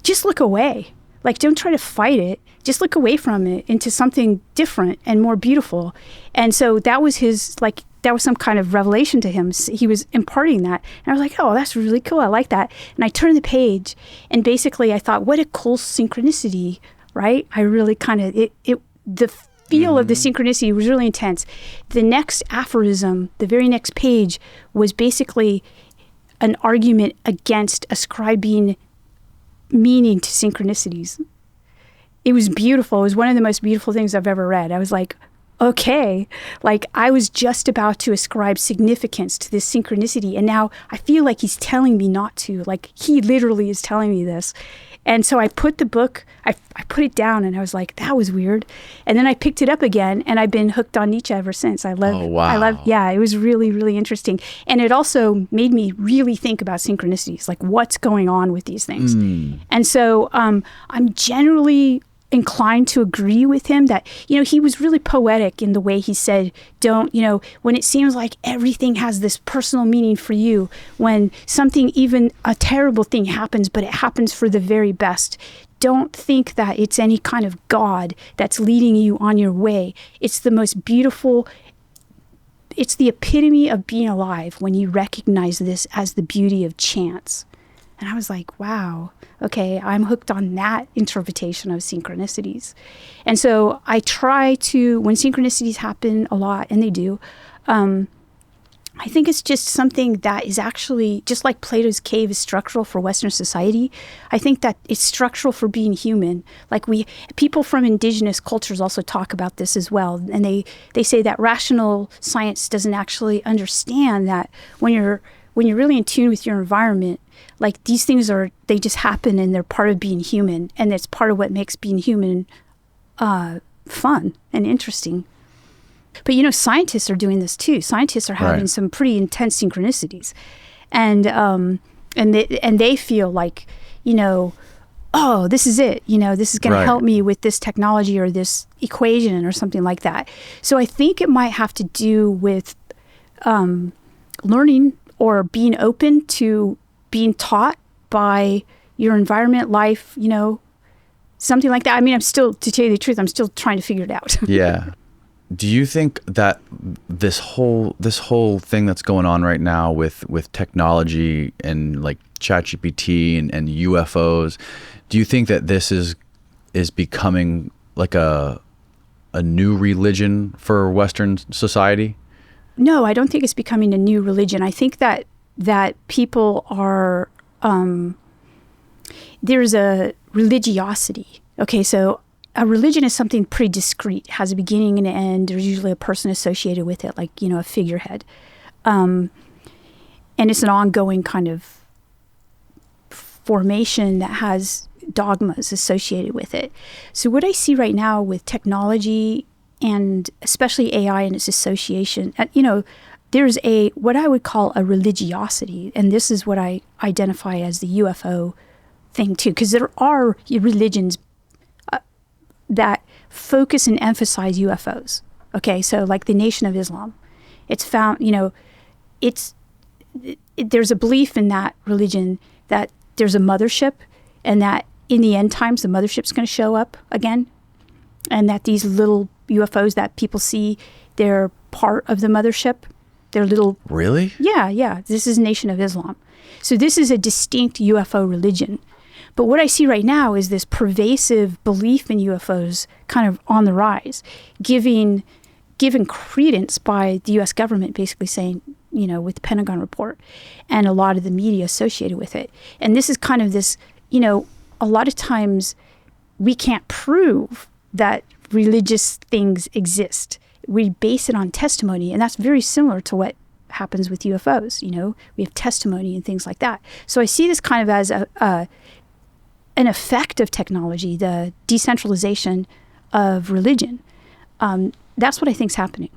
just look away. Like, don't try to fight it. Just look away from it into something different and more beautiful. And so that was that was some kind of revelation to him. He was imparting that. And I was like, oh, that's really cool. I like that. And I turned the page and basically I thought, what a cool synchronicity, right? I really kind of, the feel of the synchronicity was really intense. The next aphorism, the very next page, was basically an argument against ascribing meaning to synchronicities. It was beautiful. It was one of the most beautiful things I've ever read. I was like, okay, like I was just about to ascribe significance to this synchronicity. And now I feel like he's telling me not to, like he literally is telling me this. And so I put the book, I put it down and I was like, that was weird. And then I picked it up again and I've been hooked on Nietzsche ever since. It was really, really interesting. And it also made me really think about synchronicities, like what's going on with these things. And so I'm generally inclined to agree with him that, you know, he was really poetic in the way he said, don't, you know, when it seems like everything has this personal meaning for you, when something, even a terrible thing happens, but it happens for the very best, don't think that it's any kind of God that's leading you on your way. It's the most beautiful, it's the epitome of being alive when you recognize this as the beauty of chance. And I was like, wow, okay, I'm hooked on that interpretation of synchronicities. And so I try to, when synchronicities happen a lot, and they do, I think it's just something that is actually, just like Plato's cave is structural for Western society, I think that it's structural for being human. Like people from indigenous cultures also talk about this as well. And they say that rational science doesn't actually understand that when you're really in tune with your environment, like these things they just happen and they're part of being human. And it's part of what makes being human fun and interesting. But, you know, scientists are doing this too. Scientists are having some pretty intense synchronicities. And they feel like, you know, oh, this is it. You know, this is going to help me with this technology or this equation or something like that. So I think it might have to do with learning or being open to being taught by your environment, life, you know, something like that. I mean, to tell you the truth, I'm still trying to figure it out. Yeah. Do you think that this whole thing that's going on right now with technology and like ChatGPT and UFOs, do you think that this is becoming like a new religion for Western society? No, I don't think it's becoming a new religion. I think that people are, there's a religiosity. Okay, so a religion is something pretty discrete, has a beginning and an end. There's usually a person associated with it, like, you know, a figurehead. And it's an ongoing kind of formation that has dogmas associated with it. So what I see right now with technology and especially AI and its association, you know, there's what I would call a religiosity. And this is what I identify as the UFO thing too, because there are religions that focus and emphasize UFOs. Okay, so like the Nation of Islam, it's found, you know, there's a belief in that religion that there's a mothership and that in the end times the mothership's going to show up again, and that these little UFOs that people see, they're part of the mothership. They're little... Really? Yeah. This is Nation of Islam. So this is a distinct UFO religion. But what I see right now is this pervasive belief in UFOs kind of on the rise, given credence by the U.S. government, basically saying, with the Pentagon report and a lot of the media associated with it. And this is kind of this, a lot of times we can't prove that religious things exist. We base it on testimony, and that's very similar to what happens with UFOs. We have testimony and things like that. So I see this kind of as an effect of technology, the decentralization of religion. That's what I think is happening.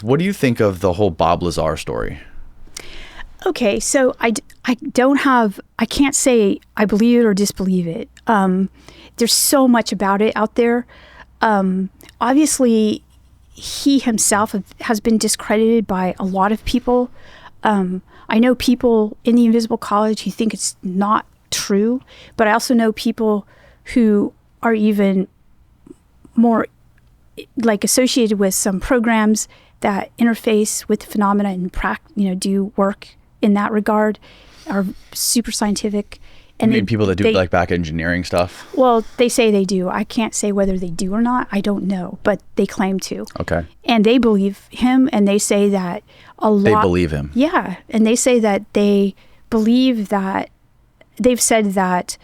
What do you think of the whole Bob Lazar story? Okay, so I can't say I believe it or disbelieve it. There's so much about it out there. Obviously, he himself has been discredited by a lot of people. I know people in the Invisible College who think it's not true, but I also know people who are even more associated with some programs that interface with phenomena and do work in that regard, are super scientific. And you mean people that do back engineering stuff? Well, they say they do. I can't say whether they do or not. I don't know, but they claim to. Okay. And they believe him, and they say that They believe him. Yeah, and they say that they believe that they've said that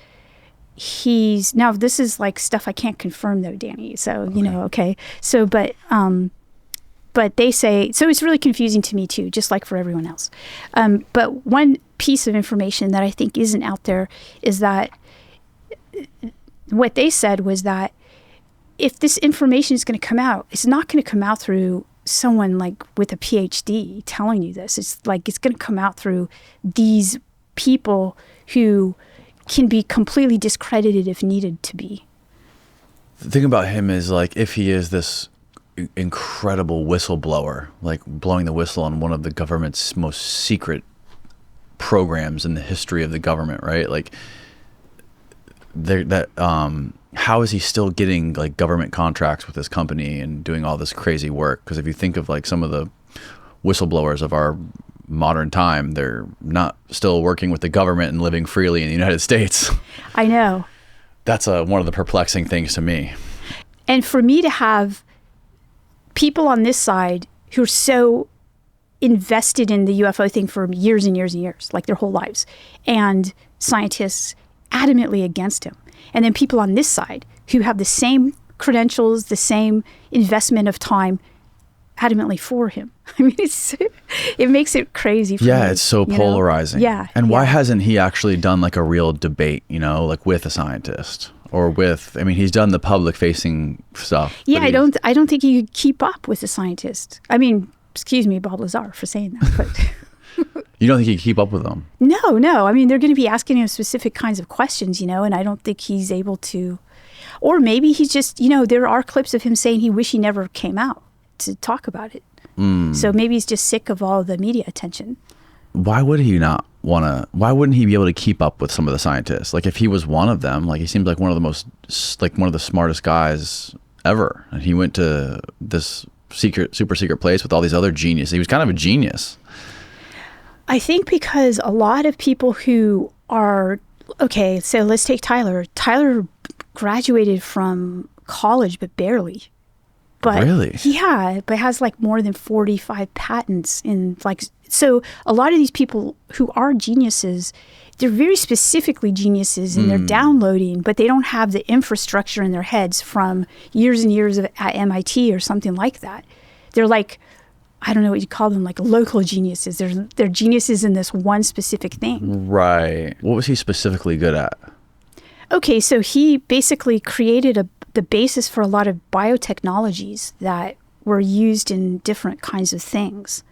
now this is stuff I can't confirm though, Danny. So, okay. So, but they say, so it's really confusing to me too, just like for everyone else. But one piece of information that I think isn't out there is that what they said was that if this information is going to come out, it's not going to come out through someone with a PhD telling you this. It's going to come out through these people who can be completely discredited if needed to be. The thing about him is if he is this incredible whistleblower, blowing the whistle on one of the government's most secret programs in the history of the government, right? How is he still getting government contracts with this company and doing all this crazy work? Because if you think of some of the whistleblowers of our modern time, they're not still working with the government and living freely in the United States. I know. That's one of the perplexing things to me. And for me to have people on this side who are so invested in the UFO thing for years and years and years, their whole lives, and scientists adamantly against him. And then people on this side who have the same credentials, the same investment of time, adamantly for him. I mean, it makes it crazy for me. It's so polarizing. Yeah. And why hasn't he actually done a real debate, with a scientist? Or he's done the public facing stuff. Yeah, I don't think he could keep up with a scientist. I mean, excuse me, Bob Lazar, for saying that, but you don't think he could keep up with them? No. I mean, they're going to be asking him specific kinds of questions, and I don't think he's able to. Or maybe he's just, there are clips of him saying he wish he never came out to talk about it. So maybe he's just sick of all the media attention. Why would he not why wouldn't he be able to keep up with some of the scientists? If he was one of them, he seems like one of the smartest guys ever. And he went to this super secret place with all these other geniuses. He was kind of a genius. I think because a lot of people who are, okay, so let's take Tyler. Tyler graduated from college, but barely. But really? Yeah, but has more than 45 patents in so a lot of these people who are geniuses, they're very specifically geniuses and they're downloading, but they don't have the infrastructure in their heads from years and years at MIT or something like that. They're I don't know what you call them, local geniuses. They're geniuses in this one specific thing. Right. What was he specifically good at? Okay, so he basically created the basis for a lot of biotechnologies that were used in different kinds of things.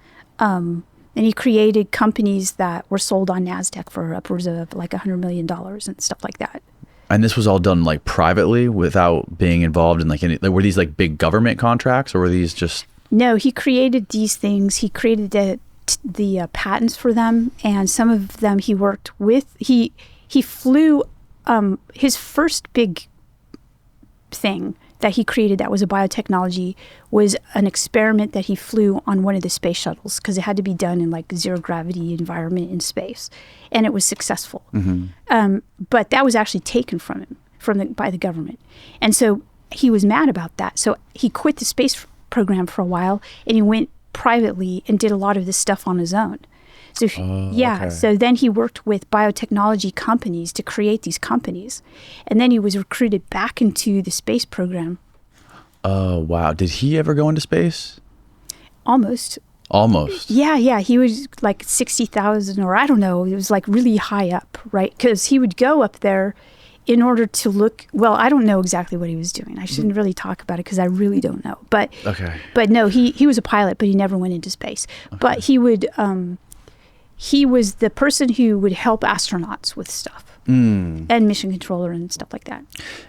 And he created companies that were sold on NASDAQ for upwards of $100 million and stuff like that. And this was all done privately without being involved in any, were these big government contracts or were these just? No, he created these things. He created the patents for them, and some of them he worked with. He flew his first big thing that he created that was a biotechnology was an experiment that he flew on one of the space shuttles because it had to be done in like zero gravity environment in space, and it was successful. But that was actually taken from him by the government, and so he was mad about that. So he quit the space program for a while, and he went privately and did a lot of this stuff on his own. So so then he worked with biotechnology companies to create these companies, and then he was recruited back into the space program. Oh wow! Did he ever go into space? Almost. Yeah. He was like 60,000, or I don't know. It was like really high up, right? Because he would go up there in order to look. Well, I don't know exactly what he was doing. I shouldn't really talk about it because I really don't know. But no, he was a pilot, but he never went into space. Okay. But he would. He was the person who would help astronauts with stuff and mission controller and stuff like that.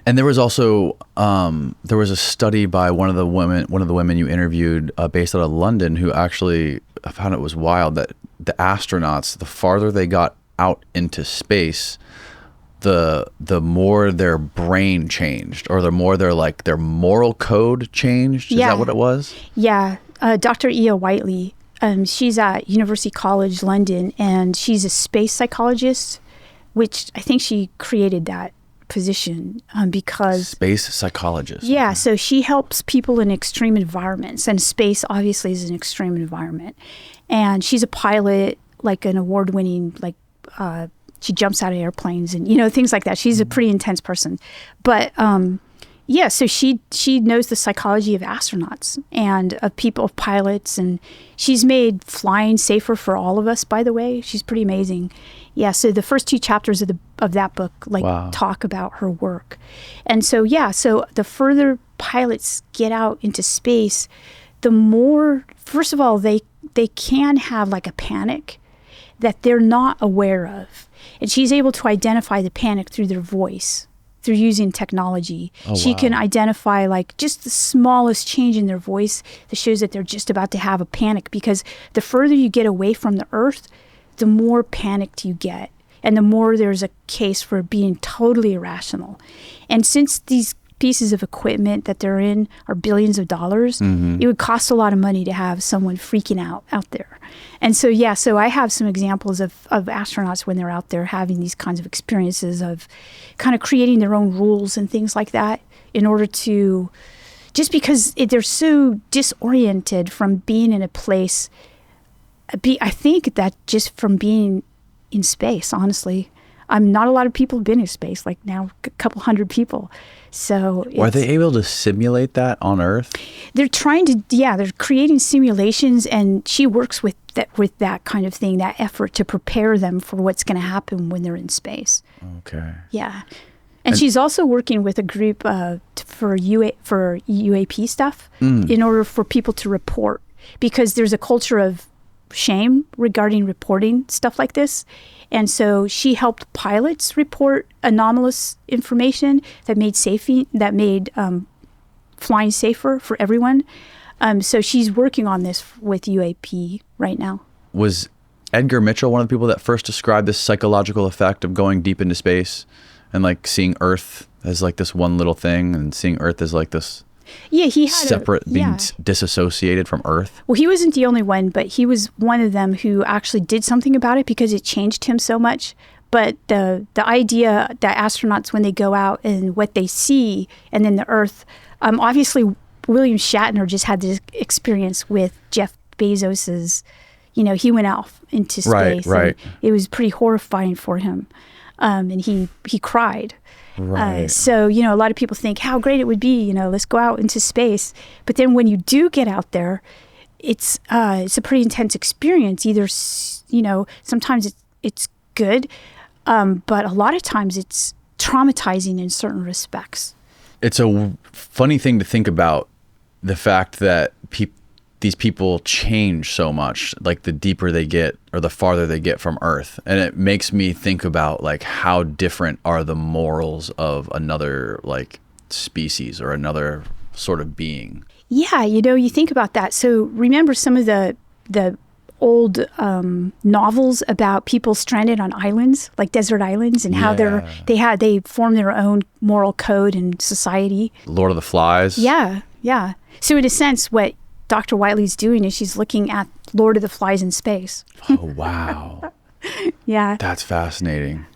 And there was also there was a study by one of the women you interviewed based out of London, who actually, I found it was wild that the astronauts, the farther they got out into space, the more their brain changed, or the more their moral code changed. Is that what it was? Yeah. Dr. Ia Whiteley. She's at University College London, and she's a space psychologist, which I think she created that position because... Space psychologist. Yeah, so she helps people in extreme environments, and space obviously is an extreme environment. And she's a pilot, like an award-winning, she jumps out of airplanes and, things like that. She's a pretty intense person. But... yeah, so she knows the psychology of astronauts and of pilots, and she's made flying safer for all of us, by the way. She's pretty amazing. Yeah, so the first 2 chapters of that book talk about her work. And so so the further pilots get out into space, the more, first of all, they can have like a panic that they're not aware of. And she's able to identify the panic through their voice. Through using technology. She can identify like just the smallest change in their voice that shows that they're just about to have a panic, because the further you get away from the earth, the more panicked you get, and the more there's a case for being totally irrational. And since these pieces of equipment that they're in are billions of dollars, it would cost a lot of money to have someone freaking out there. And so, so I have some examples of astronauts when they're out there having these kinds of experiences of kind of creating their own rules and things like that in order to, just because they're so disoriented from being in a place. I think that just from being in space, honestly, not a lot of people have been in space, like now a couple hundred people. So are they able to simulate that on Earth? They're trying to, they're creating simulations, and she works with that kind of thing, that effort to prepare them for what's going to happen when they're in space. Okay. Yeah. And she's also working with a group for UAP stuff in order for people to report, because there's a culture of shame regarding reporting stuff like this. And so she helped pilots report anomalous information that made flying safer for everyone. So she's working on this with UAP right now. Was Edgar Mitchell one of the people that first described this psychological effect of going deep into space and like seeing Earth as like this one little thing, and seeing Earth as like this he had separate, being disassociated from Earth? Well, he wasn't the only one, but he was one of them who actually did something about it because it changed him so much. But the idea that astronauts, when they go out and what they see, and then the Earth, obviously William Shatner just had this experience with Jeff Bezos's, he went out into space. Right. And it was pretty horrifying for him. And he cried. Right. So, a lot of people think how great it would be, let's go out into space. But then when you do get out there, it's a pretty intense experience. Either, sometimes it's good, but a lot of times it's traumatizing in certain respects. It's a funny thing to think about, the fact that these people change so much, like the deeper they get or the farther they get from Earth. And it makes me think about like how different are the morals of another like species or another sort of being. Yeah, you think about that. So remember some of the old novels about people stranded on islands, like desert islands, and how they form their own moral code and society. Lord of the Flies. Yeah. So in a sense, what Dr. Wiley's doing is she's looking at Lord of the Flies in space. Oh, wow. Yeah. That's fascinating.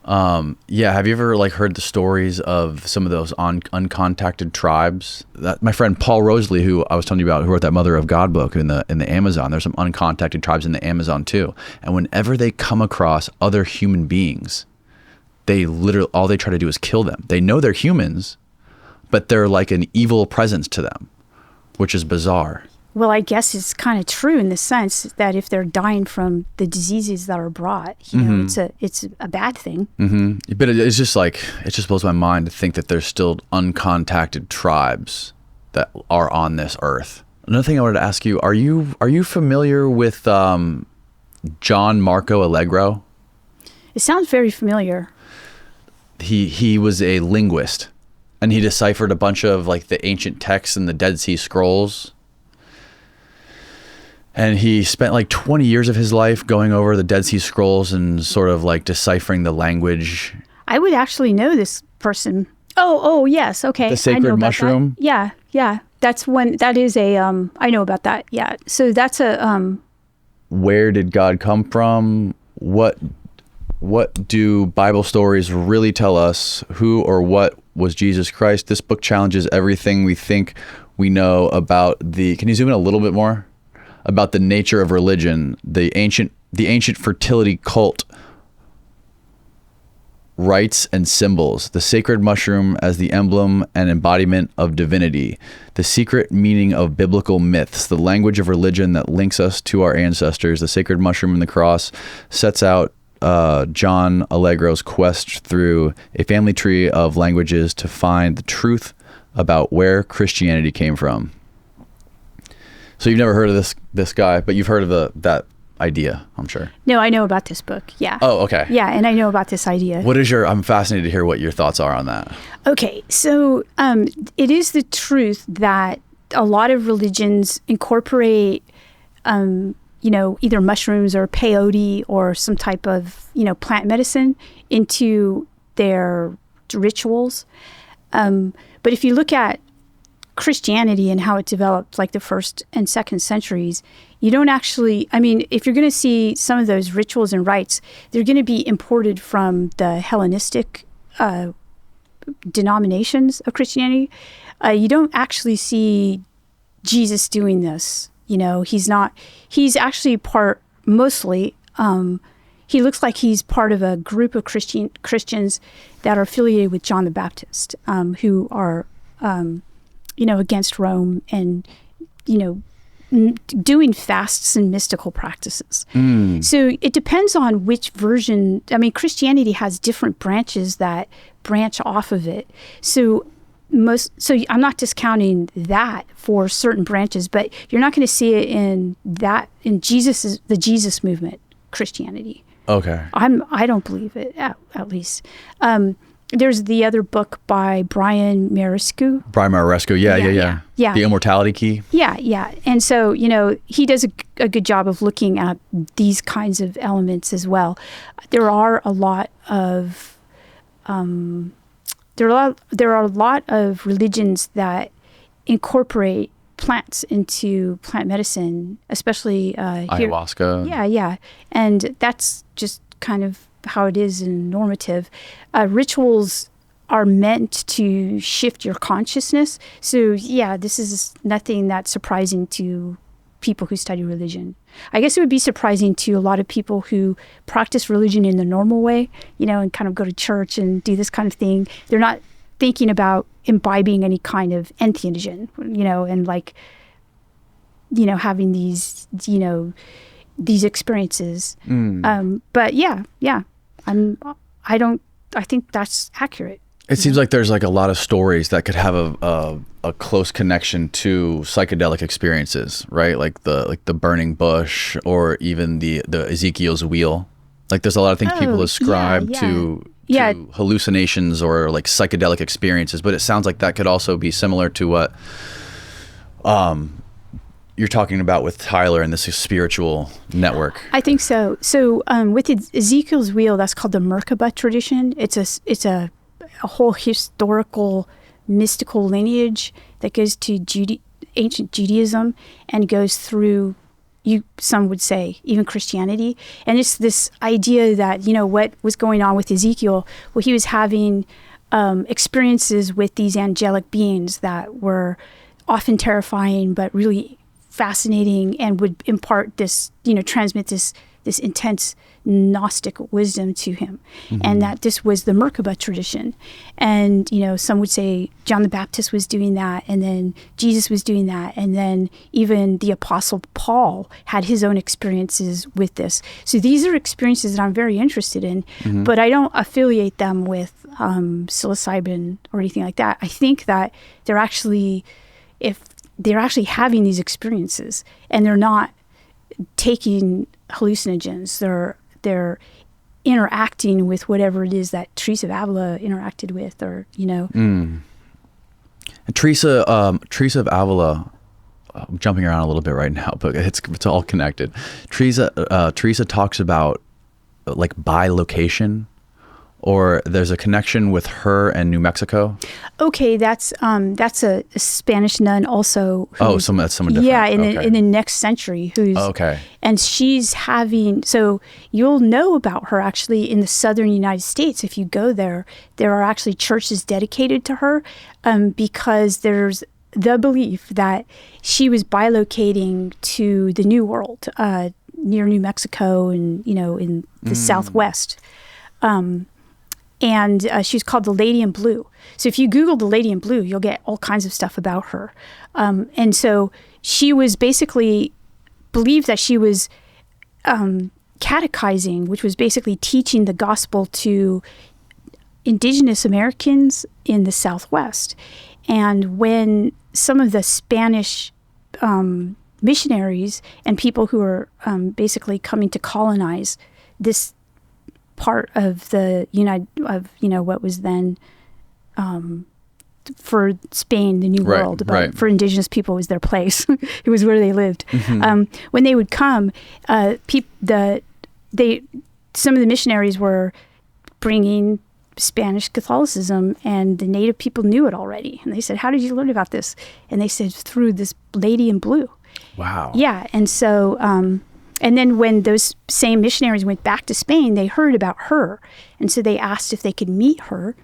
Yeah. Have you ever like heard the stories of some of those uncontacted tribes? That my friend Paul Rosalie, who I was telling you about, who wrote that Mother of God book in the Amazon. There's some uncontacted tribes in the Amazon too. And whenever they come across other human beings, they literally, all they try to do is kill them. They know they're humans, but they're like an evil presence to them, which is bizarre. Well, I guess it's kind of true in the sense that if they're dying from the diseases that are brought, you know, it's a bad thing. Mm-hmm. But it's just like, it just blows my mind to think that there's still uncontacted tribes that are on this earth. Another thing I wanted to ask you, are you familiar with John Marco Allegro? It sounds very familiar. He was a linguist, and he deciphered a bunch of like the ancient texts in the Dead Sea Scrolls. And he spent like 20 years of his life going over the Dead Sea Scrolls and sort of like deciphering the language. I would actually know this person. Oh, yes. Okay. The sacred mushroom? That. Yeah. That is a, I know about that. Yeah. So that's a, where did God come from? What do Bible stories really tell us? Who or what was Jesus Christ? This book challenges everything we think we know about can you zoom in a little bit more? About the nature of religion, the ancient fertility cult rites and symbols, the sacred mushroom as the emblem and embodiment of divinity, the secret meaning of biblical myths, the language of religion that links us to our ancestors. The sacred mushroom and the cross sets out John Allegro's quest through a family tree of languages to find the truth about where Christianity came from. So you've never heard of this guy, but you've heard of that idea, I'm sure. No, I know about this book. Yeah. Oh, okay. Yeah, and I know about this idea. I'm fascinated to hear what your thoughts are on that. Okay, so it is the truth that a lot of religions incorporate, either mushrooms or peyote or some type of, plant medicine into their rituals. But if you look at Christianity and how it developed, like the first and second centuries, you don't actually, if you're going to see some of those rituals and rites, they're going to be imported from the Hellenistic denominations of Christianity. You don't actually see Jesus doing this. He's actually he looks like he's part of a group of Christians that are affiliated with John the Baptist, who are, against Rome and, doing fasts and mystical practices. So it depends on which version. Christianity has different branches that branch off of it. So I'm not discounting that for certain branches, but you're not going to see it in the Jesus movement, Christianity. Okay. I don't believe it, at least. There's the other book by Brian Marescu. Yeah. The Immortality Key. Yeah. And so, he does a good job of looking at these kinds of elements as well. There are a lot of religions that incorporate plants into plant medicine, especially ayahuasca. Here. Yeah. And that's just kind of how it is in normative. Rituals are meant to shift your consciousness. So this is nothing that's surprising to people who study religion. I guess it would be surprising to a lot of people who practice religion in the normal way, and kind of go to church and do this kind of thing. They're not thinking about imbibing any kind of entheogen, and having these experiences. But I think that's accurate. It seems like there's like a lot of stories that could have a close connection to psychedelic experiences, right? Like the burning bush, or even the Ezekiel's wheel. Like there's a lot of things people ascribe to hallucinations or like psychedelic experiences, but it sounds like that could also be similar to what you're talking about with Tyler and this spiritual network. I think so. So with Ezekiel's wheel, that's called the Merkaba tradition. It's a whole historical, mystical lineage that goes to ancient Judaism and goes through, some would say, even Christianity. And it's this idea that, what was going on with Ezekiel, well, he was having experiences with these angelic beings that were often terrifying, but really fascinating, and would impart this, transmit this intense Gnostic wisdom to him. And that this was the Merkaba tradition. And, some would say John the Baptist was doing that, and then Jesus was doing that, and then even the Apostle Paul had his own experiences with this. So these are experiences that I'm very interested in, but I don't affiliate them with psilocybin or anything like that. I think that they're actually having these experiences, and they're not taking hallucinogens. They're interacting with whatever it is that Teresa of Avila interacted with, or And Teresa of Avila, I'm jumping around a little bit right now, but it's all connected. Teresa talks about like bilocation, or there's a connection with her and New Mexico. Okay, that's a Spanish nun also. That's someone different. Yeah, in the next century. And she's having, so you'll know about her actually in the southern United States. If you go there are actually churches dedicated to her, because there's the belief that she was bilocating to the New World, near New Mexico and, in the Southwest. And she's called the Lady in Blue. So if you Google the Lady in Blue, you'll get all kinds of stuff about her. And so she was basically believed that she was catechizing, which was basically teaching the gospel to indigenous Americans in the Southwest. And when some of the Spanish missionaries and people who were basically coming to colonize this part of the what was then for Spain the New World, but for indigenous people it was their place. It was where they lived. When they would come, some of the missionaries were bringing Spanish Catholicism, and the native people knew it already. And they said, "How did you learn about this?" And they said, "Through this Lady in Blue." Wow. Yeah, and so. And then when those same missionaries went back to Spain, they heard about her. And so they asked if they could meet her.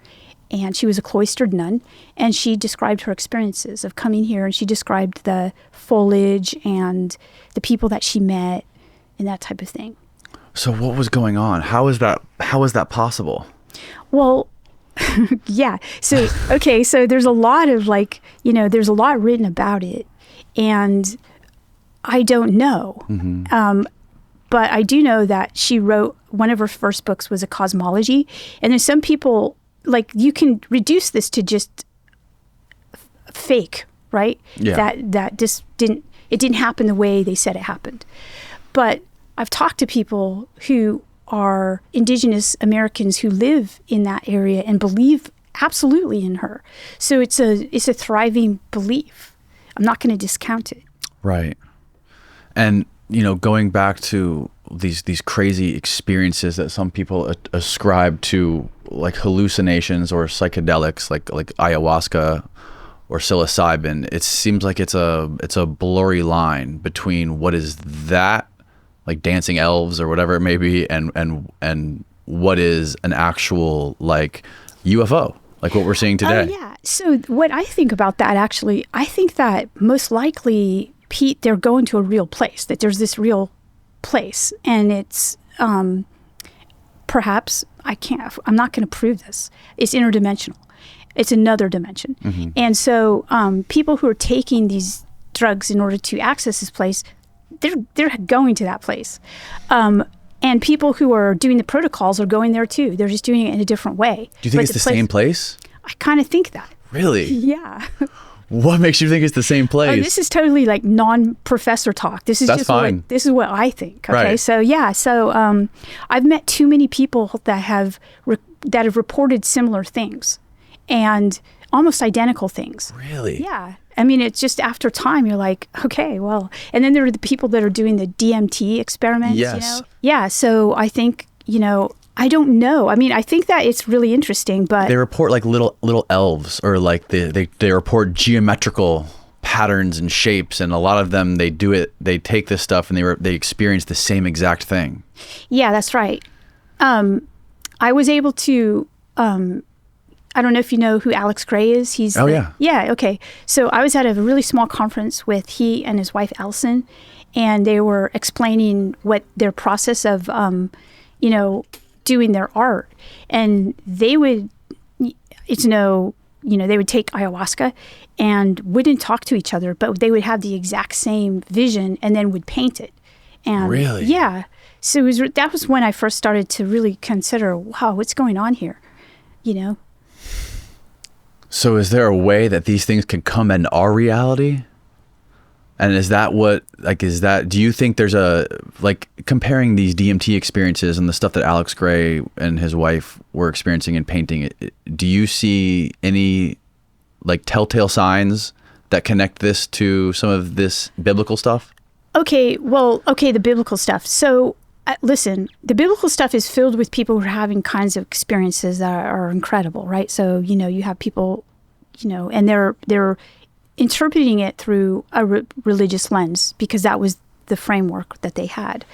And she was a cloistered nun. And she described her experiences of coming here. And she described the foliage and the people that she met and that type of thing. So what was going on? How is that possible? Well, yeah. So, okay. So there's a lot of there's a lot written about it. And I don't know. But I do know that she wrote, one of her first books was a cosmology. And there's some people, you can reduce this to just fake, right? Yeah. That just didn't happen the way they said it happened. But I've talked to people who are indigenous Americans who live in that area and believe absolutely in her. So it's a thriving belief. I'm not going to discount it. Right. And, going back to these crazy experiences that some people ascribe to, like hallucinations or psychedelics, like ayahuasca or psilocybin, it seems like it's a blurry line between what is that, like dancing elves or whatever it may be, and what is an actual UFO, like what we're seeing today. Oh, yeah. So what I think about that, actually, I think that most likely, Pete, they're going to a real place, that there's this real place, and it's perhaps, I'm not going to prove this, it's interdimensional. It's another dimension. And so people who are taking these drugs in order to access this place, they're going to that place. And people who are doing the protocols are going there too. They're just doing it in a different way. Do you think it's the same place? I kind of think that. Really? Yeah. What makes you think it's the same place? This is totally non-professor talk. This is That's fine. This is what I think. Okay, right. So yeah, I've met too many people that have reported similar things, and almost identical things. Really? Yeah. I mean, it's just after time, you're like, okay, well. And then there are the people that are doing the DMT experiments, Yes. you know? Yeah, so I think, you know, I don't know. I mean, I think that it's really interesting, but... They report like little elves, or like they report geometrical patterns and shapes, and a lot of them, they take this stuff and they experience the same exact thing. Yeah, that's right. I was able to... I don't know if you know who Alex Gray is. Yeah, okay. So I was at a really small conference with he and his wife, Allison, and they were explaining what their process of, you know, doing their art. And they would, they would take ayahuasca and wouldn't talk to each other, but they would have the exact same vision and then would paint it. And really? Yeah. So that was when I first started to really consider, wow, what's going on here? You know? So is there a way that these things can come in our reality? And do you think there's comparing these DMT experiences and the stuff that Alex Gray and his wife were experiencing and painting, do you see any like telltale signs that connect this to some of this biblical stuff? Okay, the biblical stuff. So listen, the biblical stuff is filled with people who are having kinds of experiences that are incredible, right? So, you know, you have people, you know, and they're interpreting it through a religious lens because that was the framework that they had.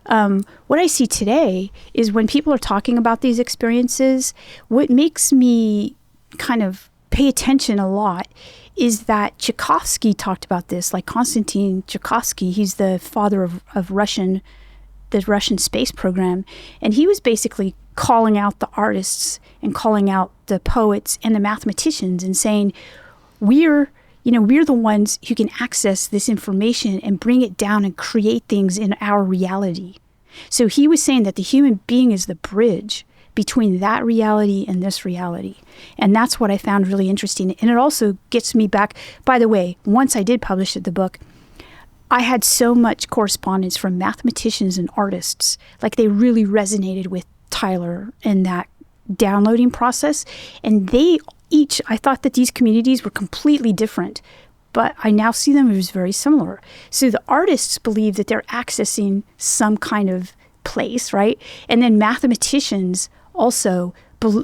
What I see today is when people are talking about these experiences, what makes me kind of pay attention a lot is that Tchaikovsky talked about this, like Konstantin Tchaikovsky. He's the father of the Russian space program. And he was basically calling out the artists and calling out the poets and the mathematicians and saying, we're the ones who can access this information and bring it down and create things in our reality. So he was saying that the human being is the bridge between that reality and this reality. And that's what I found really interesting. And it also gets me back, by the way, once I did publish the book, I had so much correspondence from mathematicians and artists. Like they really resonated with Tyler in that downloading process. And I thought that these communities were completely different, but I now see them as very similar. So the artists believe that they're accessing some kind of place, right? And then mathematicians also,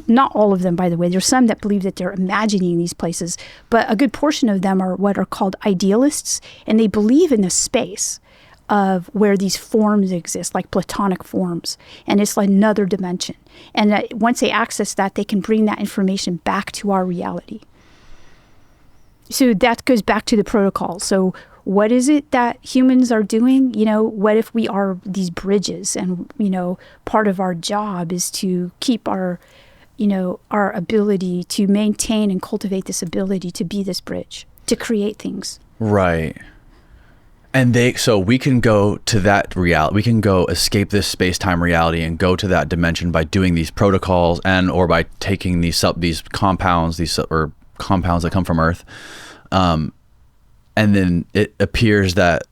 not all of them, by the way, there's some that believe that they're imagining these places, but a good portion of them are what are called idealists, and they believe in the space of where these forms exist, like Platonic forms, and it's like another dimension. And that once they access that, they can bring that information back to our reality. So that goes back to the protocol. So what is it that humans are doing? You know, what if we are these bridges and, you know, part of our job is to keep our ability to maintain and cultivate this ability to be this bridge, to create things. Right. And so we can go to that reality. We can go escape this space-time reality and go to that dimension by doing these protocols or by taking these compounds, compounds that come from Earth. And then it appears that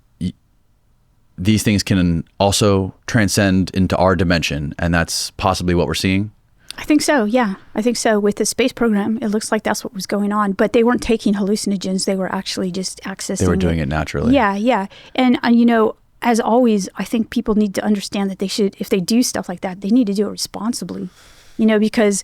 these things can also transcend into our dimension, and that's possibly what we're seeing. I think so, yeah. I think so. With the space program, it looks like that's what was going on. But they weren't taking hallucinogens. They were actually just accessing They were doing it naturally. Yeah. And you know, as always, I think people need to understand that they should, if they do stuff like that, they need to do it responsibly. You know, because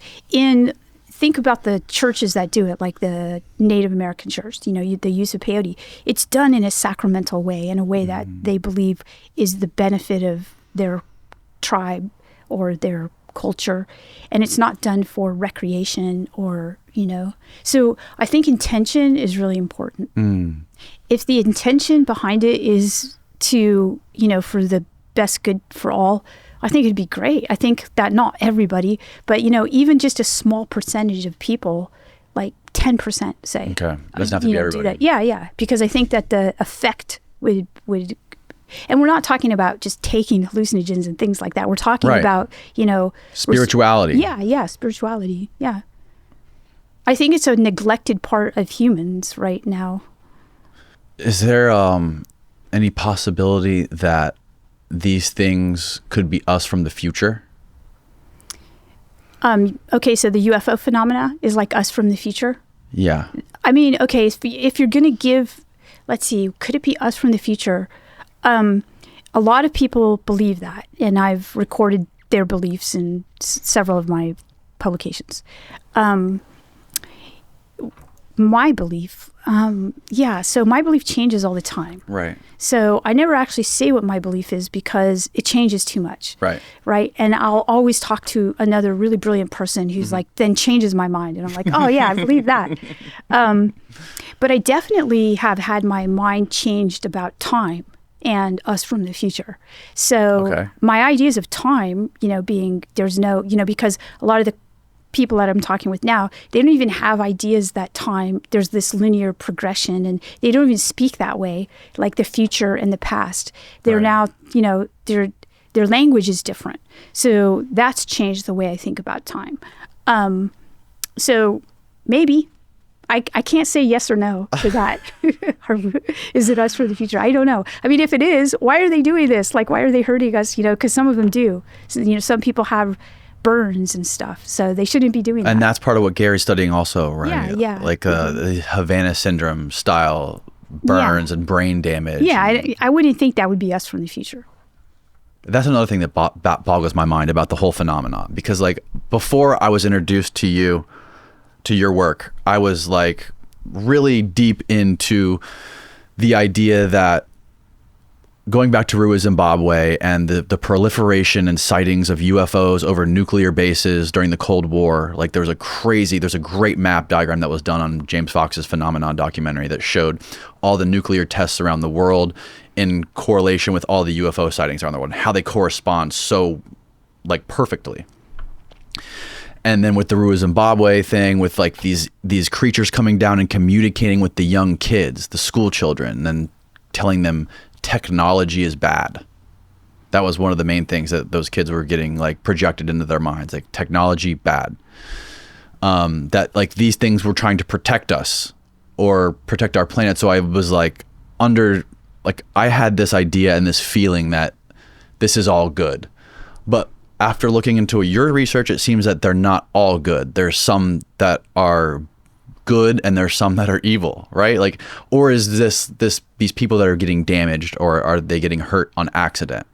think about the churches that do it, like the Native American church, you know, the use of peyote. It's done in a sacramental way, in a way that they believe is the benefit of their tribe or their culture, and it's not done for recreation or, you know. So I think intention is really important. If the intention behind it is to, you know, for the best good for all, I think it'd be great. I think that not everybody, but, you know, even just a small percentage of people, like 10%, say. Okay. Doesn't have to be everybody. Do that. Yeah. Because I think that the effect would, and we're not talking about just taking hallucinogens and things like that. We're talking about, you know, spirituality. Spirituality. Yeah. I think it's a neglected part of humans right now. Is there any possibility that these things could be us from the future? Okay, so the UFO phenomena is like us from the future. Yeah. I mean, okay, if you're going to give, let's see, could it be us from the future? A lot of people believe that, and I've recorded their beliefs in several of my publications. My belief, so my belief changes all the time. Right. So I never actually say what my belief is because it changes too much. Right. Right. And I'll always talk to another really brilliant person who's like, then changes my mind. And I'm like, oh yeah, I believe that. But I definitely have had my mind changed about time and us from the future. So my ideas of time, being there's no, because a lot of the people that I'm talking with now, they don't even have ideas that time, there's this linear progression, and they don't even speak that way, like the future and the past. They're now, their language is different. So that's changed the way I think about time. So maybe, I can't say yes or no to that. Is it us for the future? I don't know. I mean, if it is, why are they doing this? Like, why are they hurting us? Because some of them do. So, some people have burns and stuff, so they shouldn't be doing that. And that's part of what Gary's studying also, right? Yeah. Like the Havana syndrome style burns and brain damage. Yeah, I wouldn't think that would be us from the future. That's another thing that boggles my mind about the whole phenomenon, because like before I was introduced to you, to your work, I was like really deep into the idea that going back to Rua, Zimbabwe, and the proliferation and sightings of UFOs over nuclear bases during the Cold War, like there's a great map diagram that was done on James Fox's Phenomenon documentary that showed all the nuclear tests around the world in correlation with all the UFO sightings around the world, and how they correspond so like perfectly. And then with the Rua, Zimbabwe thing, with like these creatures coming down and communicating with the young kids, the school children, and telling them technology is bad. That was one of the main things that those kids were getting like projected into their minds, like technology bad. That like these things were trying to protect us or protect our planet. So I was like I had this idea and this feeling that this is all good. But after looking into your research, it seems that they're not all good. There's some that are good and there's some that are evil, right? Like, or is these people that are getting damaged, or are they getting hurt on accident?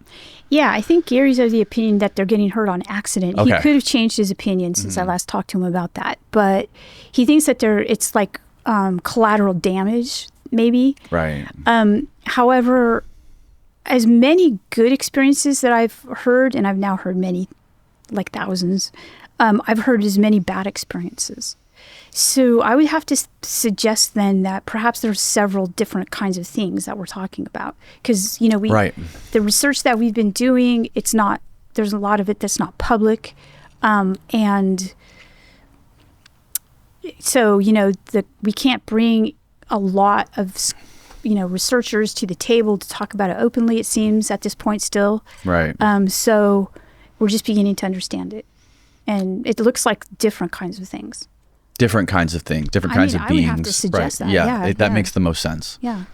Yeah, I think Gary's of the opinion that they're getting hurt on accident. He could have changed his opinion since I last talked to him about that, but he thinks that it's like collateral damage, maybe. Right. However, as many good experiences that I've heard, and I've now heard many, like thousands, I've heard as many bad experiences. So I would have to suggest then that perhaps there's several different kinds of things that we're talking about, because the research that we've been doing, there's a lot of it that's not public, and so we can't bring a lot of researchers to the table to talk about it openly, it seems, at this point still. Right. So we're just beginning to understand it, and it looks like different kinds of things. Different kinds of things, different kinds of beings. I would have to suggest that. Yeah, that makes the most sense. Yeah.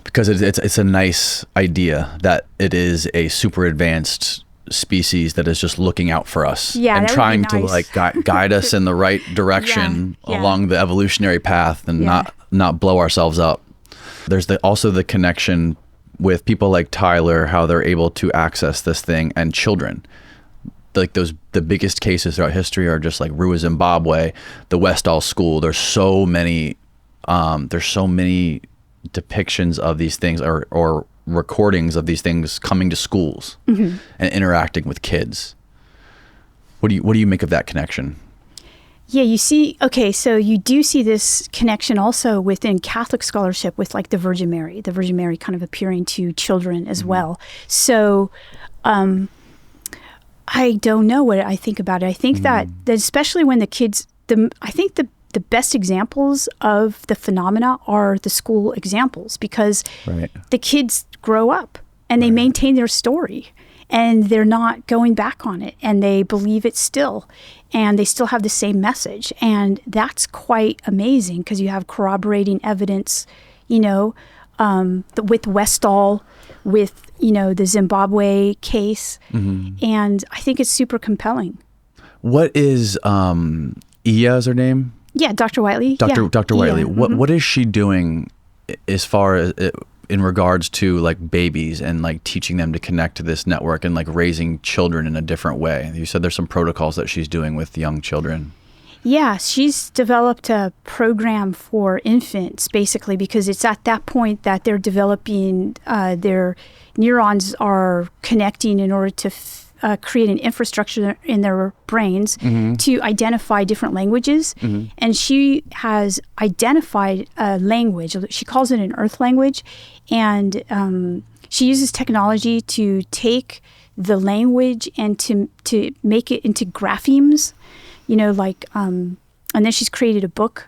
Because it's a nice idea that it is a super advanced species that is just looking out for us and trying to like guide us in the right direction along the evolutionary path, and not blow ourselves up. There's also the connection with people like Tyler, how they're able to access this thing, and children. Like the biggest cases throughout history are just like Rua, Zimbabwe, the Westall School. There's so many depictions of these things or recordings of these things coming to schools and interacting with kids. What do you make of that connection? Yeah, you see, okay, so you do see this connection also within Catholic scholarship with like the Virgin Mary kind of appearing to children as well. So, I don't know what I think about it. I think that especially when the kids, I think the best examples of the phenomena are the school examples, because the kids grow up and they maintain their story, and they're not going back on it, and they believe it still, and they still have the same message. And that's quite amazing, because you have corroborating evidence, with Westall, with the Zimbabwe case, and I think it's super compelling. What is Iya is her name? Yeah, Dr. Whiteley. Dr. Yeah. Dr. Whiteley. Yeah. What is she doing as far as in regards to like babies and like teaching them to connect to this network and like raising children in a different way? You said there's some protocols that she's doing with young children. Yeah, she's developed a program for infants, basically, because it's at that point that they're developing, their neurons are connecting in order to create an infrastructure in their brains to identify different languages. And she has identified a language. She calls it an earth language. And she uses technology to take the language and to make it into graphemes. And then she's created a book.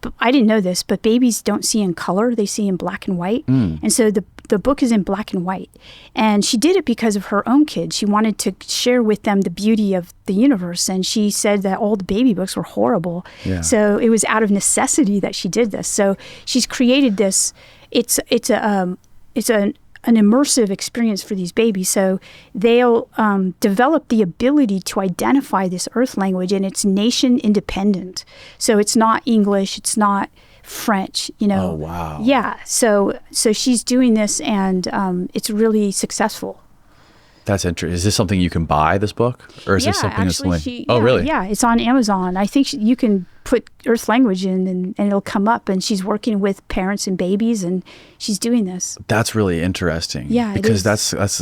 But I didn't know this, but babies don't see in color. They see in black and white. And so the book is in black and white. And she did it because of her own kids. She wanted to share with them the beauty of the universe. And she said that all the baby books were horrible. Yeah. So it was out of necessity that she did this. So she's created this. It's an immersive experience for these babies. So they'll develop the ability to identify this earth language, and it's nation independent. So it's not English, it's not French, Oh, wow. Yeah. So she's doing this, and it's really successful. That's interesting. Is this something you can buy, this book? Or is this something that's like... Oh, really? Yeah, it's on Amazon. I think you can put earth language in and it'll come up. And she's working with parents and babies, and she's doing this. That's really interesting. Yeah, because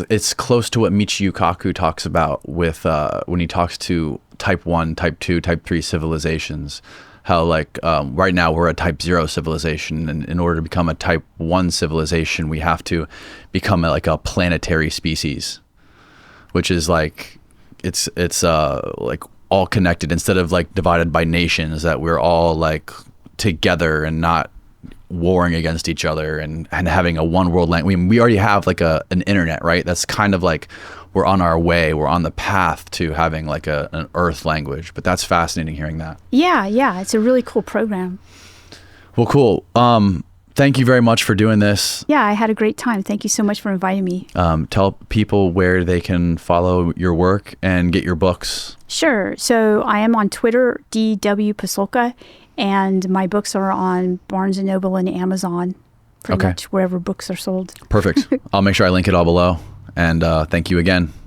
it's close to what Michio Kaku talks about with when he talks to type 1, type 2, type 3 civilizations. How like right now we're a type 0 civilization, and in order to become a type 1 civilization, we have to become like a planetary species, which is like it's like all connected instead of like divided by nations, that we're all like together and not warring against each other and having a one world language. I mean, we already have like an internet, right? That's kind of like we're on our way, we're on the path to having like an earth language. But that's fascinating hearing that. Yeah, it's a really cool program. Well, cool. Thank you very much for doing this. Yeah, I had a great time. Thank you so much for inviting me. Tell people where they can follow your work and get your books. Sure. So I am on Twitter, DW Pasulka, and my books are on Barnes & Noble and Amazon, pretty much wherever books are sold. Perfect. I'll make sure I link it all below. And thank you again.